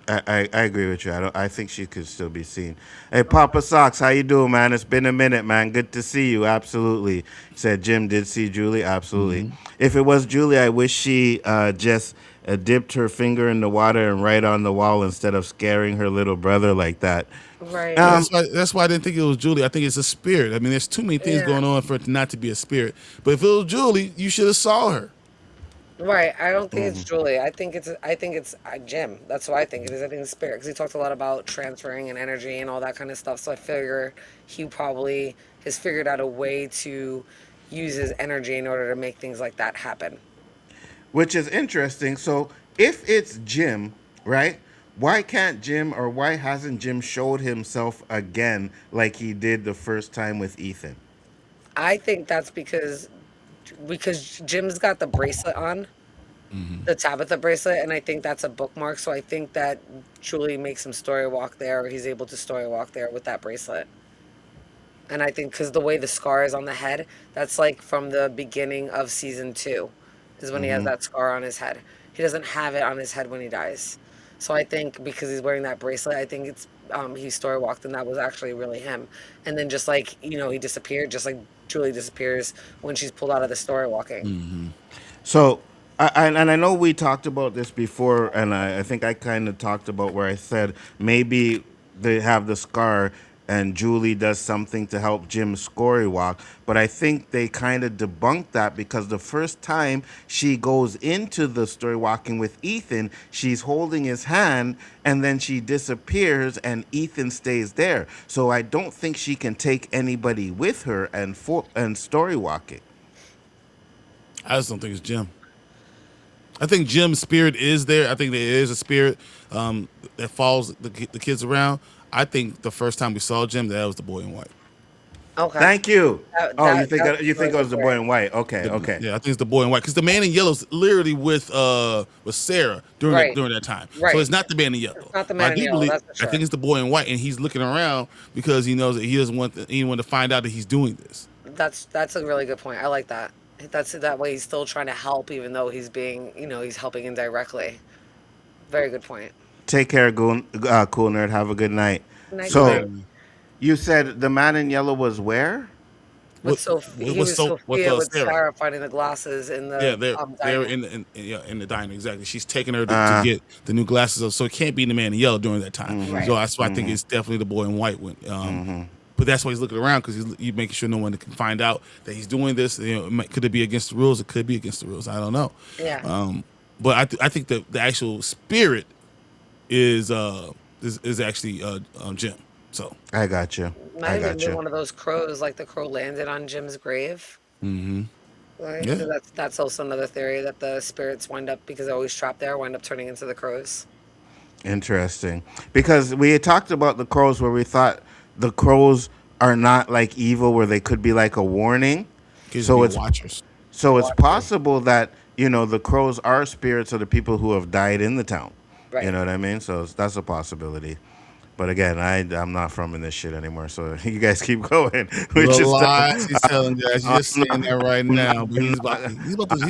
I agree with you. I think she could still be seen. Hey, Papa Socks, how you doing, man? It's been a minute, man. Good to see you. Absolutely. Said Jim did see Julie. Absolutely. If it was Julie, I wish she just dipped her finger in the water and right on the wall instead of scaring her little brother like that. Right. That's why I didn't think it was Julie. I think it's a spirit. I mean, there's too many things Yeah. going on for it not to be a spirit. But if it was Julie, you should have saw her. Right. I don't think it's Julie. I think it's Jim. That's what I think it is. I think it's spirit because he talked a lot about transferring and energy and all that kind of stuff. So I figure he probably has figured out a way to use his energy in order to make things like that happen. Which is interesting. So if it's Jim, right? Why can't Jim or why hasn't Jim showed himself again like he did the first time with Ethan? I think that's because Jim's got the bracelet on, the Tabitha bracelet, and I think that's a bookmark. So I think that Julie makes him story walk there, or he's able to story walk there with that bracelet. And I think because the way the scar is on the head, that's like from the beginning of season 2, is when he has that scar on his head. He doesn't have it on his head when he dies. So I think because he's wearing that bracelet, I think it's he story walked and that was actually really him. And then just like he disappeared, just like Julie disappears when she's pulled out of the story walking. So, I know we talked about this before, and I think I kind of talked about where I said maybe they have the scar and Julie does something to help Jim story walk, but I think they kind of debunked that because the first time she goes into the story walking with Ethan, she's holding his hand and then she disappears and Ethan stays there. So I don't think she can take anybody with her and story walking. I just don't think it's Jim. I think Jim's spirit is there. I think there is a spirit that follows the kids around. I think the first time we saw Jim, that was the boy in white. Okay. Thank you. That- You think that's you think it was the boy in white? Okay, The- okay. Yeah, I think it's the boy in white because the man in yellow's literally with Sarah during Right. during that time. Right. So it's not the man in yellow. It's not the But man I in do yellow, believe- that's for sure. I think it's the boy in white, and he's looking around because he knows that he doesn't want anyone to find out that he's doing this. That's a really good point. I like that. That's that way he's still trying to help even though he's being, he's helping indirectly. Very good point. Take care, Cool Nerd. Have a good night. Night, So night. you said the man in yellow was where? With With- Sophia, with he was So- with, Sophia with Sarah. Sarah finding the glasses in the Yeah, they're diner. in the diner exactly. She's taking her to get the new glasses, so it can't be the man in yellow during that time. Right. So that's why I think it's definitely the boy in white. But that's why he's looking around because he's making sure no one can find out that he's doing this. Could it be against the rules? It could be against the rules. I don't know. Yeah. But I think the actual spirit is actually Jim. So I got you. Might I have got been you. one of those crows, like the crow landed on Jim's grave. mm-hmm. Right? Yeah. So that's also another theory that the spirits wind up because they're always trapped there, wind up turning into the crows. Interesting. Because we had talked about the crows where we thought the crows are not like evil where they could be like a warning. Could just So be it's watchers. so it's Watcher. possible that, the crows are spirits of the people who have died in the town. You Right. know what I mean? So that's a possibility. But again, I'm not from in this shit anymore. So you guys keep going. We The just lies he's telling guys. You're just saying that right I'm now, but not, he's gonna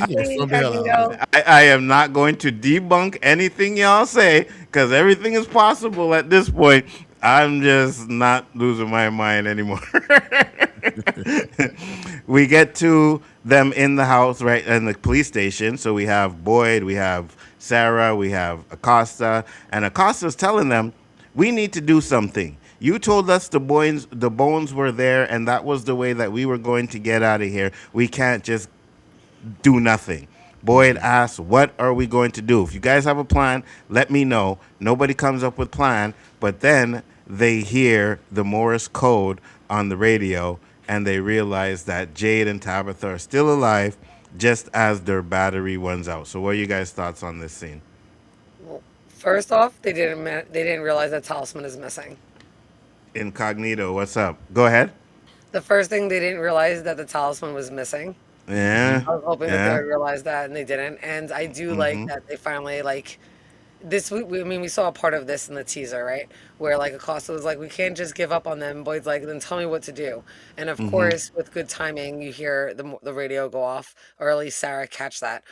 Hey, from the hell out of it. incognito. I am not going to debunk anything y'all say because everything is possible at this point. I'm just not losing my mind anymore. We get to them in the house, right, in the police station. So we have Boyd, we have Sarah, we have Acosta, and Acosta's telling them, we need to do something. You told us the bones were there, and that was the way that we were going to get out of here. We can't just do nothing. Boyd asks, what are we going to do? If you guys have a plan, let me know. Nobody comes up with plan, but then they hear the Morse code on the radio and they realize that Jade and Tabitha are still alive just as their battery runs out. So what are you guys' thoughts on this scene? Well, first off, they didn't realize that talisman is missing. Incognito, what's up? Go ahead. The first thing they didn't realize that the talisman was missing. Yeah. I was hoping that they Yeah. would realize that, and they didn't. And I do like that they finally like this. I mean, we saw a part of this in the teaser, right? Where like Acosta was like, "We can't just give up on them." Boyd's like, "Then tell me what to do." And of course, with good timing, you hear the radio go off, or at least Sarah catch that.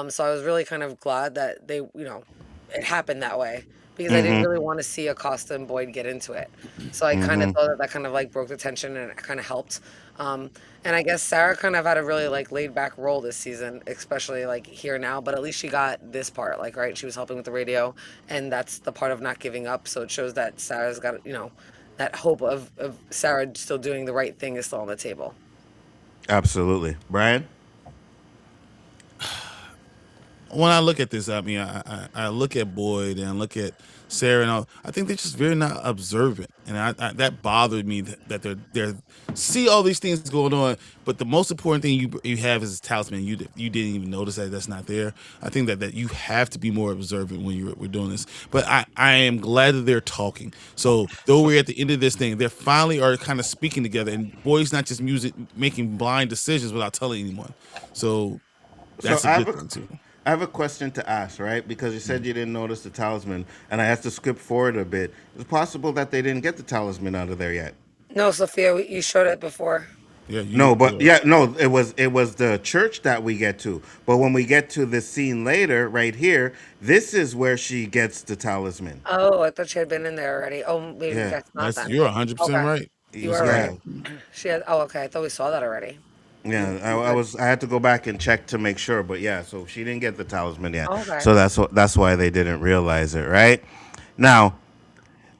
So I was really kind of glad that it happened that way because I didn't really want to see Acosta and Boyd get into it. So I kind of thought that kind of like broke the tension and it kind of helped. Um, and I guess Sarah kind of had a really like laid back role this season, especially like here now, but at least she got this part, like, right? She was helping with the radio, and that's the part of not giving up. So it shows that Sarah's got, that hope of Sarah still doing the right thing is still on the table. Absolutely. Brian? When I look at this, I mean, I look at Boyd and I look at Sarah, and I think they're just very not observant, and that bothered me that they're see all these things going on, but the most important thing you have is a talisman. You didn't even notice that's not there. I think that you have to be more observant when we're doing this. But I am glad that they're talking. So though we're at the end of this thing, they finally are kind of speaking together, and Boyd's not just making blind decisions without telling anyone. So that's So a good thing too. I have a question to ask, right? Because you said you didn't notice the talisman, and I have to skip forward a bit. It's possible that they didn't get the talisman out of there yet. No, Sophia, you showed it before. Yeah, No, but yeah, no, it was the church that we get to. But when we get to the scene later, right here, this is where she gets the talisman. Oh, I thought she had been in there already. Oh, maybe Yeah, that's not then. You're 100% Okay. right. You are yeah, right. She had. Oh, okay. I thought we saw that already. yeah. I had to go back and check to make sure, but yeah. So she didn't get the talisman yet. Okay. So that's why they didn't realize it, right? Now,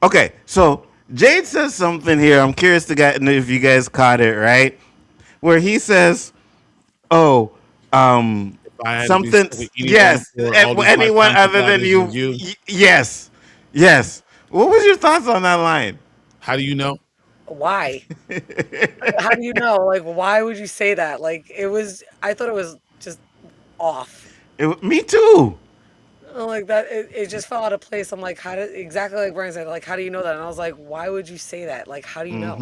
okay. So Jade says something here. I'm curious to get if you guys caught it, right? Where he says, "Oh, If I had to be something. stuck with anyone Yes, for all these anyone lifetimes other without than it, you. was you." Yes, yes. What was your thoughts on that line? How do you know? Why? How do you know? Like, why would you say that? Like, it was. I thought it was just off. Me too. Like that, it just fell out of place. I'm like, exactly like Brian said, like, how do you know that? And I was like, why would you say that? Like, how do you know?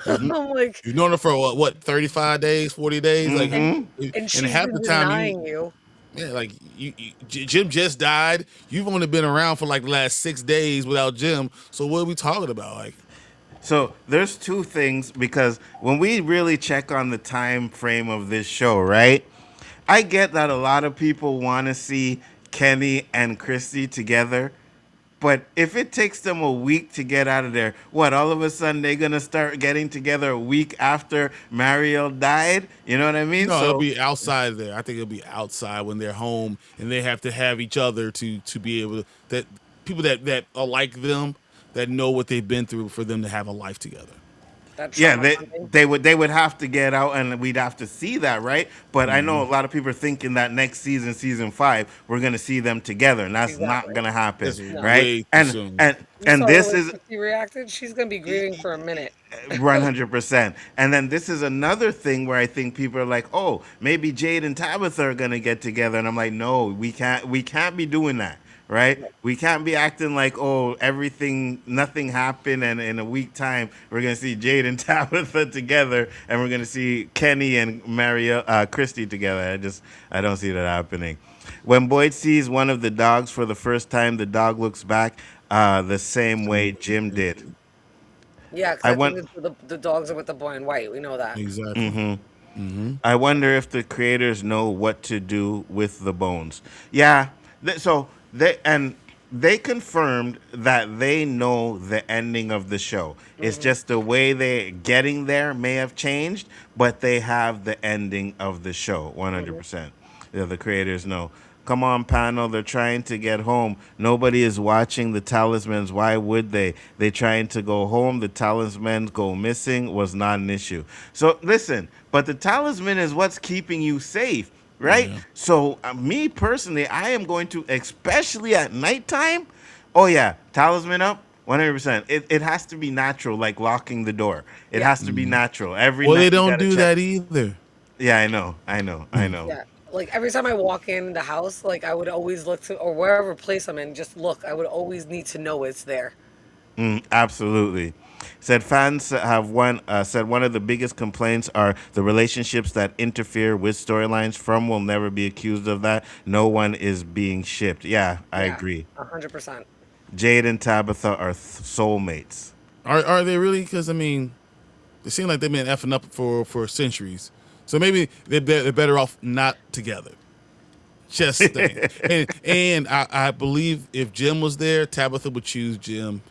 I'm like, You've known her for what 35 days, 40 days, like, and she's half been the time denying you. yeah, like Jim just died. You've only been around for like the last 6 days without Jim. So what are we talking about? Like, So there's two things because when we really check on the time frame of this show, right? I get that a lot of people want to see Kenny and Christy together. But if it takes them a week to get out of there, what, all of a sudden they're going to start getting together a week after Mariel died? You know what I mean? no, it'll be outside there. I think it'll be outside when they're home and they have to have each other to be able to, that people that are like them, that know what they've been through, for them to have a life together. That Yeah, trauma bonding. they would have to get out, and we'd have to see that, right? But I know a lot of people are thinking that next season, season 5, we're gonna see them together, and that's not Exactly. gonna happen, That's No. right? way too And soon. and You and saw the this way is Christy reacted. She's gonna be grieving for a minute. 100%. And then this is another thing where I think people are like, "Oh, maybe Jade and Tabitha are gonna get together," and I'm like, "No, we can't be doing that." Right? We can't be acting like, oh, nothing happened, and in a week time we're gonna see Jade and Tabitha together, and we're gonna see Kenny and Christy together. I don't see that happening. When Boyd sees one of the dogs for the first time, the dog looks back the same way Jim did. Yeah, because I I think want. the dogs are with the boy in white. We know that. Exactly. I wonder if the creators know what to do with the bones. Yeah. So they confirmed that they know the ending of the show. It's just the way they getting there may have changed, but they have the ending of the show 100%. Yeah, the creators know. Come on, panel. They're trying to get home. Nobody is watching the talismans. Why would they? They're trying to go home. The talismans go missing was not an issue. So listen, but the talisman is what's keeping you safe, right? Yeah. So me personally, I am going to, especially at nighttime. Oh yeah, talisman up. 100%. It has to be natural, like locking the door. It Yeah. has to be natural. Every Well, night they you don't gotta do check. that either. Yeah, I know. Yeah. Like every time I walk in the house, like I would always look to, or wherever place I'm in, just look. I would always need to know it's there. Absolutely. Said fans have said one of the biggest complaints are the relationships that interfere with storylines. From will never be accused of that. No one is being shipped. Yeah, I Yeah, agree. 100%. Jade and Tabitha are soulmates. Are they really? Because I mean, it seems like they've been effing up for centuries. So maybe they're better off not together. Just saying. and I believe if Jim was there, Tabitha would choose Jim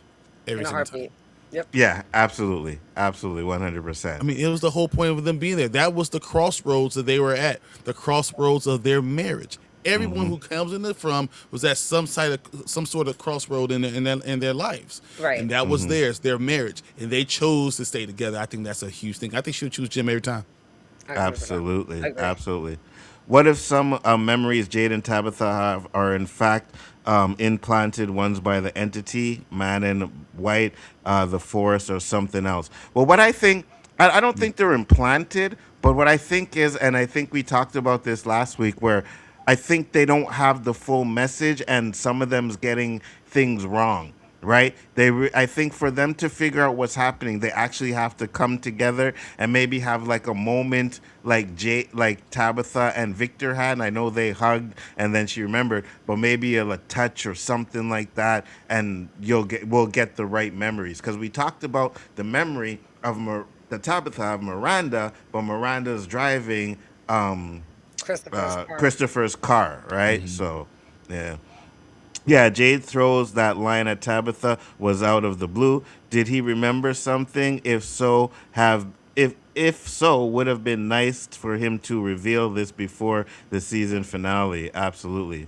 every In a single time. heartbeat. Yep. Yeah, absolutely, 100%. I mean, it was the whole point of them being there. That was the crossroads that they were at, the crossroads of their marriage. Everyone who comes in it from was at some sort of crossroad in their lives, Right. and that was theirs, their marriage, and they chose to stay together. I think that's a huge thing. I think she would choose Jim every time. 100%. Absolutely, Agree. absolutely. What if some memories Jade and Tabitha have are in fact implanted ones by the entity, man in white, the forest, or something else? Well, what I think, I don't think they're implanted, but what I think is, and I think we talked about this last week, where I think they don't have the full message, and some of them's getting things wrong. Right? I think for them to figure out what's happening, they actually have to come together and maybe have like a moment like Tabitha and Victor had. And I know they hugged and then she remembered, but maybe a touch or something like that, and we'll get the right memories, because we talked about the memory of the Tabitha of Miranda, but Miranda's driving Christopher's car. Christopher's car, right? So, yeah. Yeah, Jade throws that line at Tabitha was out of the blue. Did he remember something? If so, would have been nice for him to reveal this before the season finale. Absolutely.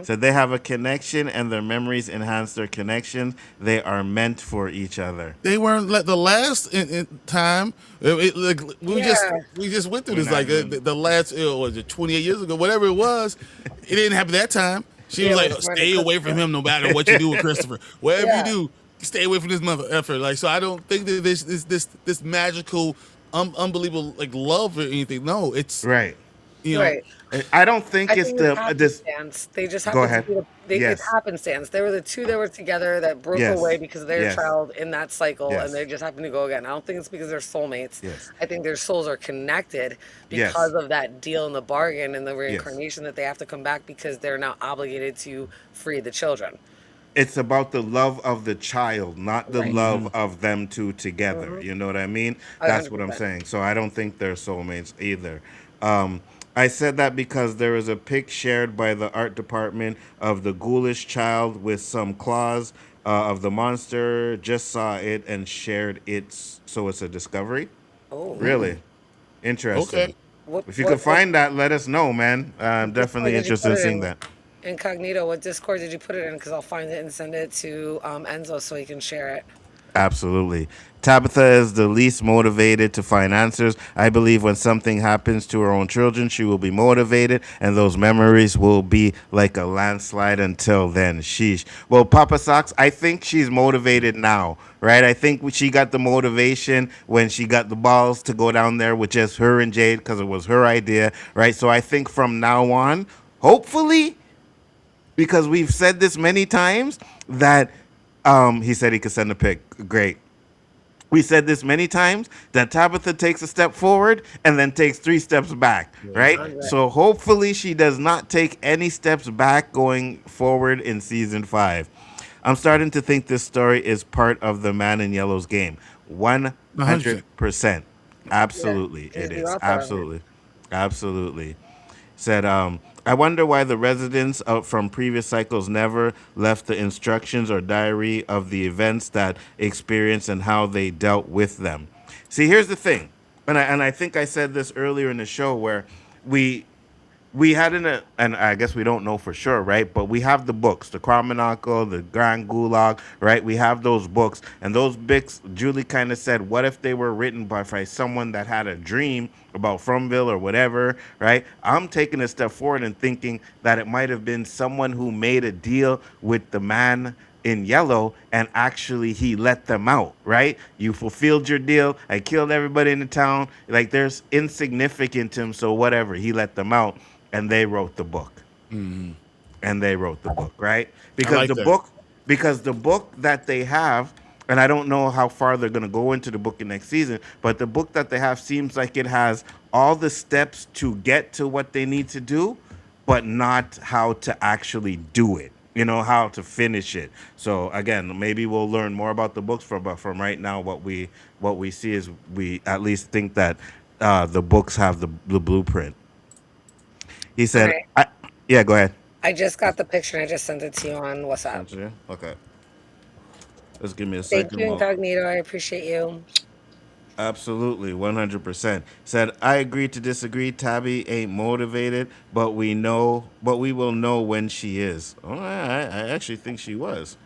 So they have a connection, and their memories enhance their connection. They are meant for each other. They weren't like the last in time. Like, we Yeah. just went through We're this not like doing- the last was it 28 years ago, whatever it was. It didn't happen that time. She Yeah, was with like, Miranda stay away from him no matter what you do with Christopher. Whatever Yeah. you do, stay away from this mother effort. Like, so I don't think that this magical, unbelievable like love or anything. No, it's Right. you know. Right. I don't think I it's think the it's this. happenstance. They just Go happened to ahead. be Yes. it's happenstance. They were the two that were together that broke Yes. away because of their Yes. child in that cycle, Yes. and they just happened to go again. I don't think it's because they're soulmates. Yes. I think their souls are connected Yes. because of that deal in the bargain and the reincarnation that they have to come back because they're now obligated to free the children. It's about the love of the child, not the Right. love of them two together. You know what I mean? That's what I'm 100%. saying. So I don't think they're soulmates either. I said that because there is a pic shared by the art department of the ghoulish child with some claws of the monster. Just saw it and shared it, so it's a discovery. Oh, Really interesting. Okay. If you could find that, let us know, man. I'm What definitely did you interested in put it seeing in? that. Incognito, what Discord did you put it in? Because I'll find it and send it to Enzo so he can share it. Absolutely. Tabitha is the least motivated to find answers. I believe when something happens to her own children, she will be motivated, and those memories will be like a landslide until then. Sheesh. Well, Papa Socks, I think she's motivated now, right? I think she got the motivation when she got the balls to go down there with just her and Jade because it was her idea, right? So I think from now on, hopefully, because we've said this many times that he said he could send a pic. Great. We said this many times that Tabitha takes a step forward and then takes 3 steps back, right? So hopefully she does not take any steps back going forward in season 5. I'm starting to think this story is part of the Man in Yellow's game. 100%. Absolutely, Yeah, it you're is. out there. Absolutely. Absolutely. Said, I wonder why the residents from previous cycles never left the instructions or diary of the events that experienced and how they dealt with them. See, here's the thing, and I think I said this earlier in the show where we we had and I guess we don't know for sure, right? But we have the books, the Chronicle, the Grand Gulag, right? We have those books, and those books, Julie kind of said, what if they were written by someone that had a dream about Fromville or whatever, right? I'm taking a step forward and thinking that it might have been someone who made a deal with the man in yellow, and actually he let them out, right? You fulfilled your deal. I killed everybody in the town. Like, there's insignificant to him, so whatever. He let them out, and they wrote the book. Mm-hmm. And they wrote the book, right? Because like the book that they have, and I don't know how far they're going to go into the book in next season, but the book that they have seems like it has all the steps to get to what they need to do, but not how to actually do it. You know, how to finish it. So again, maybe we'll learn more about the books from right now. What we see is we at least think that the books have the blueprint. He said, Right. "Yeah, go ahead." I just got the picture and I just sent it to you on WhatsApp. Okay. Just give me a Thank second. you, Incognito. I appreciate you. Absolutely, 100%. Said, I agree to disagree. Tabby ain't motivated, but we will know when she is. Oh, I actually think she was.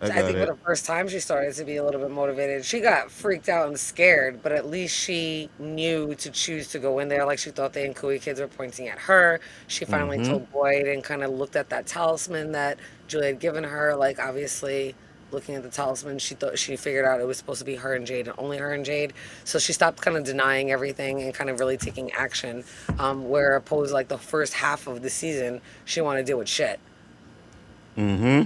I I got think for it. the first time she started to be a little bit motivated. She got freaked out and scared, but at least she knew to choose to go in there. Like she thought the Nkui kids were pointing at her. She finally Mm-hmm. told Boyd and kind of looked at that talisman that Julie had given her. Like obviously looking at the talisman, she figured out it was supposed to be her and Jade and only her and Jade. So she stopped kind of denying everything and kind of really taking action. Where opposed like the first half of the season, she wanted to deal with shit. Mm-hmm.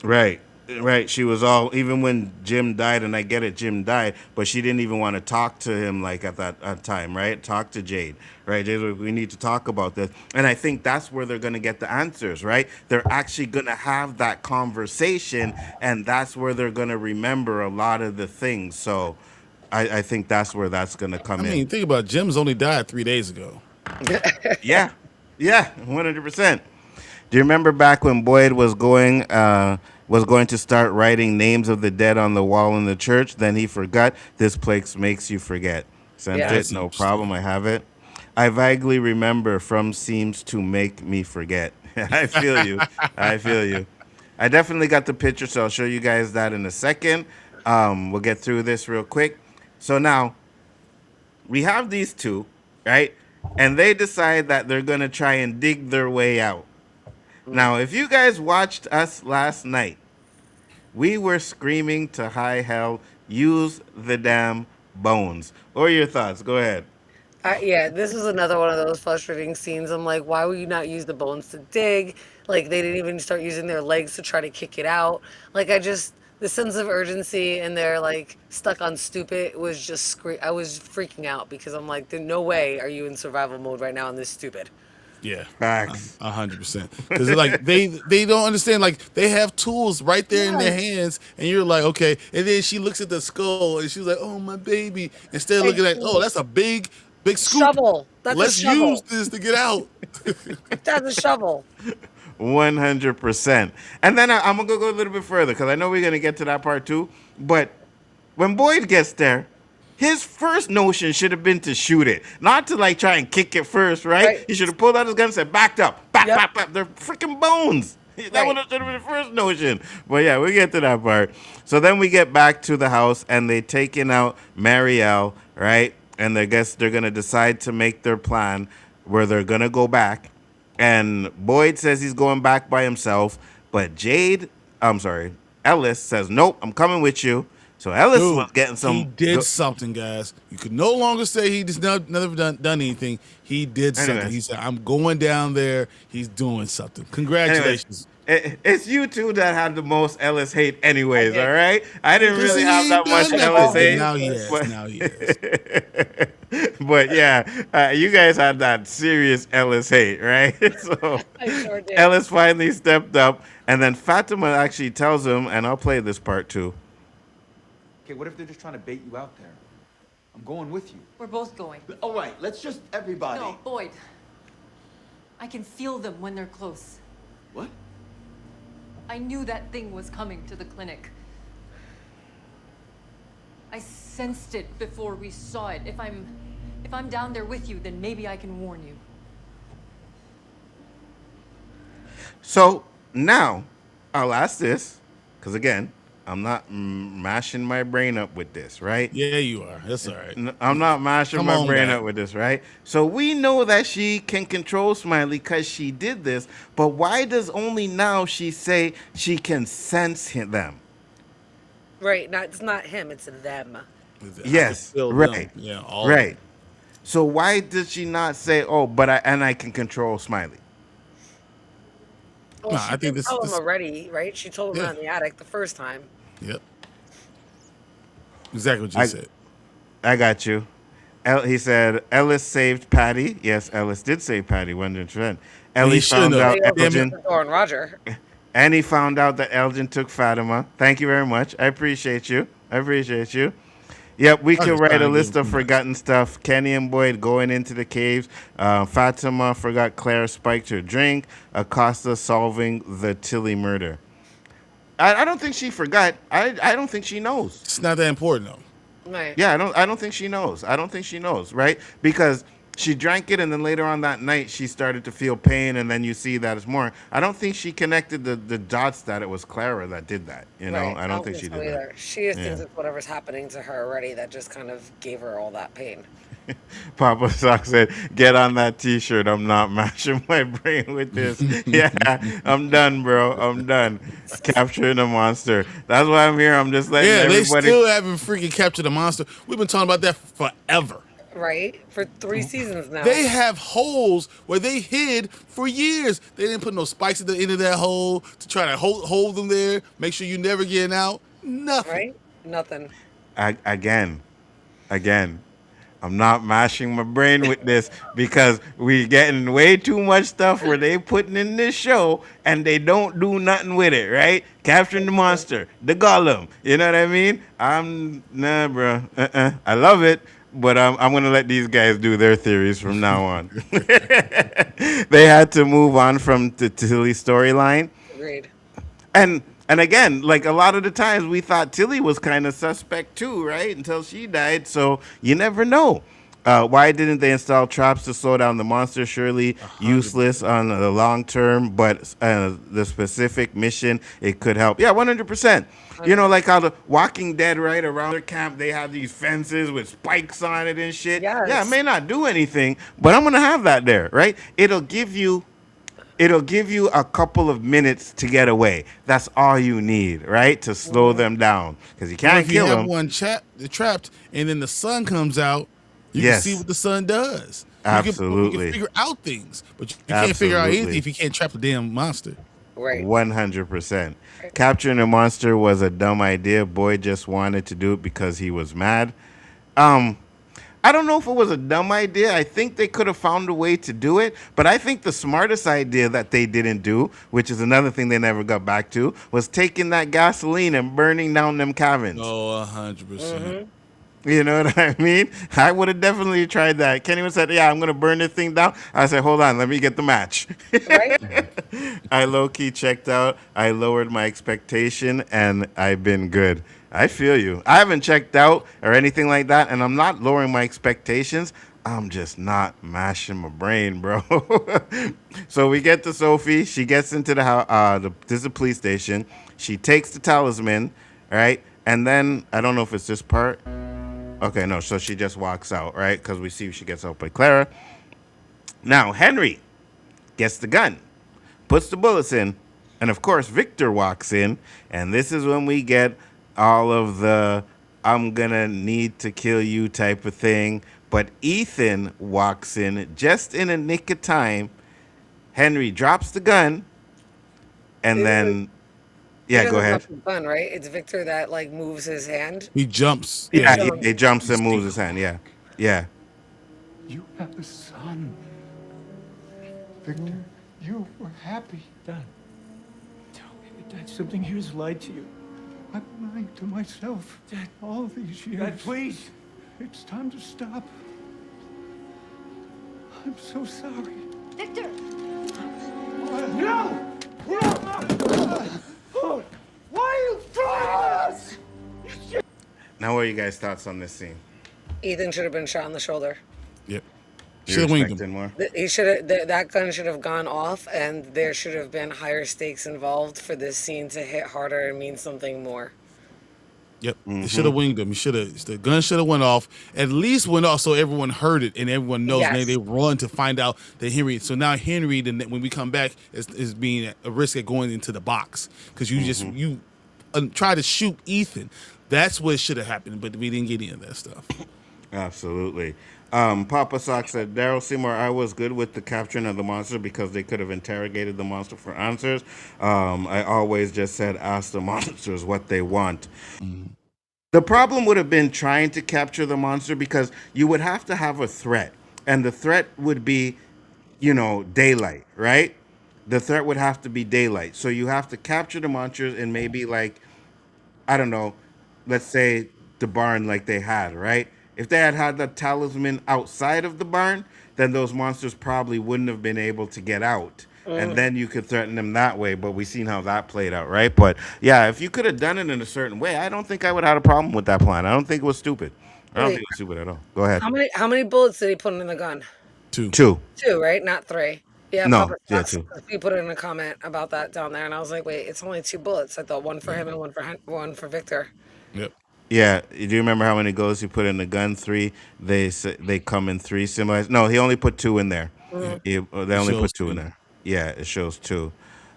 Right. Right. She was all, even when Jim died, and I get it, Jim died, but she didn't even want to talk to him like at that time, right? Talk to Jade, right? Jade, we need to talk about this. And I think that's where they're going to get the answers, right? They're actually going to have that conversation, and that's where they're going to remember a lot of the things. So I think that's where that's going to come I in. mean, think about it. Jim's only died 3 days ago. Yeah. Yeah. 100%. Do you remember back when Boyd was going to start writing names of the dead on the wall in the church? Then he forgot. This place makes you forget. Sent Yeah. it. No problem. I have it. I vaguely remember from seems to make me forget. I feel you. I feel you. I definitely got the picture, so I'll show you guys that in a second. We'll get through this real quick. So now we have these two, right? And they decide that they're going to try and dig their way out. Now, if you guys watched us last night, we were screaming to high hell, use the damn bones. What are your thoughts? Go ahead. Yeah, this is another one of those frustrating scenes. I'm like, why would you not use the bones to dig? Like, they didn't even start using their legs to try to kick it out. Like, the sense of urgency and they're like stuck on stupid was just I was freaking out because I'm like, there's no way are you in survival mode right now on this stupid. Yeah, Facts. 100%. Because like they don't understand. Like they have tools right there in their hands, and you're like, okay. And then she looks at the skull, and she's like, "Oh, my baby." Instead of looking at, "Oh, that's a big scoop. Shovel. That's Let's a shovel. use this to get out." That's a shovel. 100%. And then I'm going to go a little bit further because I know we're going to get to that part too. But when Boyd gets there, his first notion should have been to shoot it, not to try and kick it first, right? He should have pulled out his gun and said, backed up, back. They're freaking bones. That would have been the first notion. But yeah, we get to that part. So then we get back to the house, and they taking out Marielle, right? And I guess they're gonna decide to make their plan where they're gonna go back. And Boyd says he's going back by himself, but Ellis says, nope, I'm coming with you. So Ellis was getting some. He did something, guys. You could no longer say he just never done anything. He did something. He said, I'm going down there. He's doing something. Congratulations. It's you two that had the most Ellis hate anyways, all right? I didn't really have that much Ellis hate. Now he is. But yeah, you guys had that serious Ellis hate, right? So I sure did. Ellis finally stepped up, and then Fatima actually tells him, and I'll play this part too. Okay, what if they're just trying to bait you out there? I'm going with you. We're both going. All right, let's just everybody. No, Boyd. I can feel them when they're close. What? I knew that thing was coming to the clinic. I sensed it before we saw it. If I'm down there with you, then maybe I can warn you. So now I'll ask this, because again, I'm not mashing my brain up with this, right? Yeah, you are. That's all right. I'm not mashing my brain up with this, right? So we know that she can control Smiley because she did this, but why does only now she say she can sense them? Right. It's not him. It's them. Yes. Right. Yeah. Right. So why did she not say, "Oh, but I can control Smiley"? Well, I think this. Told him already, right? She told him in the attic the first time. Yep. Exactly what you said. I got you. He said Ellis saved Patty. Yes, Ellis did save Patty 100%. Ellie found out Elgin. And Roger. And he found out that Elgin took Fatima. Thank you very much. I appreciate you. Yep, we could write a list of forgotten stuff. Kenny and Boyd going into the caves. Fatima forgot Claire spiked her drink. Acosta solving the Tilly murder. I don't think she forgot. I don't think she knows. It's not that important, though. Right. Yeah, I don't think she knows. Right? Because she drank it, and then later on that night, she started to feel pain, and then you see that it's more. I don't think she connected the dots that it was Clara that did that. You know, Right. I don't think she did that. She thinks it's whatever's happening to her already that just kind of gave her all that pain. Papa Sock said, "Get on that T-shirt. I'm not mashing my brain with this." Yeah, I'm done, bro. I'm done capturing the monster. That's why I'm here. I'm just letting everybody. They still haven't freaking captured the monster. We've been talking about that forever. Right? For 3 seasons now. They have holes where they hid for years. They didn't put no spikes at the end of that hole to try to hold them there, make sure you never getting out. Nothing. Right? Nothing. Again, I'm not mashing my brain with this because we getting way too much stuff where they putting in this show and they don't do nothing with it, right? Capturing the monster, the golem. You know what I mean? Nah, bro. I love it. But I'm going to let these guys do their theories from now on. They had to move on from the Tilly storyline. Agreed. And again, like a lot of the times we thought Tilly was kind of suspect too, right? Until she died. So you never know. Why didn't they install traps to slow down the monster? Surely useless on the long term, but the specific mission, it could help. Yeah, 100%. You know, like how the Walking Dead, right, around their camp, they have these fences with spikes on it and shit. Yes. Yeah, it may not do anything, but I'm going to have that there, right? It'll give you a couple of minutes to get away. That's all you need, right, to slow them down. Because you can't kill them. If you have one trapped and then the sun comes out, you can see what the sun does. Absolutely. You can figure out things, but you can't figure out anything if you can't trap the damn monster. Right. 100%. Capturing a monster was a dumb idea. Boyd just wanted to do it because he was mad. I don't know if it was a dumb idea. I think they could have found a way to do it. But I think the smartest idea that they didn't do, which is another thing they never got back to, was taking that gasoline and burning down them cabins. Oh, 100%. You know what I mean? I would have definitely tried that. Kenny would said, "Yeah, I'm going to burn this thing down." I said, "Hold on, let me get the match." Right? I low-key checked out. I lowered my expectation, and I've been good. I feel you. I haven't checked out or anything like that, and I'm not lowering my expectations. I'm just not mashing my brain, bro. So we get to Sophie. She gets into the house. This is a police station. She takes the talisman, right? And then I don't know if it's this part. Okay, no. So she just walks out, right? Because we see she gets out by Clara. Now Henry gets the gun, puts the bullets in, and of course Victor walks in, and this is when we get all of the "I'm gonna need to kill you" type of thing. But Ethan walks in just in a nick of time. Henry drops the gun, and then He yeah, go doesn't ahead. drop the gun, right? It's Victor that like moves his hand. He jumps. Yeah, Yeah. he jumps and moves his hand. Yeah, yeah. You have a son. Victor, you were happy. Dad. Tell me, Dad, something here has lied to you. I'm lying to myself. Dad. All these years. Dad, please. It's time to stop. I'm so sorry. Victor! No! Why are you doing this? Now, what are you guys' thoughts on this scene? Ethan should have been shot in the shoulder. Yep. You're Should have winged expecting him. more? He should have. That gun should have gone off, and there should have been higher stakes involved for this scene to hit harder and mean something more. Yep. He should have winged him. He should have. The gun should have went off. At least went off so everyone heard it and everyone knows. Yes. Maybe they run to find out that Henry. So now Henry, then when we come back, is being at a risk of going into the box because you just try to shoot Ethan. That's what should have happened, but we didn't get any of that stuff. Absolutely. Papa Sock said, Daryl Seymour, I was good with the capturing of the monster because they could have interrogated the monster for answers. I always just said, ask the monsters what they want. The problem would have been trying to capture the monster because you would have to have a threat. And the threat would be, daylight, right? The threat would have to be daylight. So you have to capture the monsters in maybe like, I don't know, let's say the barn like they had, right? If they had the talisman outside of the barn, then those monsters probably wouldn't have been able to get out. And then you could threaten them that way. But we've seen how that played out, right? But yeah, if you could have done it in a certain way, I don't think I would have had a problem with that plan. I don't think it was stupid. I don't think it was stupid at all. Go ahead. How many bullets did he put in the gun? Two. Two. 2, right? Not 3. Yeah, No, Papa yeah, Fox, 2. he put it in a comment about that down there, and I was like, wait, it's only 2 bullets. I thought one for him and one for Victor. Yep. Yeah. Do you remember how many goes he put in the gun? 3. They come in 3 similar. No, he only put 2 in there. They only put 2 in there. Yeah, it shows 2.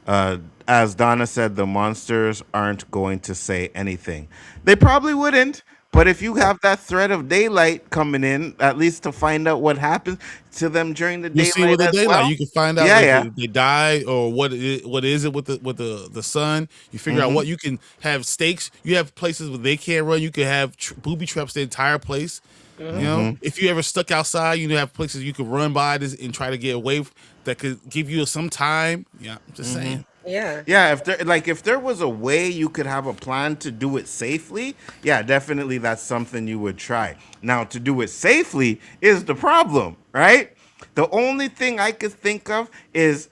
As Donna said, the monsters aren't going to say anything. They probably wouldn't. But if you have that threat of daylight coming in, at least to find out what happens to them during the You daylight see with the as daylight, well. you can find out Yeah. if they die or what is it with the sun. You figure out what you can have stakes. You have places where they can't run. You can have booby traps the entire place. You know, if you ever stuck outside, you have places you could run by this and try to get away that could give you some time. Yeah, I'm just saying. Yeah. Yeah, if there was a way you could have a plan to do it safely, yeah, definitely that's something you would try. Now, to do it safely is the problem, right? The only thing I could think of is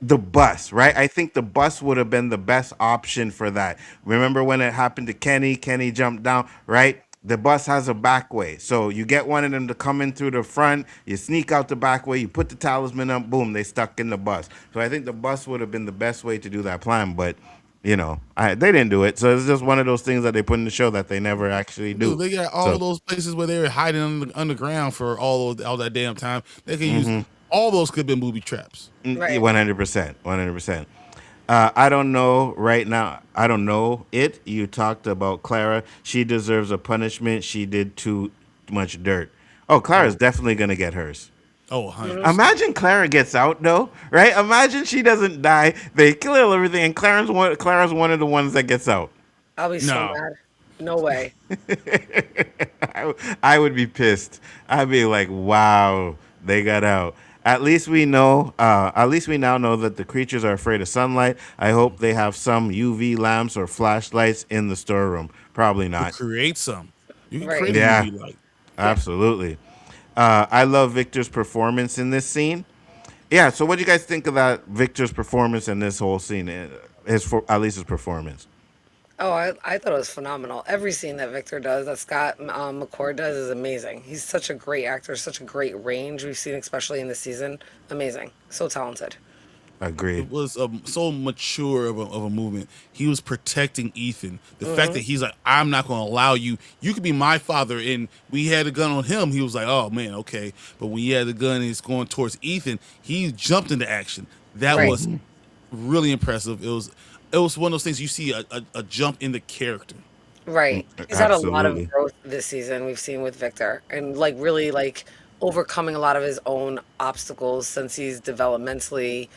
the bus, right? I think the bus would have been the best option for that. Remember when it happened to Kenny? Kenny jumped down, right? The bus has a back way. So you get one of them to come in through the front, you sneak out the back way, you put the talisman up, boom, they stuck in the bus. So I think the bus would have been the best way to do that plan, but they didn't do it. So it's just one of those things that they put in the show that they never actually do. Dude, they got all those places where they were hiding underground for all that damn time. They could use all those could have been booby traps. Right. 100%. 100%. I don't know right now. I don't know it. You talked about Clara. She deserves a punishment. She did too much dirt. Oh, Clara's definitely going to get hers. Oh, 100%. Imagine Clara gets out, though, right? Imagine she doesn't die. They kill everything, and Clara's one of the ones that gets out. I'll be so mad. No way. I would be pissed. I'd be like, wow, they got out. At least we know. At least we now know that the creatures are afraid of sunlight. I hope they have some UV lamps or flashlights in the storeroom. Probably not. Create some. You can Right. create Yeah. a UV light. Absolutely. I love Victor's performance in this scene. Yeah. So, what do you guys think of that Victor's performance in this whole scene? At least his performance. Oh, I thought it was phenomenal. Every scene that Victor does, that Scott McCord does, is amazing. He's such a great actor, such a great range we've seen, especially in this season. Amazing. So talented. Agreed. It was so mature of a movement. He was protecting Ethan. The fact Hmm. that he's like, I'm not going to allow you. You could be my father, and we had a gun on him. He was like, oh man, okay. But when he had the gun and it's going towards Ethan, he jumped into action. That Right. was really impressive. It was one of those things you see a jump in the character. Right. He's had a lot of Absolutely. growth this season we've seen with Victor and like really like overcoming a lot of his own obstacles since he's developmentally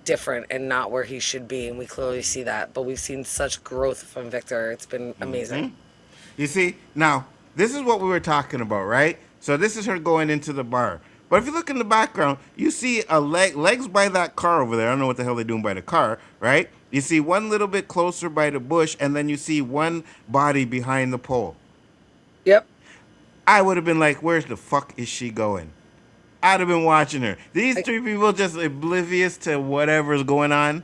different and not where he should be. And we clearly see that. But we've seen such growth from Victor. It's been amazing. You see, now, this is what we were talking about, right? So this is her going into the bar. But if you look in the background, you see a legs by that car over there. I don't know what the hell they're doing by the car, right? You see one little bit closer by the bush, and then you see one body behind the pole. Yep. I would have been like, where's the fuck is she going? I'd have been watching her. These three people just oblivious to whatever's going on.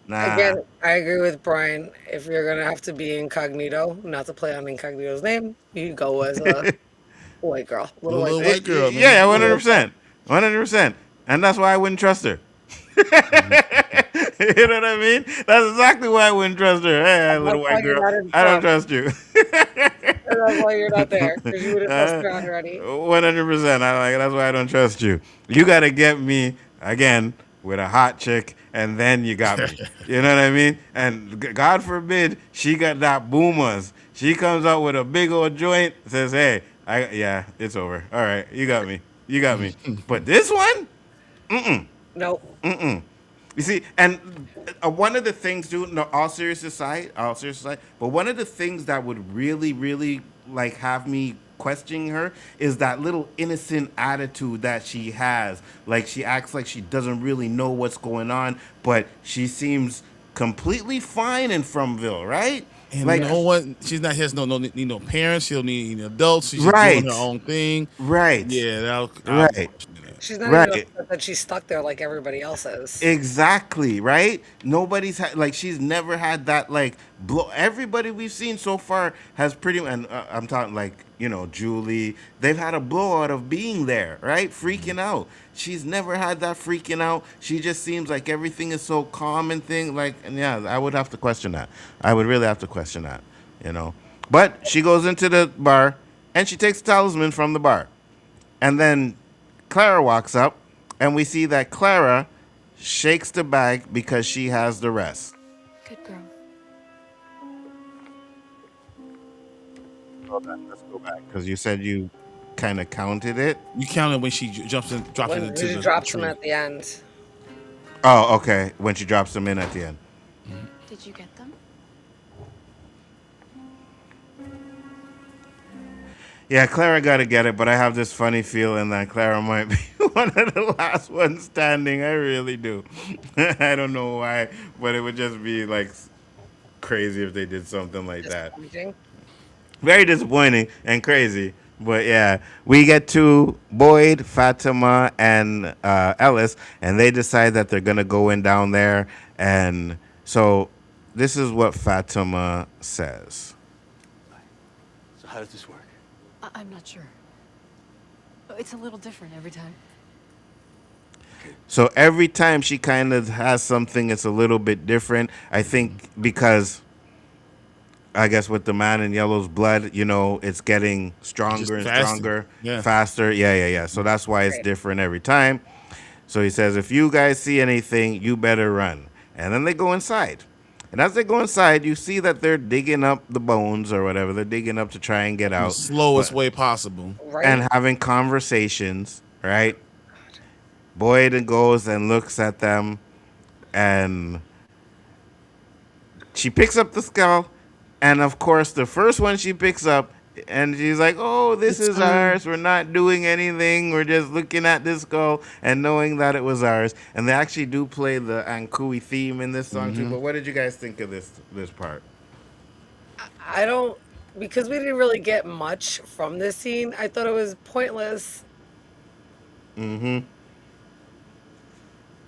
Nah. Again, I agree with Brian. If you're gonna have to be incognito, not to play on Incognito's name, you go as a white girl, little white Little girl. white girl, man. Yeah, Little 100%. 100%. And that's why I wouldn't trust her. You know what I mean? That's exactly why I wouldn't trust her. Hey, And little that's why white you're girl, not in I don't front. trust you. And that's why you're not there, because you would have trusted her already. 100%. That's why I don't trust you. You got to get me again with a hot chick, and then you got me. You know what I mean? And God forbid she got that boomers. She comes out with a big old joint, says, "Hey, yeah, it's over. All right, you got me. You got me." But this one, Nope. you see, and one of the things, dude, no, all serious aside, but one of the things that would really, really like have me questioning her is that little innocent attitude that she has. Like she acts like she doesn't really know what's going on, but she seems completely fine in Fromville, right? And Like, no one, she's not, has need no parents. She don't need any adults. She's just doing her right, own thing. right, Yeah, I'll right, question that. She's not even right. upset that she's stuck there like everybody else is. Exactly, right? Nobody's like she's never had that like blow. Everybody we've seen so far has pretty, and I'm talking like Julie. They've had a blowout of being there, right? Freaking out. She's never had that freaking out. She just seems like everything is so calm and thing. Like, and yeah, I would have to question that. I would really have to question that, you know. But she goes into the bar and she takes the talisman from the bar. And then Clara walks up, and we see that Clara shakes the bag because she has the rest. Good girl. Hold on, let's go back because you said you kind of counted it. You counted when she jumps in, drops it When into she the drops them tree. at the end. Oh, okay. When she drops them in at the end. Did you get them? Yeah, Clara got to get it, but I have this funny feeling that Clara might be one of the last ones standing. I really do. I don't know why, but it would just be like crazy if they did something like that. Disappointing. Very disappointing and crazy. But yeah, we get to Boyd, Fatima, and Ellis, and they decide that they're gonna go in down there. And so, this is what Fatima says. So how does this work? I'm not sure. It's a little different every time. So every time she kind of has something, it's a little bit different. I think because I guess with the man in yellow's blood, it's getting stronger Just and faster. stronger, Yeah. faster. Yeah. So that's why it's Right. different every time. So he says, if you guys see anything, you better run. And then they go inside. And as they go inside, you see that they're digging up the bones or whatever. They're digging up to try and get The out. slowest But- way possible. Right? and having conversations, right? Boyd goes and looks at them, and she picks up the skull, and of course, the first one she picks up, and she's like, "Oh, this It's is ours. We're not doing anything. We're just looking at this skull and knowing that it was ours." And they actually do play the Ankui theme in this song too. But what did you guys think of this part? I don't, because we didn't really get much from this scene, I thought it was pointless. Mm-hmm.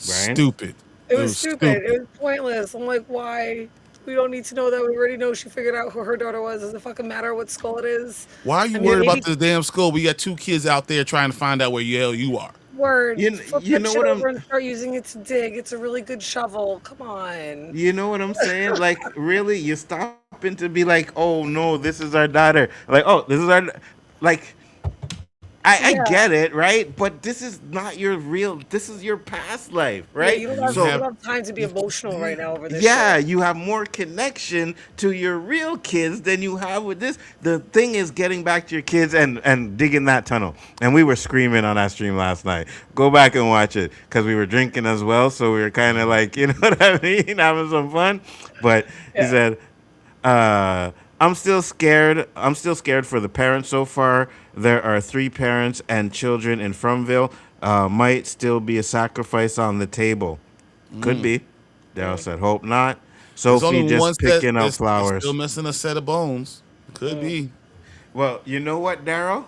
Brian? Stupid. It was stupid. It was pointless. I'm like, why? We don't need to know that. We already know she figured out who her daughter was. Doesn't fucking matter what skull it is. Why are you I mean, worried about maybe this damn school? We got 2 kids out there trying to find out where the hell you are. word. Flip You that know shit what I'm over and start using it to dig. It's a really good shovel. Come on. you know what I'm saying? Like, really, you stopping to be like, oh no, this is our daughter. Like, oh, this is our like. I Yeah. get it, right? But this is not your real. This is your past life, Yeah, right? you don't You have you So don't have have time to be emotional right now over this yeah, shit. you have more connection to your real kids than you have with this. The thing is getting back to your kids and digging that tunnel. And we were screaming on that stream last night. Go back and watch it because we were drinking as well. So we were kind of like, you know what I mean, having some fun. But he Yeah. said, I'm still scared. I'm still scared for the parents so far. There are 3 parents and children in Fromville. Might still be a sacrifice on the table. Could be. Daryl said, hope not. There's Sophie only one just set. picking up They're still flowers. missing a set of bones. Could be. Well, you know what, Daryl?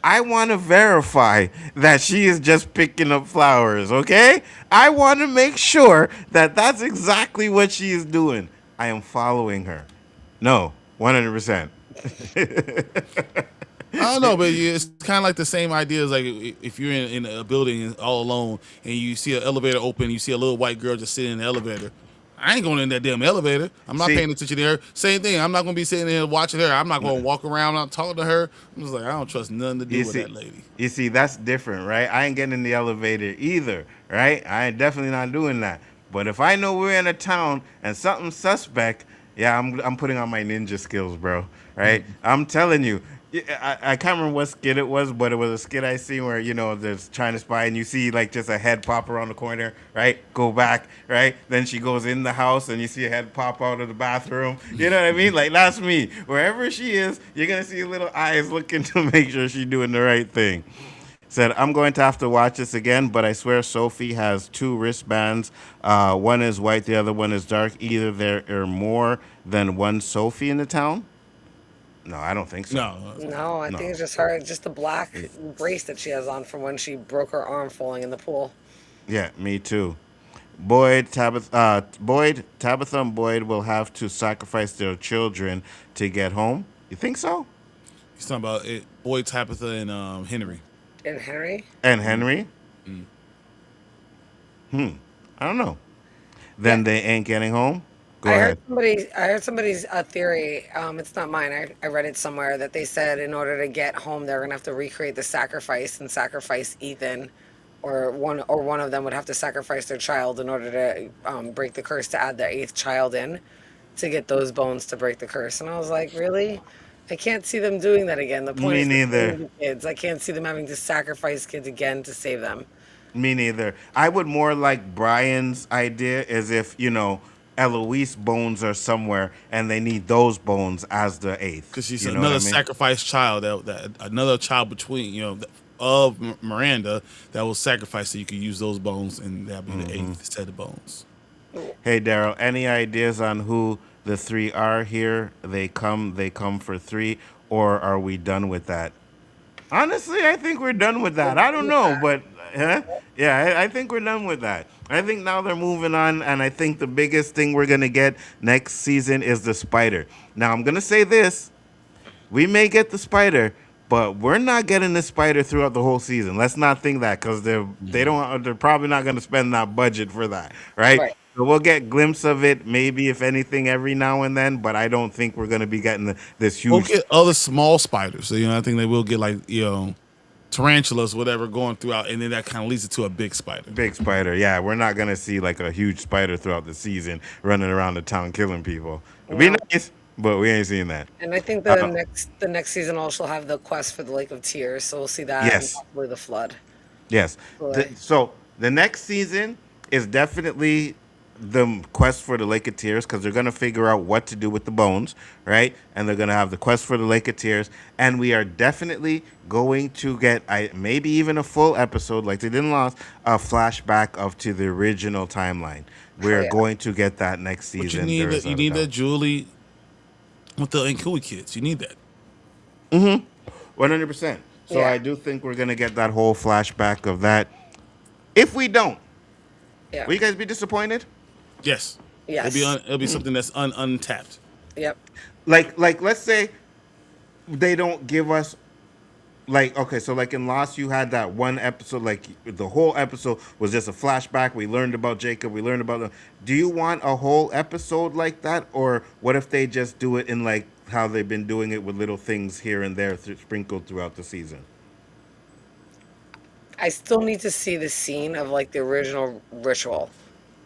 I want to verify that she is just picking up flowers, okay? I want to make sure that that's exactly what she is doing. I am following her. No, 100%. I don't know, but it's kind of like the same idea as like if you're in a building all alone and you see an elevator open, you see a little white girl just sitting in the elevator. I ain't going in that damn elevator. I'm not See- paying attention to her. Same thing. I'm not going to be sitting there watching her. I'm not going to walk around and talk to her. I'm just like, I don't trust nothing to do with that lady. You see, that's different, right? I ain't getting in the elevator either, right? I ain't definitely not doing that. But if I know we're in a town and something's suspect, yeah, I'm putting on my ninja skills, bro. Right? I'm telling you. I can't remember what skit it was, but it was a skit I seen where, you know, there's trying to spy and you see like just a head pop around the corner, right? Go back, right? Then she goes in the house and you see a head pop out of the bathroom. You know what I mean? Like, that's me. Wherever she is, you're going to see little eyes looking to make sure she's doing the right thing. Said, I'm going to have to watch this again, but I swear Sophie has 2 wristbands. One is white, the other one is dark. Either there are more than one Sophie in the town. No, I don't think so. No, I think it's just her, just the black brace that she has on from when she broke her arm falling in the pool. Yeah, me too. Tabitha and Boyd will have to sacrifice their children to get home. You think so? He's talking about it, Boyd, Tabitha, and Henry. And Henry? And Henry? I don't know. Then they ain't getting home? Go ahead. I heard somebody's theory. It's not mine. I read it somewhere that they said in order to get home, they're gonna have to recreate the sacrifice and sacrifice Ethan, or one of them would have to sacrifice their child in order to break the curse to add the 8th child in, to get those bones to break the curse. And I was like, really? I can't see them doing that again. The point Me is to neither. save the kids. I can't see them having to sacrifice kids again to save them. Me neither. I would more like Brian's idea is if, you know, Eloise bones are somewhere and they need those bones as the 8th. Because she's You know another what I mean? sacrificed child, that another child between, of Miranda that was sacrificed so you could use those bones and that'd be the 8th set of bones. Hey, Daryl, any ideas on who the 3 are here? They come for 3, or are we done with that? Honestly, I think we're done with that. I don't know, but yeah, I think we're done with that. I think now they're moving on, and I think the biggest thing we're gonna get next season is the spider. Now, I'm gonna say this: we may get the spider, but we're not getting the spider throughout the whole season. Let's not think that, because they're probably not gonna spend that budget for that, right? Right. So we'll get glimpse of it, maybe if anything, every now and then. But I don't think we're gonna be getting this We'll huge. get other small spiders. So, I think they will get like, tarantulas, whatever, going throughout, and then that kind of leads it to a big spider. Big spider, yeah. We're not gonna see like a huge spider throughout the season running around the town killing people. It'd be nice, but we ain't seeing that. And I think the next season also have the quest for the Lake of Tears, so we'll see that. Yes. And possibly the flood. Yes. Boy. So the next season is definitely the quest for the Lake of Tears, because they're going to figure out what to do with the bones, right? And they're going to have the quest for the Lake of Tears. And we are definitely going to get maybe even a full episode, like they did in Lost, a flashback to the original timeline. We're going to get that next season. But you need that Julie with the Nkui kids. You need that. 100%. So I do think we're going to get that whole flashback of that. If we don't, will you guys be disappointed? Yes. Yes. It'll be something that's untapped. Yep. Like let's say they don't give us like okay, so like in Lost, you had that one episode, like the whole episode was just a flashback. We learned about Jacob. We learned about. Do you want a whole episode like that, or what if they just do it in like how they've been doing it with little things here and there sprinkled throughout the season? I still need to see the scene of like the original ritual.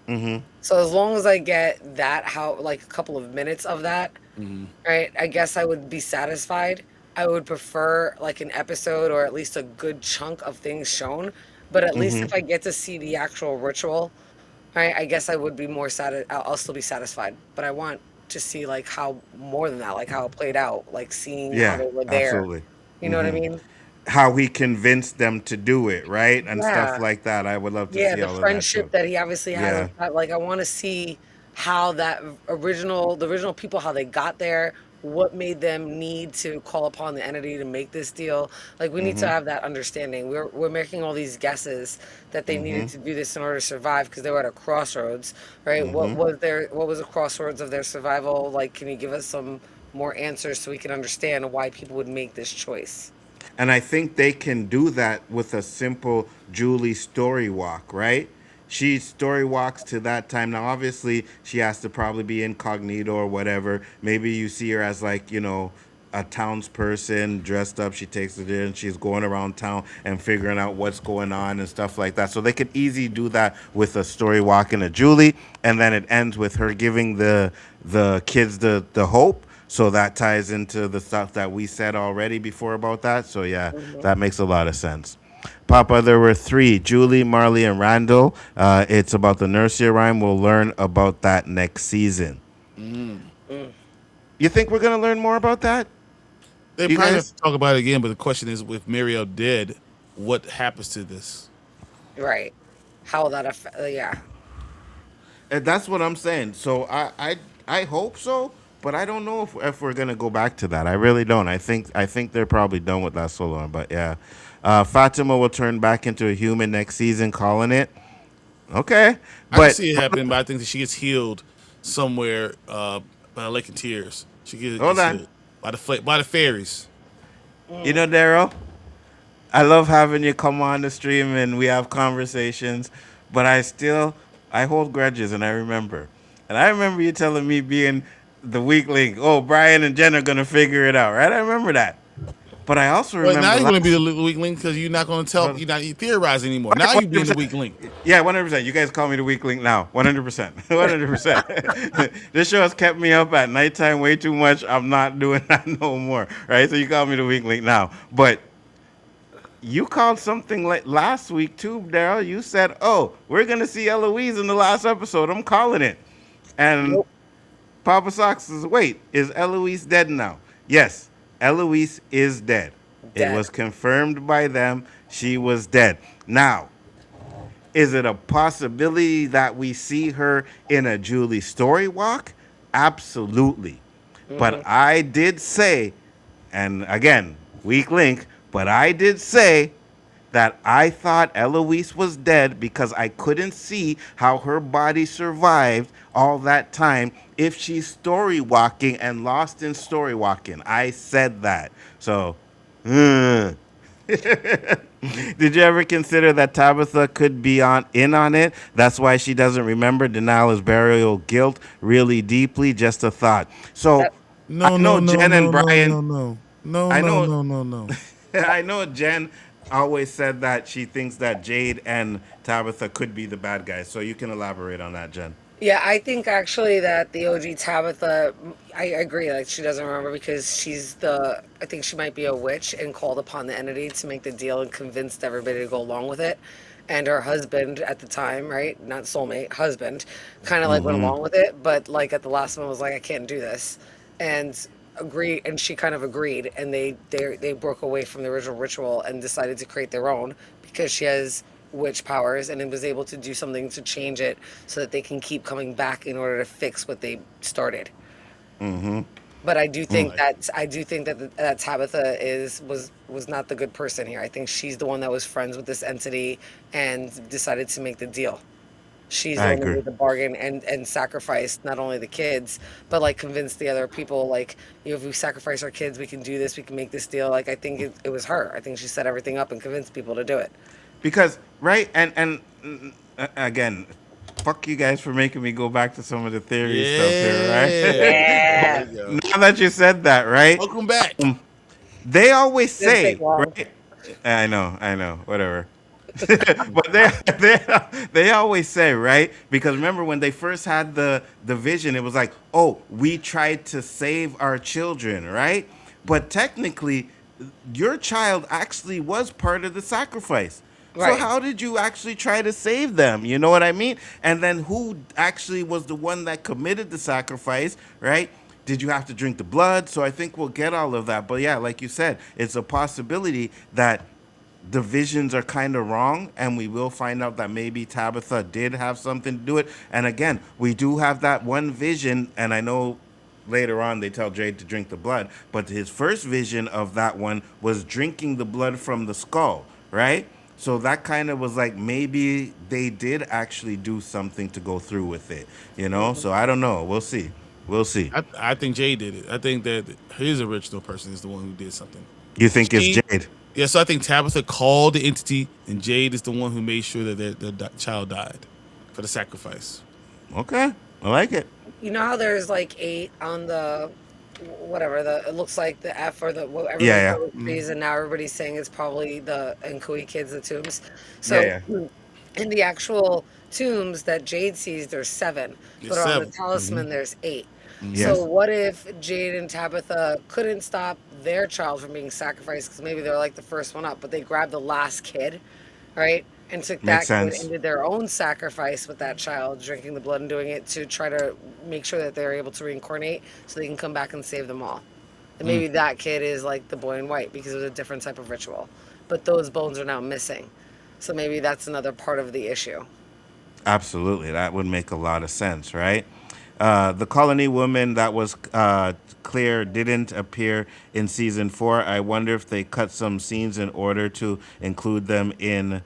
Mm-hmm. So as long as I get that, how like a couple of minutes of that, right? I guess I would be satisfied. I would prefer like an episode or at least a good chunk of things shown. But at least if I get to see the actual ritual, right? I guess I would be more I'll still be satisfied. But I want to see like how more than that, like how it played out, like seeing how Yeah, they were there. absolutely. You know what I mean? How he convinced them to do it, right, and stuff Yeah. like that. I would love to Yeah, see the all of that friendship too. that he obviously has. Yeah. With that, like, I want to see how the original people, how they got there, what made them need to call upon the entity to make this deal. Like, we need to have that understanding. We're making all these guesses that they needed to do this in order to survive because they were at a crossroads, right? What was the crossroads of their survival? Like, can you give us some more answers so we can understand why people would make this choice? And I think they can do that with a simple Julie story walk, right? She story walks to that time. Now, obviously, she has to probably be incognito or whatever. Maybe you see her as like, a townsperson dressed up. She takes it in. She's going around town and figuring out what's going on and stuff like that. So they could easily do that with a story walk in a Julie, and then it ends with her giving the kids the hope. So that ties into the stuff that we said already before about that. So yeah, that makes a lot of sense. Papa, there were 3, Julie, Marley, and Randall. It's about the nursery rhyme. We'll learn about that next season. You think we're going to learn more about that? They You probably have guys? to talk about it again, but the question is, with Mariel dead, what happens to this? Right. How that affect? Yeah. And that's what I'm saying. So I hope so, but I don't know if we're gonna go back to that. I really don't. I think they're probably done with that so long. But yeah, Fatima will turn back into a human next season, calling it. Okay, I can but see it happening, but I think that she gets healed somewhere by a lake of tears. She hold gets on. healed by the fairies. Daryl, I love having you come on the stream and we have conversations, but I hold grudges and I remember. And I remember you telling me being the weak link, oh, Brian and Jen are going to figure it out, right? I remember that. But I also Well, now remember you're going to be the weak link because you're not going to tell. Hold- You're not theorizing anymore. Now you're being the weak link. Yeah, 100%. You guys call me the weak link now. 100%. 100%. This show has kept me up at nighttime way too much. I'm not doing that no more, right? So you call me the weak link now. But you called something like last week too, Daryl. You said, "Oh, we're gonna see Eloise in the last episode." I'm calling it, and Papa Sox says, "Wait, is Eloise dead now?" Yes, Eloise is dead. It Dead. was confirmed by them. She was dead. Now, is it a possibility that we see her in a Julie story walk? Absolutely. But I did say, and again, weak link, but I did say that I thought Eloise was dead because I couldn't see how her body survived all that time if she's story walking and lost in story walking. I said that. So, did you ever consider that Tabitha could be in on it? That's why she doesn't remember Denali's burial guilt really deeply. Just a thought. So That- No, I no, know no, Jen no, and Brian. no, I no, know- no, no, no. I know Jen always said that she thinks that Jade and Tabitha could be the bad guys. So you can elaborate on that, Jen. Yeah, I think actually that the OG Tabitha, I agree. Like she doesn't remember because I think she might be a witch and called upon the entity to make the deal and convinced everybody to go along with it. And her husband at the time, right? Not soulmate, husband, kind of like went along with it. But like at the last one was like, I can't do this. And agreed. And she kind of agreed. And they broke away from the original ritual and decided to create their own because she has witch powers and it was able to do something to change it so that they can keep coming back in order to fix what they started. But I do think that Tabitha was not the good person here. I think she's the one that was friends with this entity and decided to make the deal. she's I the one who agree. made the bargain and sacrificed not only the kids, but like convinced the other people, like, if we sacrifice our kids, we can do this, we can make this deal. Like, I think it was her. I think she set everything up and convinced people to do it. Because right again, fuck you guys for making me go back to some of the theory stuff here, right? Yeah. There Yeah. you go. Now that you said that, right? Welcome back. They always Didn't take say, long. right? I know, whatever. But they always say, right? Because remember when they first had the vision, it was like, oh, we tried to save our children, right? But technically, your child actually was part of the sacrifice. So Right. how did you actually try to save them? You know what I mean? And then who actually was the one that committed the sacrifice, right? Did you have to drink the blood? So I think we'll get all of that. But yeah, like you said, it's a possibility that the visions are kind of wrong, and we will find out that maybe Tabitha did have something to do it. And again, we do have that one vision, and I know later on they tell Jade to drink the blood, but his first vision of that one was drinking the blood from the skull, right? So that kind of was like maybe they did actually do something to go through with it, you know? So I don't know. We'll see. We'll see. I think Jay did it. I think that his original person is the one who did something. You think it's Jade? Yeah, so I think Tabitha called the entity, and Jade is the one who made sure that their child died for the sacrifice. Okay. I like it. You know how there's like 8 on the whatever it looks like the F or the what everybody Yeah, thought was yeah. trees, and now everybody's saying it's probably the Nkui kids, the tombs. So Yeah, in the actual tombs that Jade sees, there's 7, There's but on 7. the talisman there's 8. Yes. So what if Jade and Tabitha couldn't stop their child from being sacrificed because maybe they're like the first one up, but they grabbed the last kid, right? And took that Makes kid sense. and did their own sacrifice with that child, drinking the blood and doing it to try to make sure that they're able to reincarnate so they can come back and save them all. And maybe that kid is like the boy in white because it was a different type of ritual. But those bones are now missing. So maybe that's another part of the issue. Absolutely. That would make a lot of sense, right? The colony woman that was clear didn't appear in season 4. I wonder if they cut some scenes in order to include them in,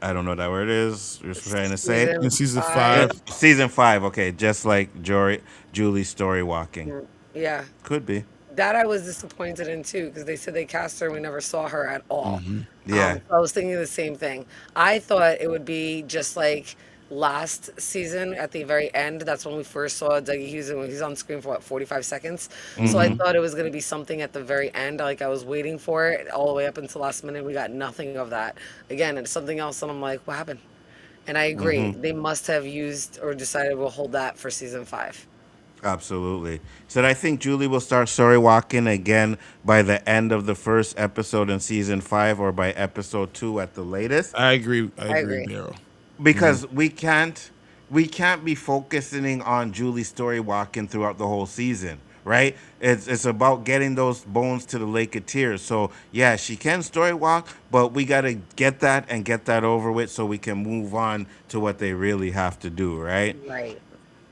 I don't know what that word is. You're trying to say In season five. 5, season 5. Okay, just like Julie's story walking. Yeah. Could be. That I was disappointed in too because they said they cast her and we never saw her at all. Yeah. So I was thinking the same thing. I thought it would be just like last season at the very end. That's when we first saw Dougie Hughes, and he's on screen for what, 45 seconds. So I thought it was going to be something at the very end. Like I was waiting for it all the way up until last minute. We got nothing of that. Again, it's something else, and I'm like, what happened? And I agree. They must have used or decided we'll hold that for season 5. Absolutely. Said I think Julie will start story walking again by the end of the first episode in season 5 or by episode 2 at the latest. I agree. I agree. Daryl. Because we can't be focusing on Julie's story walking throughout the whole season, right? It's about getting those bones to the Lake of Tears. So yeah, she can story walk, but we gotta get that over with so we can move on to what they really have to do, right? Right.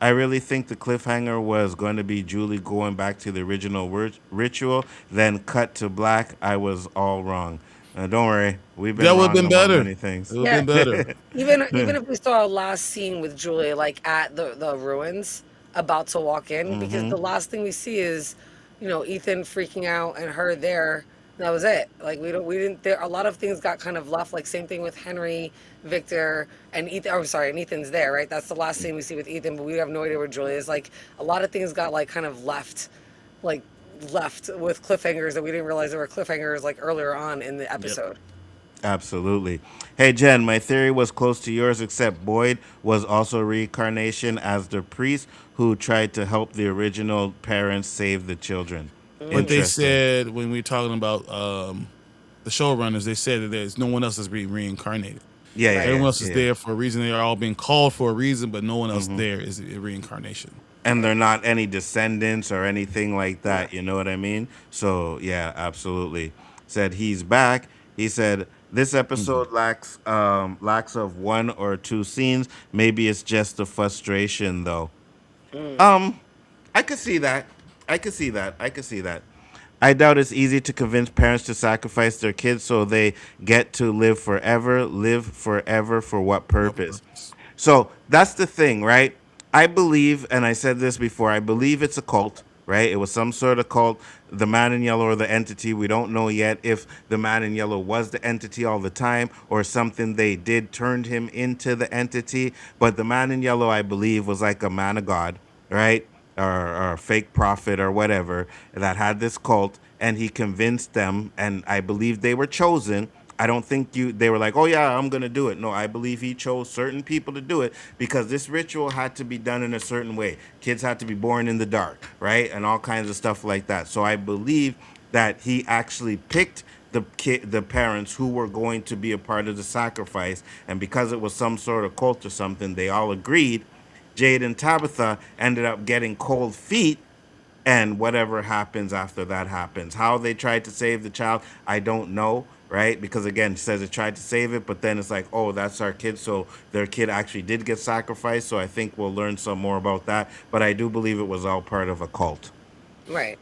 I really think the cliffhanger was going to be Julie going back to the original ritual, then cut to black. I was all wrong. Don't worry, we've been That would wrong have been about better. many things. It would have been better. Even if we saw a last scene with Julia like at the ruins about to walk in, because the last thing we see is, Ethan freaking out and her there. That was it. Like we didn't. There a lot of things got kind of left. Like same thing with Henry, Victor, and Ethan. Oh, sorry, and Ethan's there, right? That's the last scene we see with Ethan, but we have no idea where Julia is. Like a lot of things got like kind of left with cliffhangers that we didn't realize there were cliffhangers like earlier on in the episode. Absolutely. Hey, Jen, my theory was close to yours, except Boyd was also reincarnation as the priest who tried to help the original parents save the children. But they said when we were talking about the showrunners, they said that there's no one else that's being reincarnated. Yeah, Everyone else is there for a reason. They are all being called for a reason, but no one else there is a reincarnation. And they're not any descendants or anything like that. You know what I mean? So, yeah, absolutely. Said he's back. He said this episode lacks of 1 or 2 scenes. Maybe it's just the frustration, though. I could see that. I could see that. I doubt it's easy to convince parents to sacrifice their kids so they get to live forever. Live forever for what purpose? So that's the thing, right? I believe, and I said this before, I believe it's a cult, right? It was some sort of cult. The man in yellow or the entity, we don't know yet if the man in yellow was the entity all the time or something they did turned him into the entity. But the man in yellow, I believe, was like a man of God, right? Or a fake prophet or whatever that had this cult, and he convinced them, and I believe they were chosen. I don't think they were like, oh yeah, I'm gonna do it. No, I believe he chose certain people to do it because this ritual had to be done in a certain way. Kids had to be born in the dark, right? And all kinds of stuff like that. So I believe that he actually picked the parents who were going to be a part of the sacrifice, and because it was some sort of cult or something, they all agreed. Jade and Tabitha ended up getting cold feet, and whatever happens after that happens. How they tried to save the child, I don't know, right? Because again, it says it tried to save it, but then it's like, oh, that's our kid, so their kid actually did get sacrificed. So I think we'll learn some more about that. But I do believe it was all part of a cult. Right.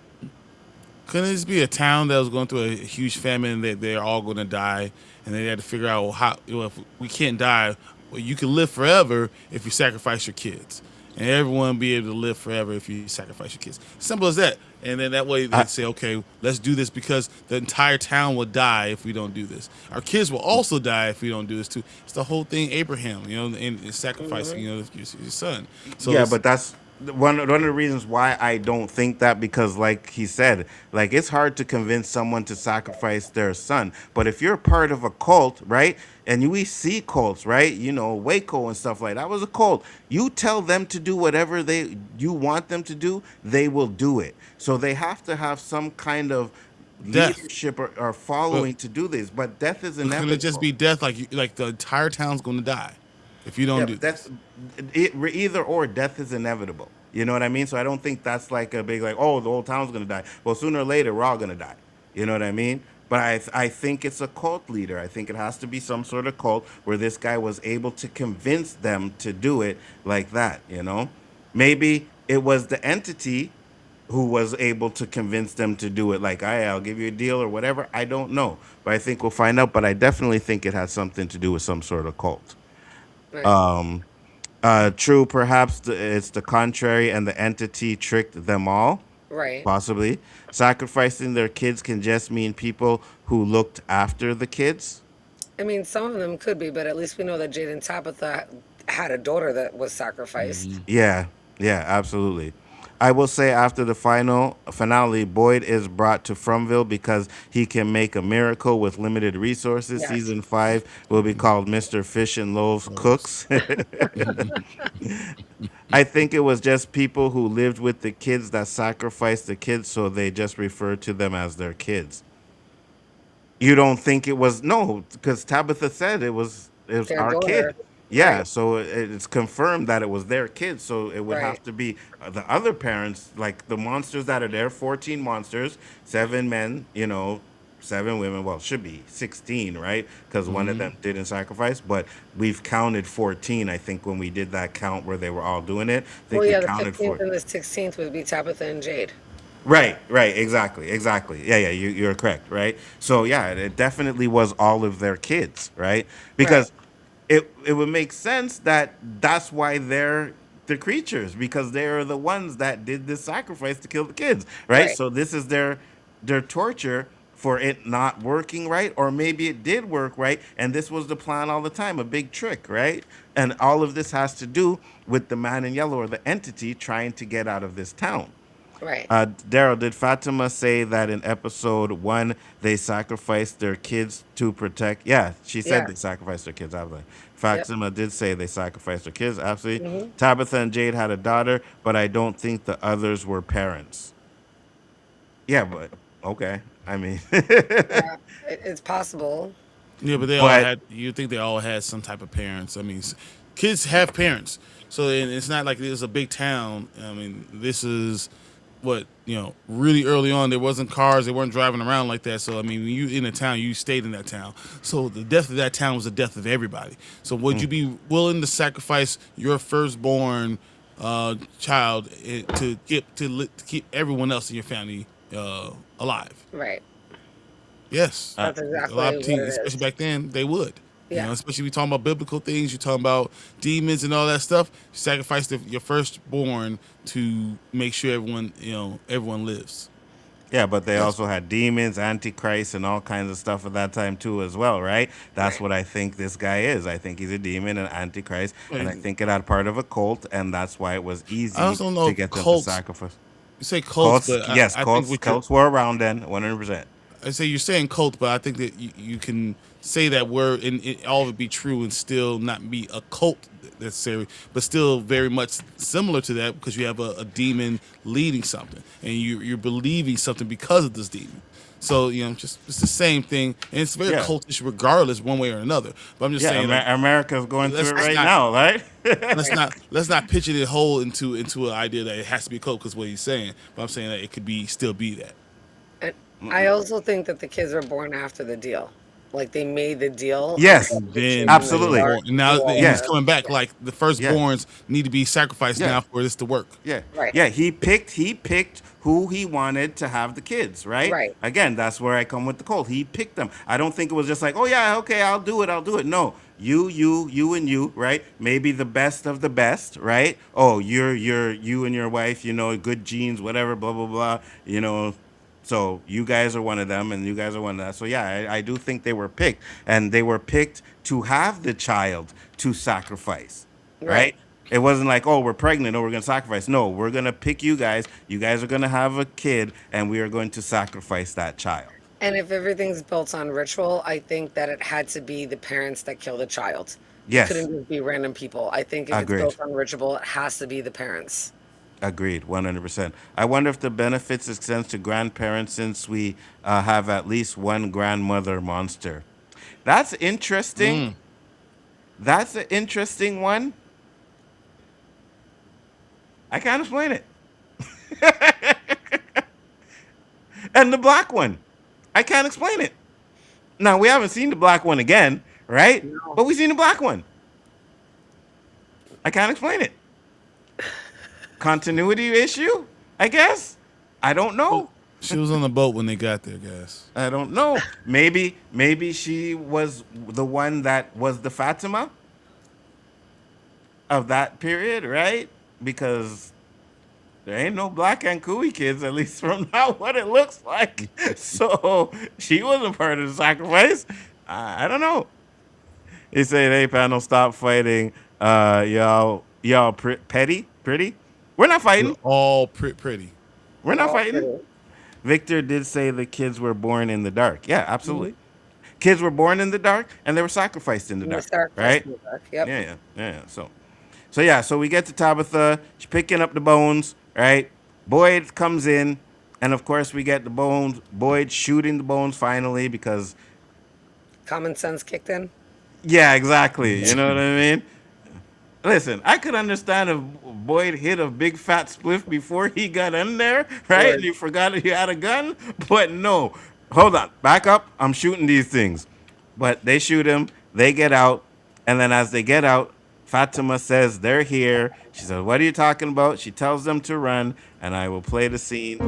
Couldn't this be a town that was going through a huge famine and that they're all going to die, and they had to figure out, well, how, if we can't die, well, you can live forever if you sacrifice your kids, and everyone be able to live forever if you sacrifice your kids. Simple as that. And then that way they say, okay, let's do this because the entire town will die if we don't do this. Our kids will also die if we don't do this too. It's the whole thing, Abraham, and sacrificing, your son. So yeah, but that's one of the reasons why I don't think that, because like he said, like it's hard to convince someone to sacrifice their son. But if you're part of a cult, right? And we see cults, right? Waco and stuff like that was a cult. You tell them to do whatever you want them to do, they will do it. So they have to have some kind of death leadership or following to do this. But death is inevitable. Could it just be death? Like the entire town's going to die if you don't do that's it. Either or, death is inevitable. You know what I mean? So I don't think that's like a big oh, the whole town's gonna die. Well, sooner or later we're all gonna die. You know what I mean? But I think it's a cult leader. I think it has to be some sort of cult where this guy was able to convince them to do it like that. Maybe it was the entity who was able to convince them to do it. Like, I'll give you a deal or whatever. I don't know, but I think we'll find out. But I definitely think it has something to do with some sort of cult. Right. True, perhaps it's the contrary, and the entity tricked them all. Right. Possibly. Sacrificing their kids can just mean people who looked after the kids. I mean, some of them could be, but at least we know that Jade and Tabitha had a daughter that was sacrificed. Yeah, absolutely. I will say after the finale, Boyd is brought to Frumville because he can make a miracle with limited resources. Yes. Season 5 will be called Mr. Fish and Loaves Cooks. I think it was just people who lived with the kids that sacrificed the kids, so they just refer to them as their kids. You don't think it was? No, because Tabitha said it was Their our daughter. kid. Yeah, Right. so it's confirmed that it was their kid. So it would Right. have to be the other parents, like the monsters that are there. 14 monsters, 7 men, 7 women. Well, it should be 16, right? Because one of them didn't sacrifice. But we've counted 14, I think, when we did that count where they were all doing it. I think Well, yeah, we the counted 15th and the 16th would be Tabitha and Jade. Right, exactly. Yeah, you're correct, right? So yeah, it definitely was all of their kids, right? Because it would make sense that that's why they're the creatures, because they're the ones that did this sacrifice to kill the kids, right? Right. So this is their torture for it not working right, or maybe it did work right, and this was the plan all the time, a big trick, right? And all of this has to do with the man in yellow or the entity trying to get out of this town. Right. Daryl, did Fatima say that in episode 1 they sacrificed their kids to protect? Yeah, she said Yeah. they sacrificed their kids. Absolutely. Fatima did say they sacrificed their kids. Absolutely. Mm-hmm. Tabitha and Jade had a daughter, but I don't think the others were parents. Yeah, but okay. I mean, Yeah, it's possible. Yeah, but they all had. You think they all had some type of parents? I mean, kids have parents, so and it's not like it's a big town. I mean, this is what really early on. There wasn't cars. They weren't driving around like that. So I mean, when you in a town, you stayed in that town. So the death of that town was the death of everybody. So would you be willing to sacrifice your firstborn child to keep everyone else in your family alive? Right. Yes. That's exactly A lot of what teens, it is. especially back then, they would. You Yeah. know, especially if you're talking about biblical things, you're talking about demons and all that stuff. You sacrifice your firstborn to make sure everyone lives. Yeah, but they Yes. also had demons, antichrist, and all kinds of stuff at that time too, as well, right? That's Right. what I think this guy is. I think he's a demon, an antichrist, and I Right. think it had part of a cult, and that's why it was I easy also don't know to if get them to cults. sacrifice. You say cults, Cults, but yes, I think cults were around then, 100%. I say you're saying cult, but I think that you can say that word and all of it be true and still not be a cult necessarily, but still very much similar to that because you have a demon leading something and you're believing something because of this demon. So just it's the same thing, and it's very Yeah, cultish regardless, one way or another. But I'm just yeah. saying, like, America's going through let's it let's right not now, right? let's not pitch it whole into an idea that it has to be a cult because what he's saying. But I'm saying that it could still be that. And I also think that the kids were born after the deal. Like they made the deal and Yes, then the Then children they were absolutely. start born. And to now do all he's Yeah, the coming back. yeah. Like the yeah, firstborns need to be sacrificed yeah. now for this to work. Yeah, Right. yeah. He picked who he wanted to have the kids. Right. Right. Again, that's where I come with the cult. He picked them. I don't think it was just like, oh yeah, okay, I'll do it. I'll do it. No, you, and you. Right. Maybe the best of the best. Right. Oh, you and your wife. Good genes. Whatever. Blah blah blah. So you guys are one of them, and you guys are one of that. So yeah, I do think they were picked, and they were picked to have the child to sacrifice. Right. Right. It wasn't like, oh, we're pregnant, or we're going to sacrifice. No, we're going to pick you guys. You guys are going to have a kid, and we are going to sacrifice that child. And if everything's built on ritual, I think that it had to be the parents that kill the child. It Yes, couldn't just be random people. I think if it's agreed. built on ritual, it has to be the parents. Agreed, 100%. I wonder if the benefits extends to grandparents since we have at least one grandmother monster. That's interesting. That's an interesting one. I can't explain it. And the black one, I can't explain it. Now, we haven't seen the black one again, right? No. But we've seen the black one. I can't explain it. Continuity issue, I guess. I don't know. She was on the boat when they got there, guys. I don't know. Maybe she was the one that was the Fatima of that period, right? Because there ain't no black and Kui kids, at least from now what it looks like. So she wasn't part of the sacrifice. I don't know. He said, "Hey, panel, stop fighting. Y'all pretty. We're not We're fighting. all pretty. We're not Oh, fighting." pretty. Victor did say the kids were born in the dark. Yeah, absolutely. Kids were born in the dark and they were sacrificed in the And the dark, Stark right? Festival Dark. Yep. Yeah. So we get to Tabitha. She's picking up the bones, right? Boyd comes in, and of course we get the bones. Boyd shooting the bones finally because, Common sense kicked in. yeah, exactly. You know what I mean? Listen, I could understand if Boyd hit a big fat spliff before he got in there, right? Right. And you forgot he had a gun. But no, hold on, back up. I'm shooting these things. But they shoot him. They get out, and then as they get out, Fatima says they're here. She says, "What are you talking about?" She tells them to run, and I will play the scene.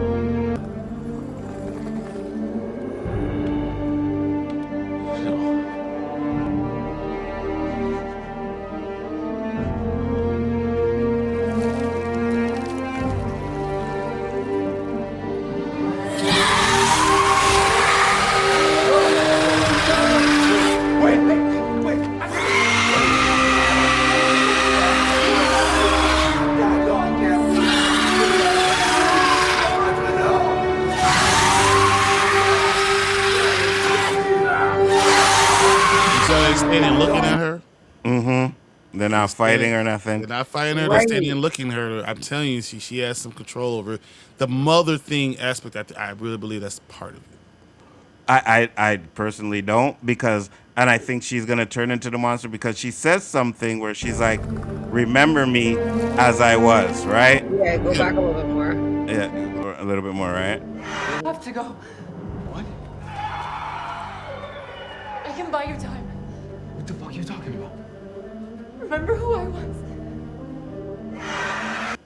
Wait. So they standing looking at her. They're not fighting or nothing. They're not fighting her. They're Right. standing and looking at her. I'm telling you, she has some control over it. The mother thing aspect. I really believe that's part of it. I personally don't and I think she's gonna turn into the monster because she says something where she's like, "Remember me as I was," right? Yeah, go back a little bit more. Yeah, or a little bit more, right? I have to go. What? I can buy you time. What the fuck are you talking about? Remember who I was?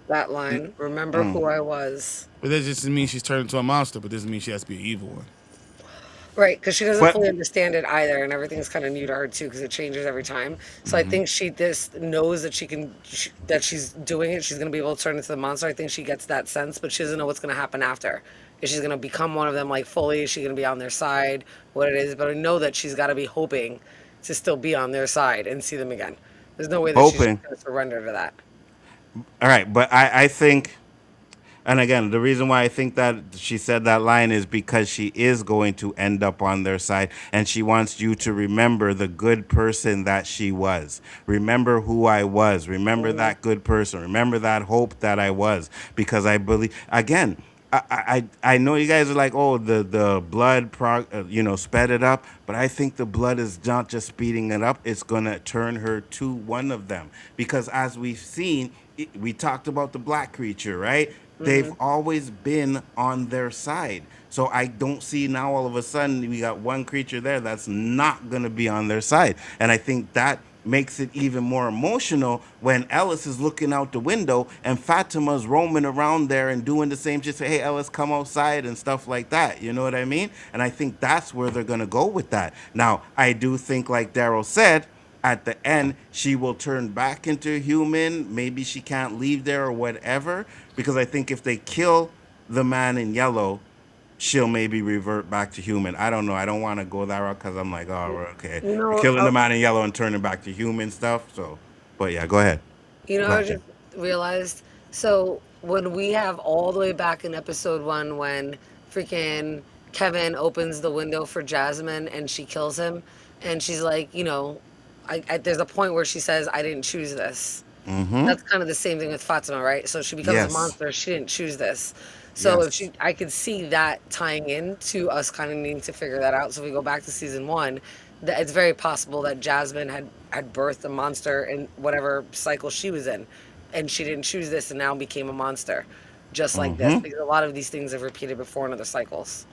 That line. Remember who I was. But that just means she's turned into a monster. But doesn't mean she has to be an evil one. Right, because she doesn't But fully understand it either, and everything's kind of new to her too, because it changes every time. So I Mhm. think she just knows that that she's doing it. She's gonna be able to turn into the monster. I think she gets that sense, but she doesn't know what's gonna happen after. If she's gonna become one of them like fully, is she gonna be on their side? What it is, but I know that she's got to be hoping to still be on their side and see them again. There's no way that she's just hoping. gonna surrender to that. All right, but I think, and again, the reason why I think that she said that line is because she is going to end up on their side, and she wants you to remember the good person that she was. Remember who I was. Remember that good person. Remember that hope that I was. Because I believe, again, I know you guys are like, oh, the blood sped it up, but I think the blood is not just speeding it up, it's gonna turn her to one of them, because as we've seen, we talked about the black creature, right? They've always been on their side. So I don't see now all of a sudden we got one creature there that's not going to be on their side. And I think that makes it even more emotional when Ellis is looking out the window and Fatima's roaming around there and doing the same, just say, hey, Ellis, come outside and stuff like that. You know what I mean? And I think that's where they're going to go with that. Now, I do think, like Daryl said, at the end, she will turn back into a human. Maybe she can't leave there or whatever. Because I think if they kill the man in yellow, she'll maybe revert back to human. I don't know. I don't want to go that route because I'm like, oh, okay. You know, Killing the man in yellow and turning back to human stuff. So, but yeah, go ahead. I Gotcha. just realized. So when we have all the way back in episode 1, when freaking Kevin opens the window for Jasmine and she kills him, and she's like, there's a point where she says, "I didn't choose this." Mm-hmm. That's kind of the same thing with Fatima, right? So she becomes a Yes. monster. She didn't choose this. So Yes. I could see that tying in to us kind of needing to figure that out. So if we go back to season 1, that it's very possible that Jasmine had birthed a monster in whatever cycle she was in, and she didn't choose this and now became a monster, just like this. Mm-hmm. Because a lot of these things have repeated before in other cycles.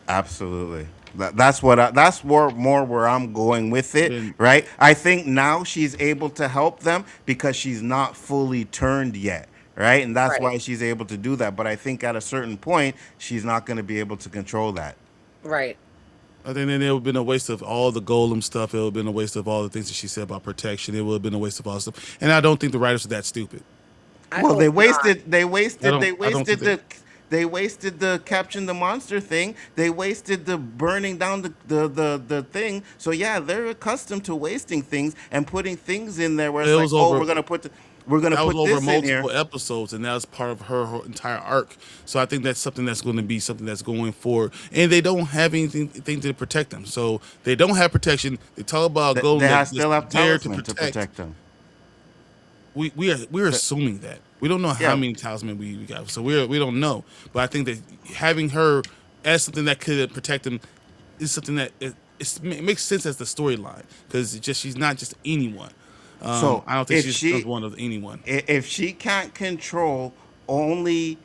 Absolutely. That's more where I'm going with it, Then right? I think now she's able to help them because she's not fully turned yet, right? And that's Right. why she's able to do that. But I think at a certain point, she's not going to be able to control that. Right. I think then it would have been a waste of all the golem stuff. It would have been a waste of all the things that she said about protection. It would have been a waste of all the stuff. And I don't think the writers are that stupid. I Well, hope not. I don't think they wasted the capturing the monster thing. They wasted the burning down the thing. So yeah, they're accustomed to wasting things and putting things in there where it's it like, was oh, over. we're gonna That was put over this in here. multiple episodes, and that was part of her entire arc. So I think that's something that's going to be something that's going forward. And they don't have anything to protect them. So they don't have protection. They talk about golem They that have just still have there to talisman to protect. protect them. We're assuming that we don't know how Yeah. many talisman we got, so we don't know. But I think that having her as something that could protect them is something that it makes sense as the storyline, because she's not just anyone. So I don't think if she's she just one of anyone. if she can't control only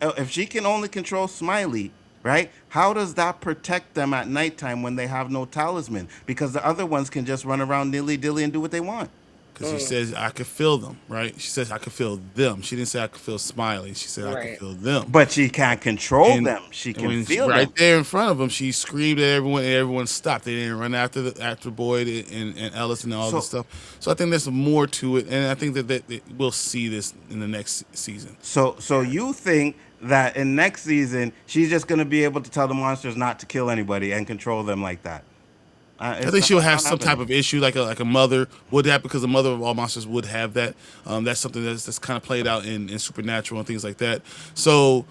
if she can only control Smiley, right? How does that protect them at nighttime when they have no talisman? Because the other ones can just run around dilly dilly and do what they want. Because she says I could feel them, right? She says I could feel them. She didn't say I could feel Smiley. She said I could Right. feel them. But she can't control And them. She can when feel right them. there in front of them, she screamed at everyone, and everyone stopped. They didn't run after Boyd and Ellis and all So- this stuff. So I think there's more to it, and I think that we'll see this in the next season. So you think that in next season she's just gonna be able to tell the monsters not to kill anybody and control them like that? I think she'll have some type of issue, like a mother would have, because the mother of all monsters would have that. That's something that's kind of played out in Supernatural and things like that. So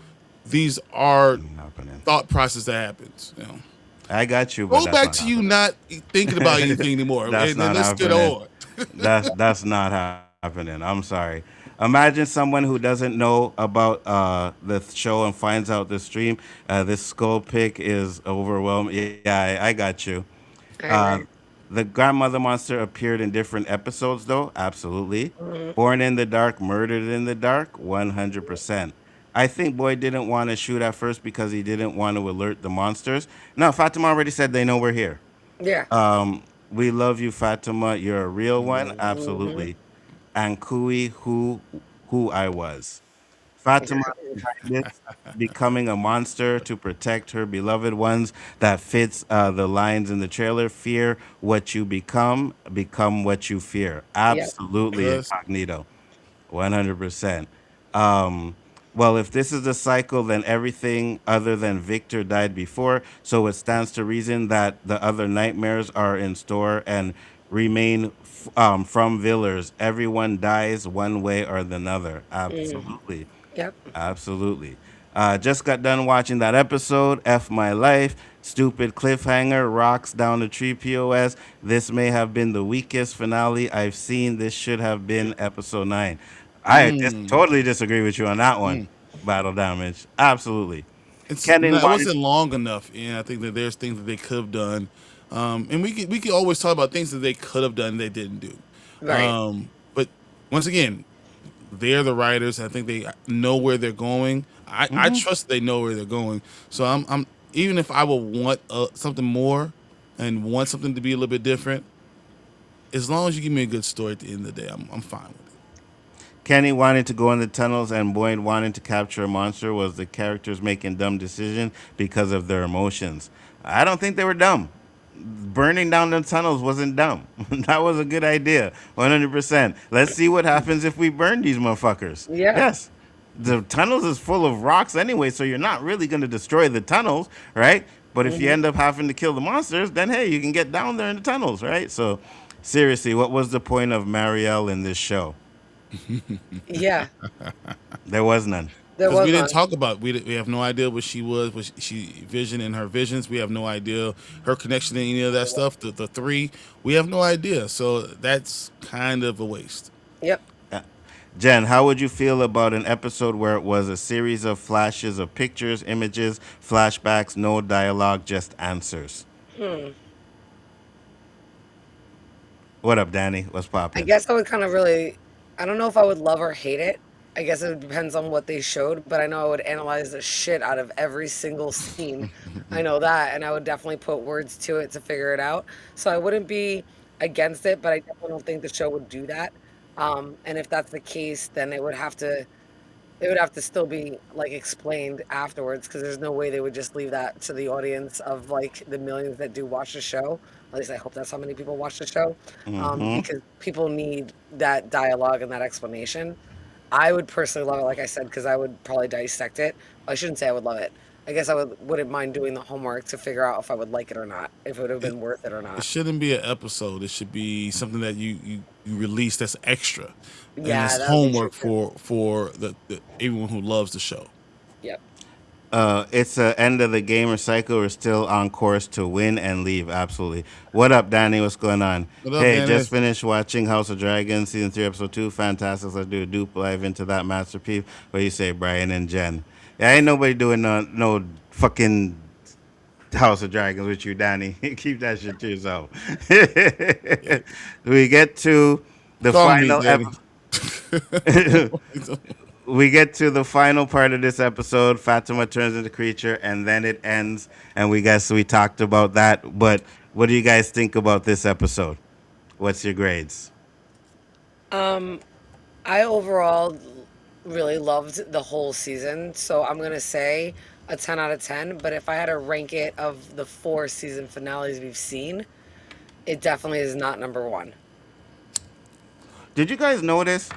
these are happening. thought process that happens. You know. I got you. But Go that's back not to you happening. not thinking about anything anymore. That's And not let's get happening. on. That's not happening. I'm sorry. Imagine someone who doesn't know about the show and finds out the stream. This skull pick is overwhelming. Yeah, I got you. Uh, the grandmother monster appeared in different episodes, though. Absolutely. Born in the dark, murdered in the dark. 100%. I think Boyd didn't want to shoot at first because he didn't want to alert the monsters. No, Fatima already said they know we're here. Yeah. We love you, Fatima. You're a real one. Absolutely. And Kui, who I was. Fatima this becoming a monster to protect her beloved ones. That fits the lines in the trailer. Fear what you become what you fear. Yep. Absolutely, Yes. incognito. 100%. Um, well, if this is the cycle, then everything other than Victor died before. So it stands to reason that the other nightmares are in store and remain from Villers. Everyone dies one way or the other. Absolutely. Yep. Absolutely. Just got done watching that episode. F my life. Stupid cliffhanger. Rocks down the tree. POS. This may have been the weakest finale I've seen. This should have been episode 9. I Mm. totally disagree with you on that one. Mm. Battle damage. Absolutely. It's Kenny no, it wanted. wasn't long enough, and I think that there's things that they could have done, and we could always talk about things that they could have done they didn't do. Right. But once again, they're the writers. I think they know where they're going. I Mhm. trust they know where they're going. So I'm even if I would want something more and want something to be a little bit different, as long as you give me a good story at the end of the day, I'm fine with it. Kenny wanting to go in the tunnels and Boyd wanting to capture a monster was the characters making dumb decisions because of their emotions. I don't think they were dumb. Burning down the tunnels wasn't dumb. That was a good idea. 100%. Let's see what happens if we burn these motherfuckers. Yeah. Yes. The tunnels is full of rocks anyway, so you're not really going to destroy the tunnels, right? But if you end up having to kill the monsters, then hey, you can get down there in the tunnels, right? So seriously, what was the point of Marielle in this show? Yeah. There was none. There Because we was didn't none. talk about we have no idea what she was, what she vision in her visions. We have no idea her connection to any of that stuff. The three, we have no idea. So that's kind of a waste. Yep. Jen, how would you feel about an episode where it was a series of flashes of pictures, images, flashbacks, no dialogue, just answers? What up, Danny? What's I poppin'? guess I would kind of really, I don't know if I would love or hate it. I guess it depends on what they showed, but I know I would analyze the shit out of every single scene. I know that, and I would definitely put words to it to figure it out. So I wouldn't be against it, but I definitely don't think the show would do that. And if that's the case, then it would have to still be like explained afterwards because there's no way they would just leave that to the audience of like the millions that do watch the show. At least I hope that's how many people watch the show, Mm-hmm. because people need that dialogue and that explanation. I would personally love it, like I said, because I would probably dissect it. I shouldn't say I would love it. I guess wouldn't mind doing the homework to figure out if I would like it or not, if it would have It, been worth it or it not. shouldn't be an episode. It should be something that you release that's extra, and Yeah, it's that would be true homework too. for the everyone who loves the show. Yep. It's the end of the gamer cycle. We're still on course to win and leave. Absolutely. What up, Danny? What's going on? What up, Hey, Danny? just finished watching House of Dragons, season 3, episode 2. Fantastic. Let's do a dupe live into that masterpiece. What do you say, Brian and Jen? Yeah, ain't nobody doing no fucking House of Dragons with you, Danny. Keep that shit to yourself. We get to the Call me, final Danny. episode. We get to the final part of this episode. Fatima turns into creature, and then it ends. And we talked about that. But what do you guys think about this episode? What's your grades? I overall really loved the whole season, so I'm gonna say a 10 out of 10. But if I had to rank it of the 4 season finales we've seen, it definitely is not number one. Did you guys notice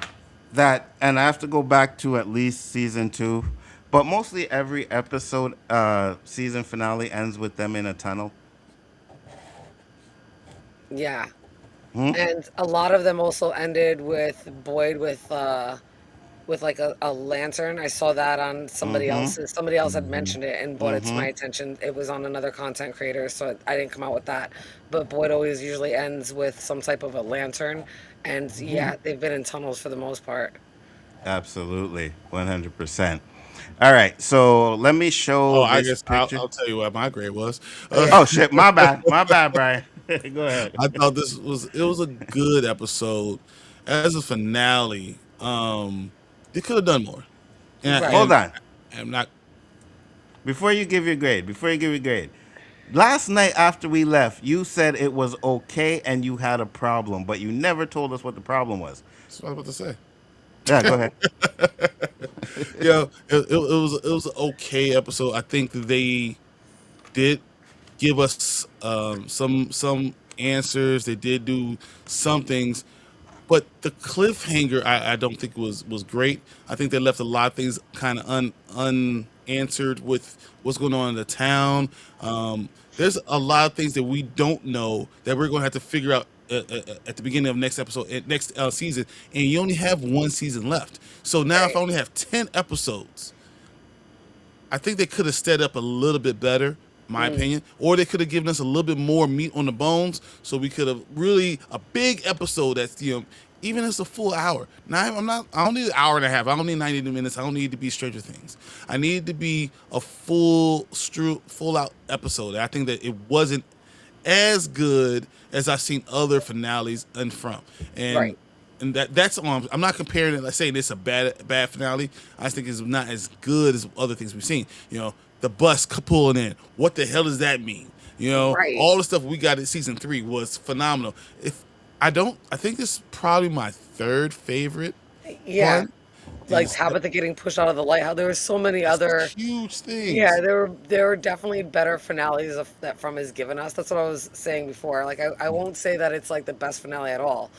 that? And I have to go back to at least season 2, but mostly every episode, season finale ends with them in a tunnel. Yeah, Hmm? and a lot of them also ended with Boyd with like a lantern. I saw that on somebody Mm-hmm. else's. Somebody else had mentioned it and brought it to Mm-hmm. my attention. It was on another content creator, so I didn't come out with that. But Boyd always usually ends with some type of a lantern, and yeah, they've been in tunnels for the most part. Absolutely, 100%. All right, so let me Oh, show I this guess picture. I'll tell you what my grade was. Oh yeah, Oh shit, my bad, Brian. Go ahead. I thought it was a good episode as a finale. They could have done more. And, right. Hold and on. I'm not. Before you give your grade, last night after we left, you said it was okay and you had a problem, but you never told us what the problem was. That's what I was about to say. Yeah, go ahead. It was an okay episode. I think that they did give us some answers. They did do some things, but the cliffhanger I don't think was great. I think they left a lot of things kind of unanswered with what's going on in the town. There's a lot of things that we don't know that we're going to have to figure out at the beginning of next episode, next season, and you only have one season left. So now, if I only have 10 episodes, I think they could have set up a little bit better, my opinion, or they could have given us a little bit more meat on the bones, so we could have really a big episode that's even if it's a full hour. Now I don't need an hour and a half. I don't need 90 minutes. I don't need to be Stranger Things. I need it to be a full out episode. I think that it wasn't as good as I've seen other finales and from. And that's on. I'm not comparing it, like saying it's a bad finale. I just think it's not as good as other things we've seen. The bus pulling in. What the hell does that mean? All the stuff we got in season 3 was phenomenal. I think this is probably my third favorite. Yeah. One. Like Tabitha getting pushed out of the lighthouse. There were so many other huge things. Yeah, there were definitely better finales that From has given us. That's what I was saying before. Like I won't say that it's like the best finale at all.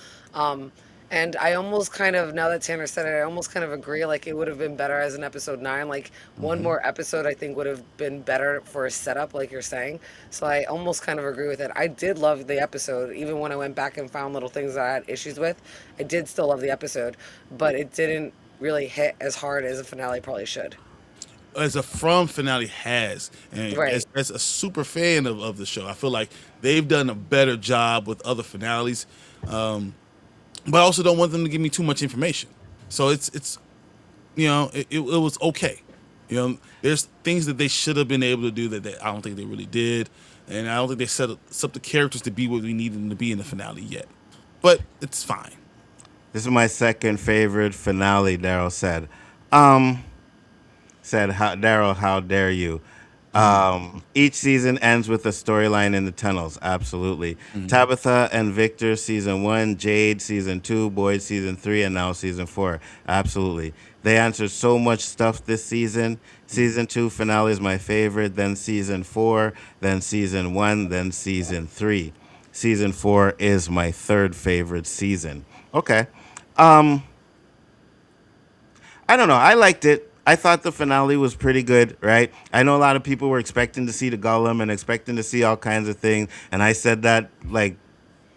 And I almost kind of, now that Tanner said it, I almost kind of agree. Like it would have been better as an episode 9. Like one more episode, I think would have been better for a setup, like you're saying. So I almost kind of agree with it. I did love the episode, even when I went back and found little things that I had issues with. I did still love the episode, but it didn't really hit as hard as a finale probably should. As a From finale has, and as a super fan of the show, I feel like they've done a better job with other finales. But I also don't want them to give me too much information. So it was okay. There's things that they should have been able to do that I don't think they really did, and I don't think they set up the characters to be what we needed them to be in the finale yet. But it's fine. This is my second favorite finale, Daryl said. Daryl, how dare you? Each season ends with a storyline in the tunnels. Absolutely. Tabitha and Victor, season 1, Jade, season 2, Boyd, season 3, and now season 4. Absolutely. They answered so much stuff this season. Season 2 finale is my favorite, then season 4, then season 1, then season 3. Season 4 is my third favorite season. Okay. I don't know. I liked it. I thought the finale was pretty good, right? I know a lot of people were expecting to see the Golem and expecting to see all kinds of things, and I said that like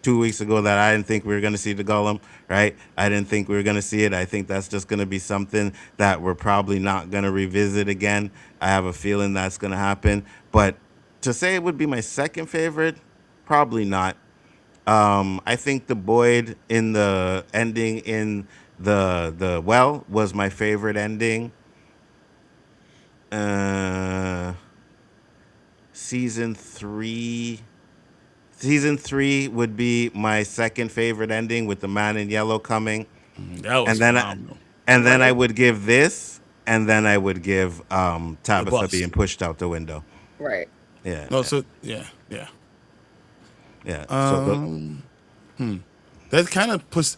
2 weeks ago that I didn't think we were going to see the Golem, right? I didn't think we were going to see it. I think that's just going to be something that we're probably not going to revisit again. I have a feeling that's going to happen, but to say it would be my second favorite, probably not. I think the Boyd in the ending in the well was my favorite ending. Season 3 would be my second favorite ending with the man in yellow coming. That was phenomenal. And then I would give this, and then I would give Tabitha being pushed out the window. Right. Yeah. No, so yeah. That kind of puts.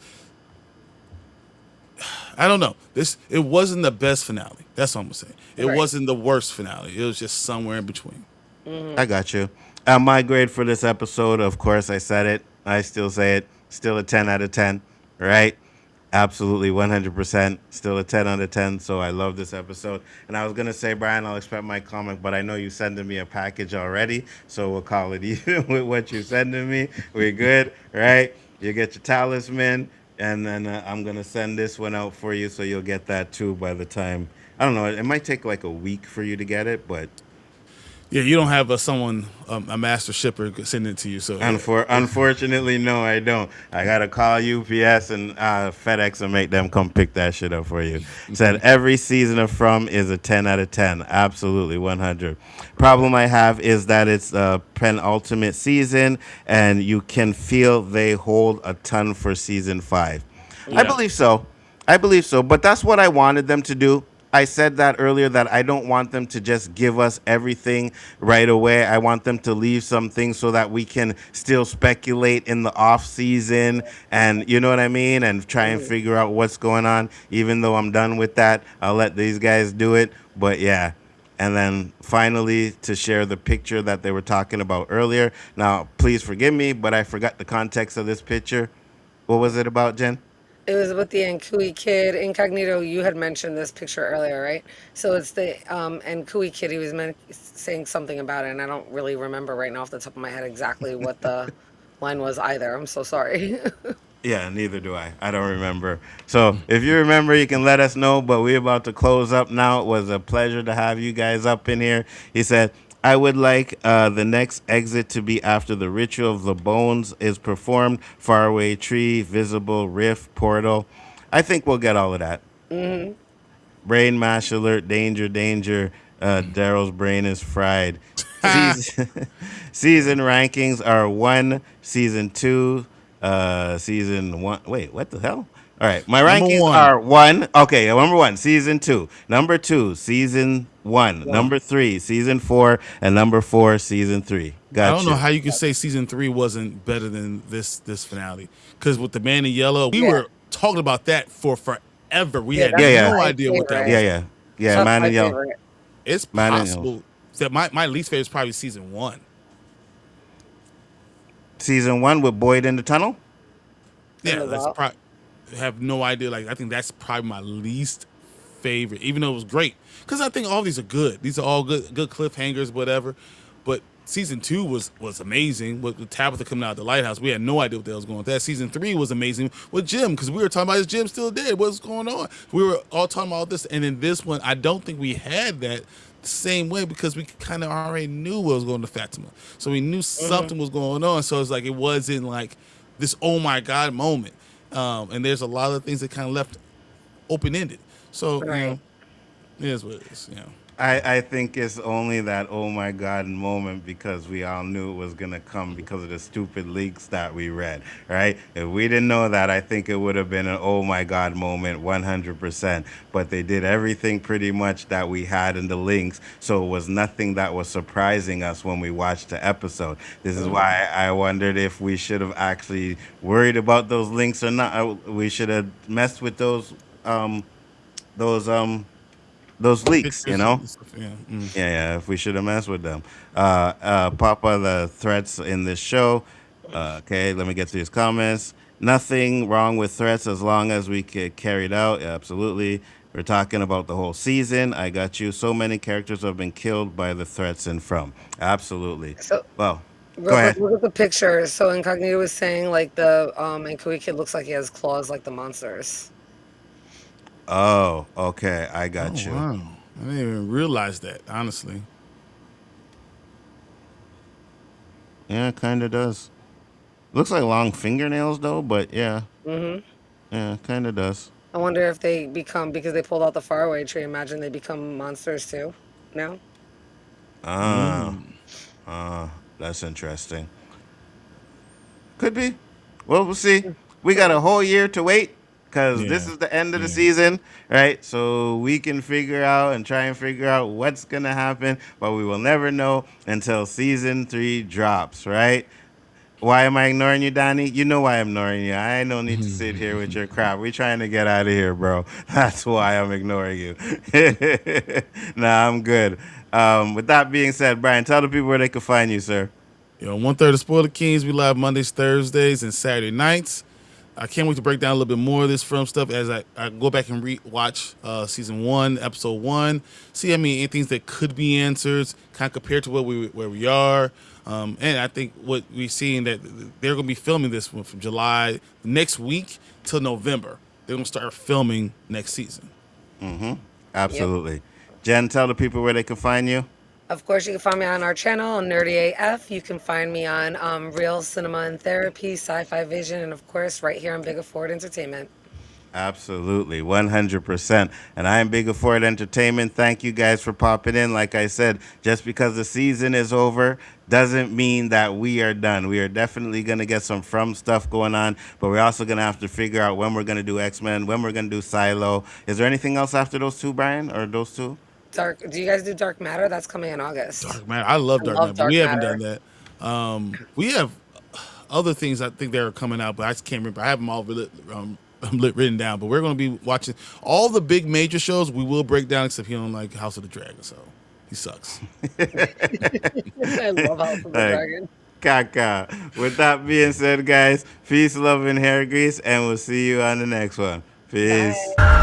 I don't know. It wasn't the best finale. That's what I'm saying. It wasn't the worst finale. It was just somewhere in between. I got you. My grade for this episode, of course, I said it. I still say it. Still a 10 out of 10, right? Absolutely, 100%. Still a 10 out of 10. So I love this episode. And I was gonna say, Brian, I'll expect my comic, but I know you're sending me a package already, so we'll call it even with what you're sending me. We're good, right? You get your talisman. And then I'm going to send this one out for you, so you'll get that too by the time. I don't know. It might take like a week for you to get it, but. Yeah, you don't have a master shipper send it to you. So unfortunately, no, I don't. I got to call UPS and FedEx and make them come pick that shit up for you. Said every season of From is a 10 out of 10. Absolutely, 100. Problem I have is that it's a penultimate season, and you can feel they hold a ton for season 5. Yeah. I believe so, but that's what I wanted them to do. I said that earlier that I don't want them to just give us everything right away. I want them to leave some things so that we can still speculate in the off season and you know what I mean, and try and figure out what's going on. Even though I'm done with that, I'll let these guys do it. But yeah. And then finally to share the picture that they were talking about earlier. Now, please forgive me, but I forgot the context of this picture. What was it about, Jen? It was with the Nkui kid. Incognito, you had mentioned this picture earlier, right? So it's the Nkui kid. He was saying something about it, and I don't really remember right now off the top of my head exactly what the line was either. I'm so sorry. Yeah, neither do I. I don't remember. So if you remember, you can let us know. But we're about to close up now. It was a pleasure to have you guys up in here. He said, I would like the next exit to be after the ritual of the bones is performed. Faraway tree, visible rift, portal. I think we'll get all of that. Brain mash alert, danger, danger. Daryl's brain is fried. Season rankings are 1, season 2, season 1. Wait, what the hell? All right, my rankings are 1. Okay, number 1, season 2. Number 2, season 1. Number 3, season 4, and number 4, season 3. Gotcha. I don't know how you could say season 3 wasn't better than this finale. Because with the Man in Yellow, we were talking about that for forever. We had no idea what that was. Yeah. Man in Yellow. It's possible that my least favorite is probably season 1. Season 1 with Boyd in the tunnel? Yeah, that's probably. Have no idea. Like, I think that's probably my least favorite, even though it was great. Because I think all these are good. These are all good cliffhangers, whatever. But season 2 was amazing with Tabitha coming out of the lighthouse. We had no idea what the hell was going on with that. Season 3 was amazing with Jim, because we were talking about, is Jim still dead? What's going on? We were all talking about this. And in this one, I don't think we had that the same way, because we kind of already knew what was going to Fatima. So we knew something was going on. So it's like, it wasn't like this oh my God moment. And there's a lot of things that kind of left open-ended. So, you know, it is what it is, you know. I think it's only that oh my God moment because we all knew it was going to come because of the stupid leaks that we read, right? If we didn't know that, I think it would have been an oh my God moment 100%. But they did everything pretty much that we had in the links, so it was nothing that was surprising us when we watched the episode. This is why I wondered if we should have actually worried about those links or not. We should have messed with those leaks, you know? Yeah, if we should have messed with them. Papa, the threats in this show. Okay, let me get through his comments. Nothing wrong with threats as long as we get carried out. Yeah, absolutely. We're talking about the whole season. I got you. So many characters have been killed by the threats and from. Absolutely. So, well, go ahead. Look at the picture. So Incognito was saying, like, the Nkui kid looks like he has claws like the monsters. Oh, okay. I got you. Wow. I didn't even realize that, honestly. Yeah, it kind of does. Looks like long fingernails, though, but yeah. Yeah, kind of does. I wonder if they become, because they pulled out the faraway tree, imagine they become monsters too now? That's interesting. Could be. Well, we'll see. We got a whole year to wait. Because this is the end of the season, right? So we can figure out and try and figure out what's going to happen, but we will never know until season 3 drops, right? Why am I ignoring you, Donnie? You know why I'm ignoring you. I don't need to sit here with your crap. We're trying to get out of here, bro. That's why I'm ignoring you. Nah, I'm good. With that being said, Brian, tell the people where they can find you, sir. Yo, 1/3 of Spoiler Kings. We live Mondays, Thursdays, and Saturday nights. I can't wait to break down a little bit more of this film stuff as I go back and watch season 1, episode 1. See, I mean, any things that could be answers, kind of compared to where we are. And I think what we're seeing that they're going to be filming this one from July next week till November. They're going to start filming next season. Absolutely. Yep. Jen, tell the people where they can find you. Of course, you can find me on our channel on Nerdy AF. You can find me on Real Cinema and Therapy, Sci-Fi Vision, and of course, right here on Big Afford Entertainment. Absolutely, 100%. And I am Bigger Ford Entertainment. Thank you guys for popping in. Like I said, just because the season is over doesn't mean that we are done. We are definitely going to get some From stuff going on, but we're also going to have to figure out when we're going to do X-Men, when we're going to do Silo. Is there anything else after those two, Brian, or those two? Dark. Do you guys do Dark Matter? That's coming in August. Dark Matter. I love I Dark love Matter, but Dark we haven't Matter. done that. We have other things I think that are coming out, but I just can't remember. I have them all written down, but we're going to be watching all the big major shows. We will break down, except he don't like House of the Dragon, so he sucks. I love House of the Dragon. Kaka. With that being said, guys, peace, love, and hair grease, and we'll see you on the next one. Peace. Bye.